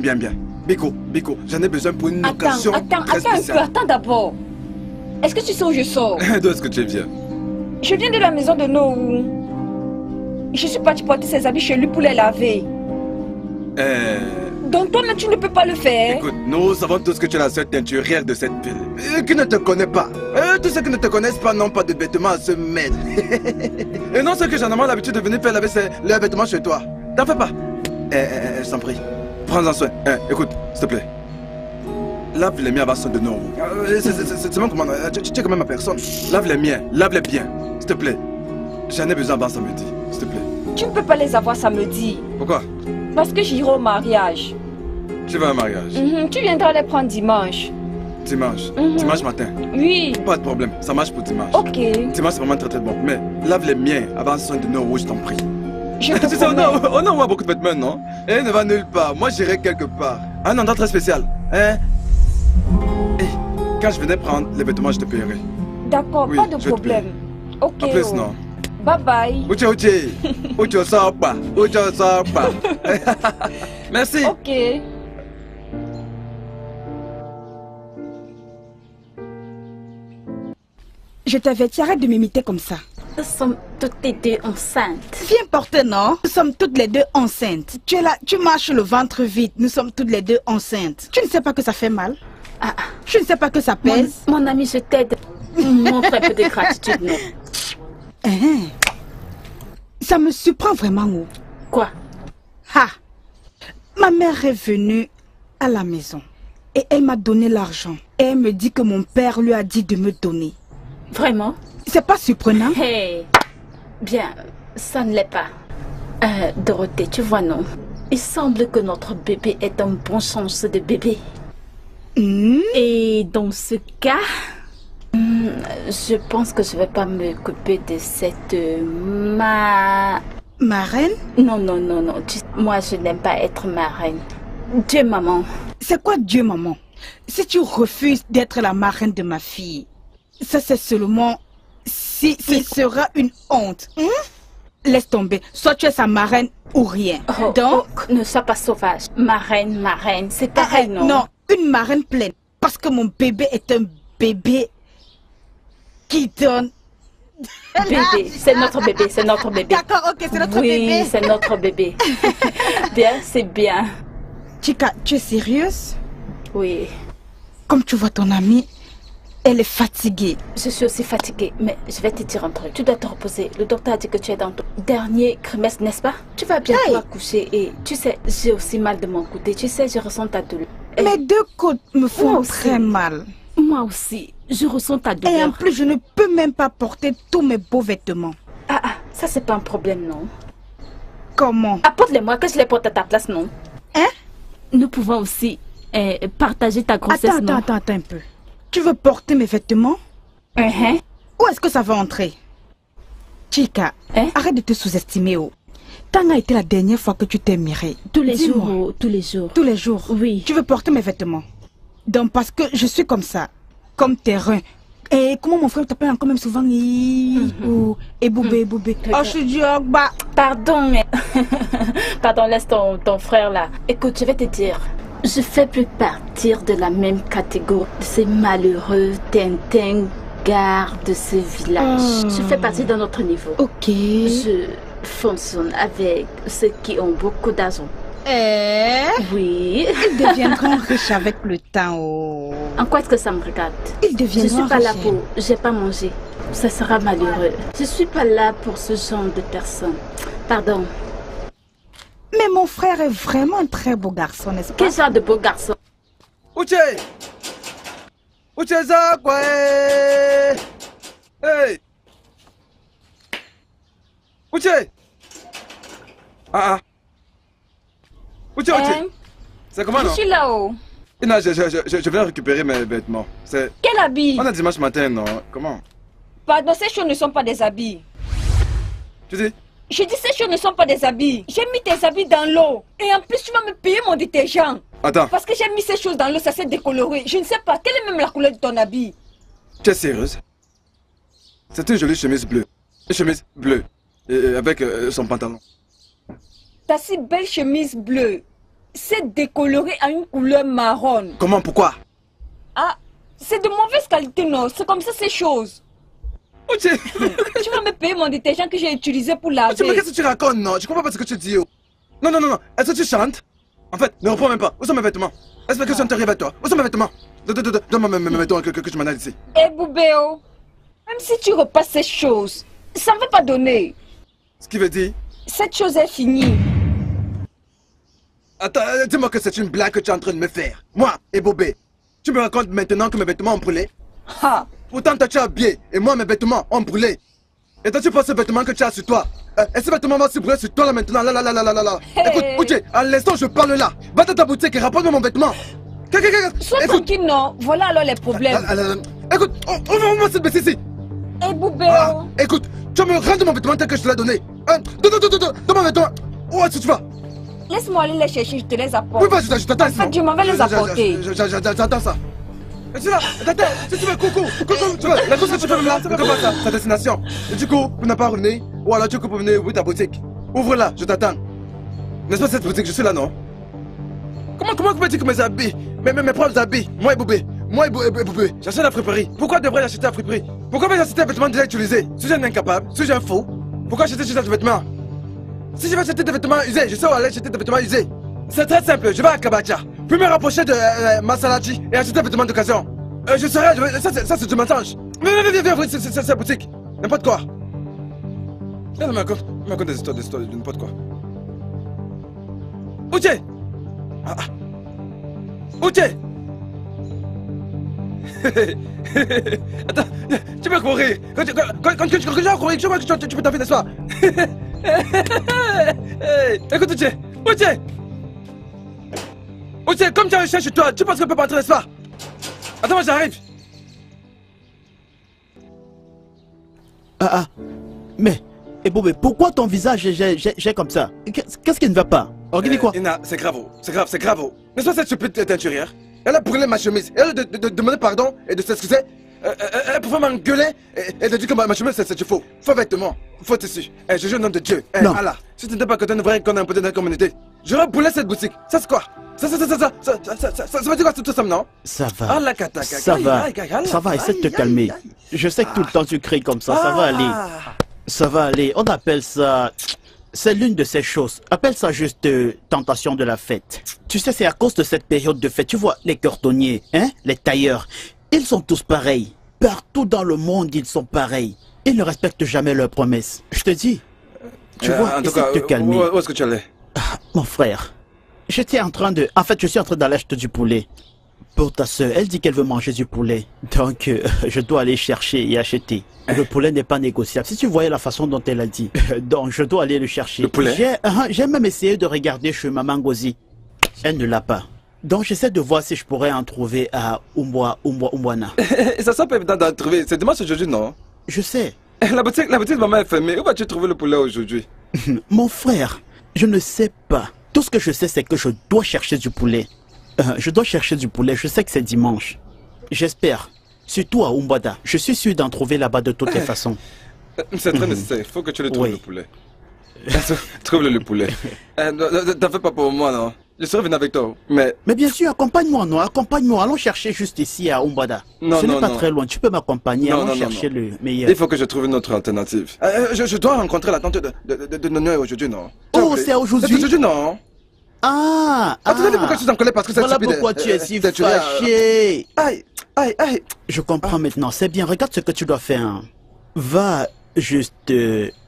Speaker 4: Biko, j'en ai besoin pour une occasion très spéciale.
Speaker 9: Attends d'abord. Est-ce que tu sais où je sors?
Speaker 4: D'où est-ce que tu viens?
Speaker 9: Je viens de la maison de Noou. Je suis partie porter ses habits chez lui pour les laver. Donc toi-même, tu ne peux pas le faire.
Speaker 4: Écoute, nous savons tous que tu es la seule teinturière de cette ville. Qui ne te connaît pas. Tous ceux qui ne te connaissent pas n'ont pas de vêtements à se mettre. Et non, ceux que j'en ai l'habitude de venir faire laver leurs vêtements chez toi. T'en fais pas. Je t'en prie. Prends-en soin. Écoute, s'il te plaît. Lave les miens avant son de nous. C'est mon commandant. Tu es quand même ma personne. Lave les miens. Lave-les bien. S'il te plaît. J'en ai besoin avant samedi. S'il te plaît.
Speaker 9: Tu ne peux pas les avoir samedi.
Speaker 4: Pourquoi?
Speaker 9: Parce que j'irai au mariage.
Speaker 4: Tu vas au mariage?
Speaker 9: Tu viendras les prendre dimanche.
Speaker 4: Dimanche? Dimanche matin?
Speaker 9: Oui.
Speaker 4: Pas de problème, ça marche pour dimanche.
Speaker 9: Ok.
Speaker 4: Dimanche c'est vraiment très bon. Mais lave les miens avant son de nos je t'en prie.
Speaker 9: Je te promets.
Speaker 4: On a beaucoup de vêtements, non? Et ne va nulle part. Moi j'irai quelque part. Un endroit très spécial. Hein? Et quand je venais prendre les vêtements, je te paierai.
Speaker 9: D'accord,
Speaker 4: oui,
Speaker 9: pas de problème. Ok.
Speaker 4: En plus, non.
Speaker 9: Bye bye.
Speaker 4: Uche, sors pas. Merci.
Speaker 9: Ok.
Speaker 7: Je t'avertis, arrête de m'imiter comme ça.
Speaker 1: Nous sommes toutes les deux enceintes.
Speaker 7: Viens porter, non? Nous sommes toutes les deux enceintes. Tu es là, tu marches le ventre vide. Nous sommes toutes les deux enceintes. Tu ne sais pas que ça fait mal? Je ne sais pas que ça pèse.
Speaker 1: Mon ami, je t'aide. Montre un peu de gratitude, non?
Speaker 7: Ça me surprend vraiment, où?
Speaker 1: Quoi?
Speaker 7: Ma mère est venue à la maison et elle m'a donné l'argent. Et elle me dit que mon père lui a dit de me donner.
Speaker 1: Vraiment?
Speaker 7: C'est pas surprenant?
Speaker 1: Bien, ça ne l'est pas. Dorothée, tu vois, non? Il semble que notre bébé est un bon chance de bébé. Et dans ce cas, je pense que je vais pas m'occuper de cette
Speaker 7: marraine?
Speaker 1: Non. Moi, je n'aime pas être marraine. Dieu, maman.
Speaker 7: C'est quoi Dieu, maman? Si tu refuses d'être la marraine de ma fille, ça c'est seulement si ce sera une honte. Laisse tomber. Soit tu es sa marraine ou rien. Donc,
Speaker 1: ne sois pas sauvage. Marraine, c'est pareil, non?
Speaker 7: Non, une marraine pleine. Parce que mon bébé est un bébé qui donne...
Speaker 1: Bébé, c'est notre bébé.
Speaker 7: D'accord, ok, c'est notre bébé.
Speaker 1: Oui, c'est notre bébé. Bien, c'est bien.
Speaker 7: Chica, tu es sérieuse?
Speaker 1: Oui.
Speaker 7: Comme tu vois ton amie, elle est fatiguée.
Speaker 1: Je suis aussi fatiguée, mais je vais te dire un truc. Tu dois te reposer. Le docteur a dit que tu es dans ton dernier trimestre, n'est-ce pas? Tu vas bientôt accoucher et tu sais, j'ai aussi mal de mon côté. Tu sais, je ressens ta douleur.
Speaker 7: Mes deux côtes me font très mal.
Speaker 1: Moi aussi, je ressens ta douleur.
Speaker 7: Et en plus, je ne peux même pas porter tous mes beaux vêtements.
Speaker 1: Ça c'est pas un problème, non?
Speaker 7: Comment?
Speaker 1: Apporte-les-moi, que je les porte à ta place, non? Nous pouvons aussi partager ta grossesse, non?
Speaker 7: Attends un peu. Tu veux porter mes vêtements? Où est-ce que ça va entrer? Chica, arrête de te sous-estimer. Quand a été la dernière fois que tu t'es mirée?
Speaker 1: Tous les jours. Tous les jours, oui.
Speaker 7: Tu veux porter mes vêtements? Donc parce que je suis comme ça, comme terrain. Et comment mon frère t'appelle encore même souvent? Et Boubé. Oh, je suis bah.
Speaker 1: Pardon, mais... Pardon, laisse ton frère là. Écoute, je vais te dire. Je fais plus partir de la même catégorie de ces malheureux Tintin garde de ce village. Je fais partie d'un autre niveau.
Speaker 7: Ok.
Speaker 1: fonctionne avec ceux qui ont beaucoup d'argent. Oui.
Speaker 7: Ils deviendront riches avec le temps. Oh.
Speaker 1: En quoi est-ce que ça me regarde?
Speaker 7: Ils deviendront
Speaker 1: Je suis pas là
Speaker 7: riches.
Speaker 1: pour... J'ai pas mangé. Ça sera malheureux. Je suis pas là pour ce genre de personnes. Pardon.
Speaker 7: Mais mon frère est vraiment un très beau garçon, n'est-ce pas?
Speaker 1: Quel genre de beau garçon?
Speaker 4: Uche! Uche Zakwe! Hey! Uche! Ah ah! Uche, Uche! C'est comment, non?
Speaker 9: Je suis là-haut.
Speaker 4: Non, je viens récupérer mes vêtements. C'est...
Speaker 9: Quel habit?
Speaker 4: On a dimanche matin, non? Comment?
Speaker 9: Pardon, ces choses ne sont pas des habits.
Speaker 4: Tu dis?
Speaker 9: Je dis ces choses ne sont pas des habits. J'ai mis tes habits dans l'eau. Et en plus, tu vas me payer mon détergent.
Speaker 4: Attends.
Speaker 9: Parce que j'ai mis ces choses dans l'eau, ça s'est décoloré. Je ne sais pas, quelle est même la couleur de ton habit?
Speaker 4: Tu es sérieuse? C'est une jolie chemise bleue. Une chemise bleue. Avec son pantalon.
Speaker 9: Ta si belle chemise bleue s'est décolorée à une couleur marron.
Speaker 4: Comment? Pourquoi?
Speaker 9: Ah, c'est de mauvaise qualité, non? C'est comme ça ces choses.
Speaker 4: Tu
Speaker 9: vas me payer mon détergent que j'ai utilisé pour laver.
Speaker 4: Mais qu'est-ce que tu racontes, non? Je comprends pas ce que tu dis. Oh. Non. Est-ce que tu chantes? En fait, ne reprends même pas. Où sont mes vêtements? Est-ce que ça t'arrive à toi? Où sont mes vêtements? Donne-moi mes vêtements que je m'en aille d'ici.
Speaker 9: Eh Boubéo, même si tu repasses ces choses, ça ne va pas donner.
Speaker 4: Ce qui veut dire?
Speaker 9: Cette chose est finie.
Speaker 4: Attends, dis-moi que c'est une blague que tu es en train de me faire. Moi et Bobé, tu me racontes maintenant que mes vêtements ont brûlé?
Speaker 9: Ha.
Speaker 4: Pourtant, toi tu es habillé et moi mes vêtements ont brûlé. Et toi tu penses ces vêtements que tu as sur toi. Et ces vêtements vont se brûler sur toi là maintenant. Là.
Speaker 9: Hey.
Speaker 4: Écoute, Uche, à l'instant je parle là. Va dans ta boutique et rapporte-moi mon vêtement.
Speaker 9: Sois tranquille, non? Voilà alors les problèmes.
Speaker 4: Écoute, on va se baisser ici.
Speaker 9: Eh Boubéo.
Speaker 4: Écoute, tu vas me rendre mon vêtement tel que je te l'ai donné. Donne mon vêtement. Où est-ce que tu vas?
Speaker 9: Laisse-moi aller les chercher, je te les apporte.
Speaker 4: Oui, vas-y, je t'attends.
Speaker 9: En fait, je m'en vais les apporter.
Speaker 4: J'attends ça. Et tu là, attends, si tu veux, coucou, tu veux, la chose que tu fais même là, c'est pas ça, ta destination. Et du coup, pour ne pas revenir, ou alors tu peux venir ouvrir ta boutique. Ouvre-la, je t'attends. N'est-ce pas cette boutique, je suis là, non? Comment peux-tu dire que mes habits, mes propres habits, moi et Boubé, j'achète la friperie. Pourquoi devrais-je acheter la friperie? Pourquoi vais-je acheter un vêtement déjà utilisé? Suis-je un incapable? Suis-je un fou? Pourquoi acheter ce vêtement? Si je vais acheter des vêtements usés, je sais où aller acheter des vêtements usés. C'est très simple, je vais à Kabacha, puis me rapprocher de Masalachi et acheter des vêtements d'occasion. Je serai, ça c'est du mensonge. Viens, c'est la boutique. N'importe quoi. Viens, me raconte des histoires de n'importe quoi. Uche! Uche! Attends, tu peux courir. Quand tu vas courir, je vois que tu peux t'enfuir, n'est-ce pas? Écoute, Uche, comme tu as un chien chez toi, tu penses qu'on peut pas entrer, n'est-ce pas? Attends, moi j'arrive.
Speaker 6: Mais, Boubé, pourquoi ton visage est comme ça? Qu'est-ce qui ne va pas? Regarde quoi?
Speaker 4: Ina, c'est grave. N'est-ce pas cette stupide teinturière? Elle a brûlé ma chemise. Elle a demandé pardon et de s'excuser. Elle pouvait m'engueuler et de dire que ma chemise c'est faux. Faux vêtements, faux tissu. Je jure au nom de Dieu. Allah, si tu n'étais pas content de voir qu'on a un peu de la communauté, j'aurais brûlé cette boutique. Ça c'est quoi? Ça veut dire quoi tout ça, non?
Speaker 6: Ça va. Ça va, essaie de te calmer. Je sais que tout le temps tu cries comme ça, ça va aller. Ça va aller. On appelle ça... C'est l'une de ces choses. Appelle ça juste tentation de la fête. Tu sais, c'est à cause de cette période de fête. Tu vois, les cordonniers, hein, les tailleurs, ils sont tous pareils. Partout dans le monde, ils sont pareils. Ils ne respectent jamais leurs promesses. Je te dis. Tu vois, essaie de te calmer.
Speaker 4: Où est-ce que tu allais?
Speaker 6: Mon frère, j'étais en train de... En fait, je suis en train d'aller acheter du poulet. Pour ta soeur, elle dit qu'elle veut manger du poulet. Donc, je dois aller chercher et acheter. Le poulet n'est pas négociable. Si tu voyais la façon dont elle a dit. Donc, je dois aller le chercher.
Speaker 4: Le poulet?
Speaker 6: J'ai même essayé de regarder chez Maman Ngozi. Elle ne l'a pas. Donc, j'essaie de voir si je pourrais en trouver à Umbwana.
Speaker 4: Ça sent pas évident d'en trouver. C'est dimanche aujourd'hui, non?
Speaker 6: Je sais.
Speaker 4: La boutique de maman est fermée. Où vas-tu trouver le poulet aujourd'hui?
Speaker 6: Mon frère, je ne sais pas. Tout ce que je sais, c'est que je dois chercher du poulet. Je dois chercher du poulet. Je sais que c'est dimanche. J'espère. Surtout à Umbwada. Je suis sûr d'en trouver là-bas de toutes les façons.
Speaker 4: C'est très nécessaire. Il faut que tu le trouves, le poulet. Trouve-le, le poulet. T'en fais pas pour moi, non? Je serais venu avec toi, mais...
Speaker 6: Mais bien sûr, accompagne-moi, non, accompagne-moi. Allons chercher juste ici à Umbada.
Speaker 4: Non,
Speaker 6: Ce
Speaker 4: non,
Speaker 6: n'est pas
Speaker 4: non.
Speaker 6: très loin, tu peux m'accompagner,
Speaker 4: Non,
Speaker 6: allons
Speaker 4: non, non,
Speaker 6: chercher
Speaker 4: non.
Speaker 6: le meilleur.
Speaker 4: Il faut que je trouve une autre alternative. Je dois rencontrer la tante de Nono aujourd'hui, non?
Speaker 6: Oh, c'est aujourd'hui?
Speaker 4: C'est aujourd'hui, non?
Speaker 6: Ah,
Speaker 4: tu as dit pourquoi tu t'en collais parce que c'est
Speaker 6: voilà
Speaker 4: stupide.
Speaker 6: pourquoi tu es si
Speaker 4: tu es-
Speaker 6: fâché.
Speaker 4: Aïe, aïe, aïe.
Speaker 6: Je comprends maintenant, c'est bien, regarde ce que tu dois faire. Va juste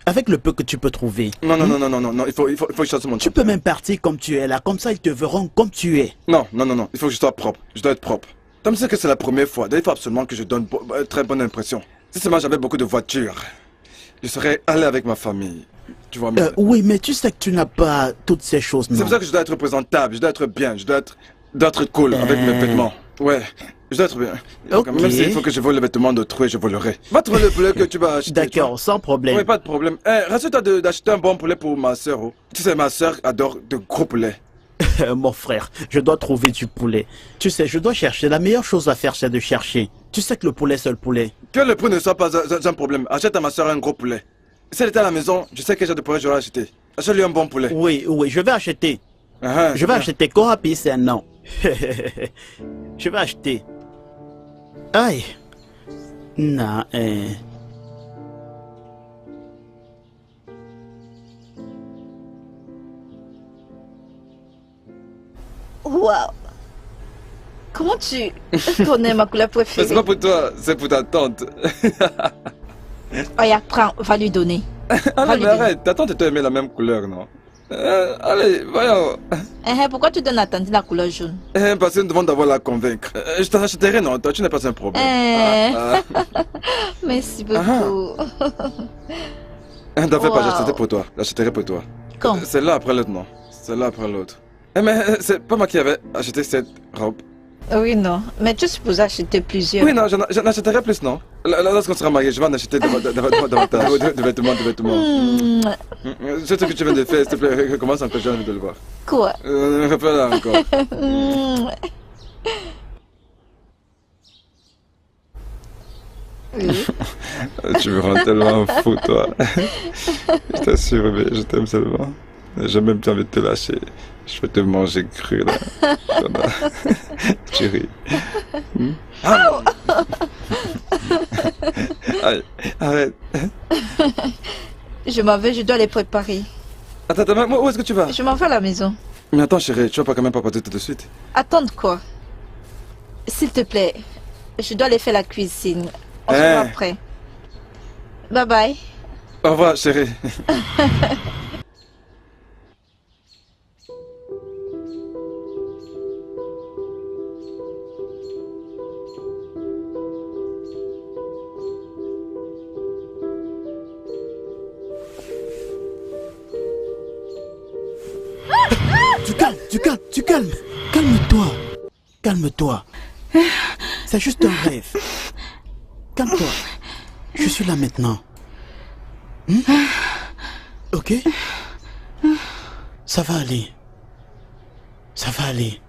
Speaker 6: avec le peu que tu peux trouver.
Speaker 4: Non, non, non, non, non, non, non, il faut que je sorte mon
Speaker 6: Tu peux même partir comme tu es là, comme ça ils te verront comme tu es.
Speaker 4: Non, non, non, non, il faut que je sois propre. Je dois être propre. Comme c'est que c'est la première fois, il faut absolument que je donne très bonne impression. Si seulement j'avais beaucoup de voitures, je serais allé avec ma famille. Tu vois, mais...
Speaker 6: Oui, mais tu sais que tu n'as pas toutes ces choses, non?
Speaker 4: C'est pour ça que je dois être présentable, je dois être bien, je dois être cool avec mes vêtements. Ouais, je dois être bien.
Speaker 6: Ok.
Speaker 4: Même s'il faut que je vole les vêtements d'autrui, je volerai. Va trouver le poulet que tu vas acheter.
Speaker 6: D'accord, sans problème.
Speaker 4: Oui, pas de problème. Rassure-toi d'acheter un bon poulet pour ma soeur. Oh. Tu sais, ma soeur adore de gros poulets.
Speaker 6: Mon frère, je dois trouver du poulet. Tu sais, je dois chercher. La meilleure chose à faire, c'est de chercher. Tu sais que le poulet, c'est le poulet.
Speaker 4: Que le prix ne soit pas un problème. Achète à ma soeur un gros poulet. Si elle était à la maison, je sais que j'ai de poulet, j'aurais acheté. Achète-lui un bon poulet.
Speaker 6: Oui, oui, je vais acheter.
Speaker 4: Je
Speaker 6: Je vais acheter. Korapi, c'est un nom. Je vais acheter. Aïe. Non,
Speaker 10: Waouh. Comment tu connais ma couleur
Speaker 4: Mais
Speaker 10: préférée?
Speaker 4: c'est pas pour toi, c'est pour ta tante.
Speaker 10: Regarde, prends, va lui donner.
Speaker 4: Allez, mais arrête, ta tante t'a aimé la même couleur, non? Allez, voyons.
Speaker 10: Pourquoi tu donnes à Tante la couleur jaune?
Speaker 4: Parce que nous devons devoir la convaincre. Je t'achèterai, non? Toi, tu n'es pas un problème.
Speaker 10: Merci beaucoup.
Speaker 4: T'en fais pas,
Speaker 10: Wow.
Speaker 4: j'achèterai pour toi. J'achèterai pour toi.
Speaker 10: Quand?
Speaker 4: C'est l'un après l'autre, non? C'est l'un après l'autre. Mais c'est pas moi qui avais acheté cette robe.
Speaker 10: Oui, non. Mais tu es supposé acheter plusieurs.
Speaker 4: Oui, non, j'en achèterai plus, non? Lorsqu'on sera mariés, je vais en acheter davantage de vêtements. C'est ce que tu viens de faire, s'il te plaît, recommence encore, j'ai envie de le voir.
Speaker 10: Quoi?
Speaker 4: Refais-la encore. Tu me rends tellement fou, toi. Je t'assure, mais je t'aime seulement. J'ai même plus envie de te lâcher. Je vais te manger cru, là. Tu ris. Aïe, arrête.
Speaker 10: Je m'en vais, je dois les préparer.
Speaker 4: Attends, où est-ce que tu vas?
Speaker 10: Je m'en vais à la maison.
Speaker 4: Mais attends, chérie, tu vas pas quand même pas partir tout de suite.
Speaker 10: Attends quoi? S'il te plaît, je dois aller faire la cuisine. On se voit après. Bye bye.
Speaker 4: Au revoir, chérie.
Speaker 6: Tu calmes. Calme-toi. Calme-toi. C'est juste un rêve. Calme-toi. Je suis là maintenant. Ok? Ça va aller. Ça va aller.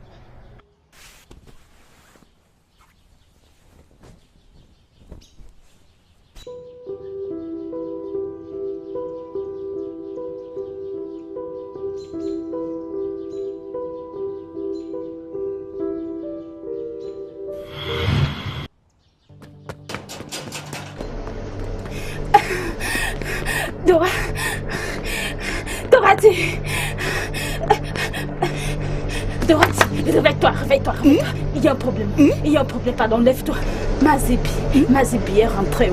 Speaker 1: Dora, Dorothy. Dorothy, réveille-toi. Il y a un problème. Pardon, lève-toi. Mazibi est rentré.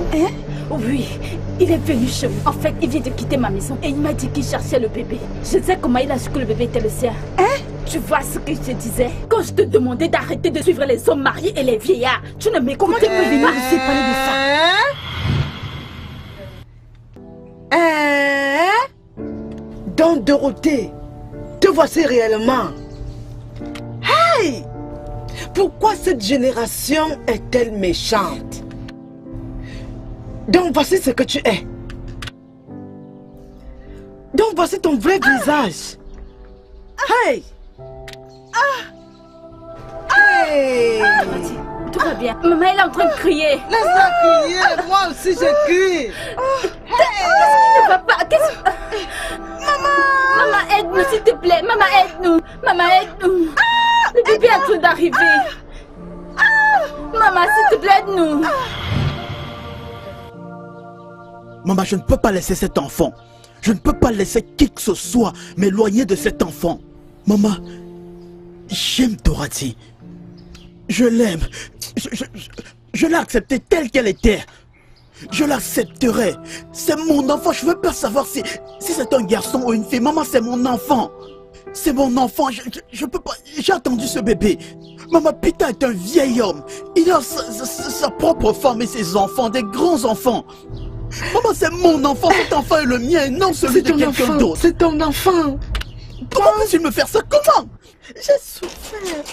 Speaker 1: Oui, il est venu chez moi. En fait, il vient de quitter ma maison et il m'a dit qu'il cherchait le bébé. Je sais comment il a su que le bébé était le sien. Tu vois ce que je te disais? Quand je te demandais d'arrêter de suivre les hommes mariés et les vieillards, tu ne m'écoutais pas venir ici parler de ça.
Speaker 2: Donc Dorothée, te voici réellement. Hey! Pourquoi cette génération est-elle méchante? Donc voici ce que tu es. Donc voici ton vrai visage. Hey! Hey!
Speaker 1: Tout va bien. Maman, elle est en train de crier.
Speaker 2: Laisse-la crier, moi aussi je crie.
Speaker 1: Qu'est-ce qui ne va pas? Maman, aide-nous s'il te plaît. Maman, aide-nous. d'arriver. Maman, s'il te plaît, aide-nous.
Speaker 6: Maman, je ne peux pas laisser cet enfant. Je ne peux pas laisser qui que ce soit m'éloigner de cet enfant. Maman, j'aime Dorothy. Je l'aime. Je l'ai acceptée telle qu'elle était. Je l'accepterai. C'est mon enfant. Je ne veux pas savoir si c'est un garçon ou une fille. Maman, c'est mon enfant. C'est mon enfant. Je peux pas. J'ai attendu ce bébé. Maman, Peter est un vieil homme. Il a sa propre femme et ses enfants, des grands enfants. Maman, c'est mon enfant. Cet enfant est le mien, non celui de quelqu'un d'autre.
Speaker 2: C'est ton enfant.
Speaker 6: Comment peux-tu me faire ça? Comment?
Speaker 2: J'ai souffert.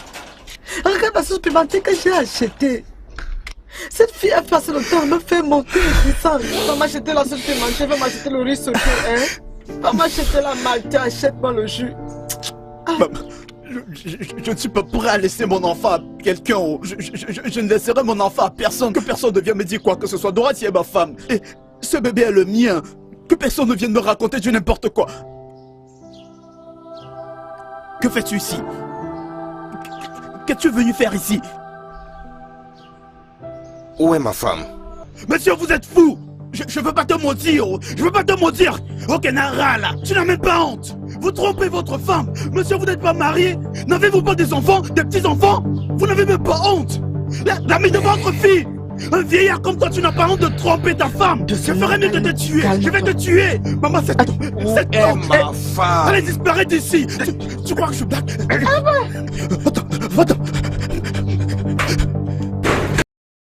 Speaker 2: Regarde la sauce pimentée que j'ai achetée. Cette fille a passé le temps à me faire monter ça. Va m'acheter la sauce pimentée, va m'acheter le riz sauté, hein. Va m'acheter la maltaise, achète-moi le jus.
Speaker 6: Maman, je ne suis pas prêt à laisser mon enfant à quelqu'un. Je ne laisserai mon enfant à personne. Que personne ne vienne me dire quoi que ce soit. Dorothy est ma femme. Et ce bébé est le mien. Que personne ne vienne me raconter du n'importe quoi. Que fais-tu ici? Qu'es-tu venu faire ici?
Speaker 8: Où est ma femme?
Speaker 6: Monsieur, vous êtes fou! Je veux pas te mentir! Je veux pas te mentir! Ok, Nara, là! Tu n'as même pas honte! Vous trompez votre femme! Monsieur, vous n'êtes pas marié? N'avez-vous pas des enfants? Des petits-enfants? Vous n'avez même pas honte! L'ami de votre fille! Un vieillard comme toi, tu n'as pas honte de tromper ta femme! Je ferais mieux de te tuer! Je vais te tuer! Maman, c'est
Speaker 8: ma femme!
Speaker 6: Allez, disparaître d'ici! Tu crois que je blague? Attends!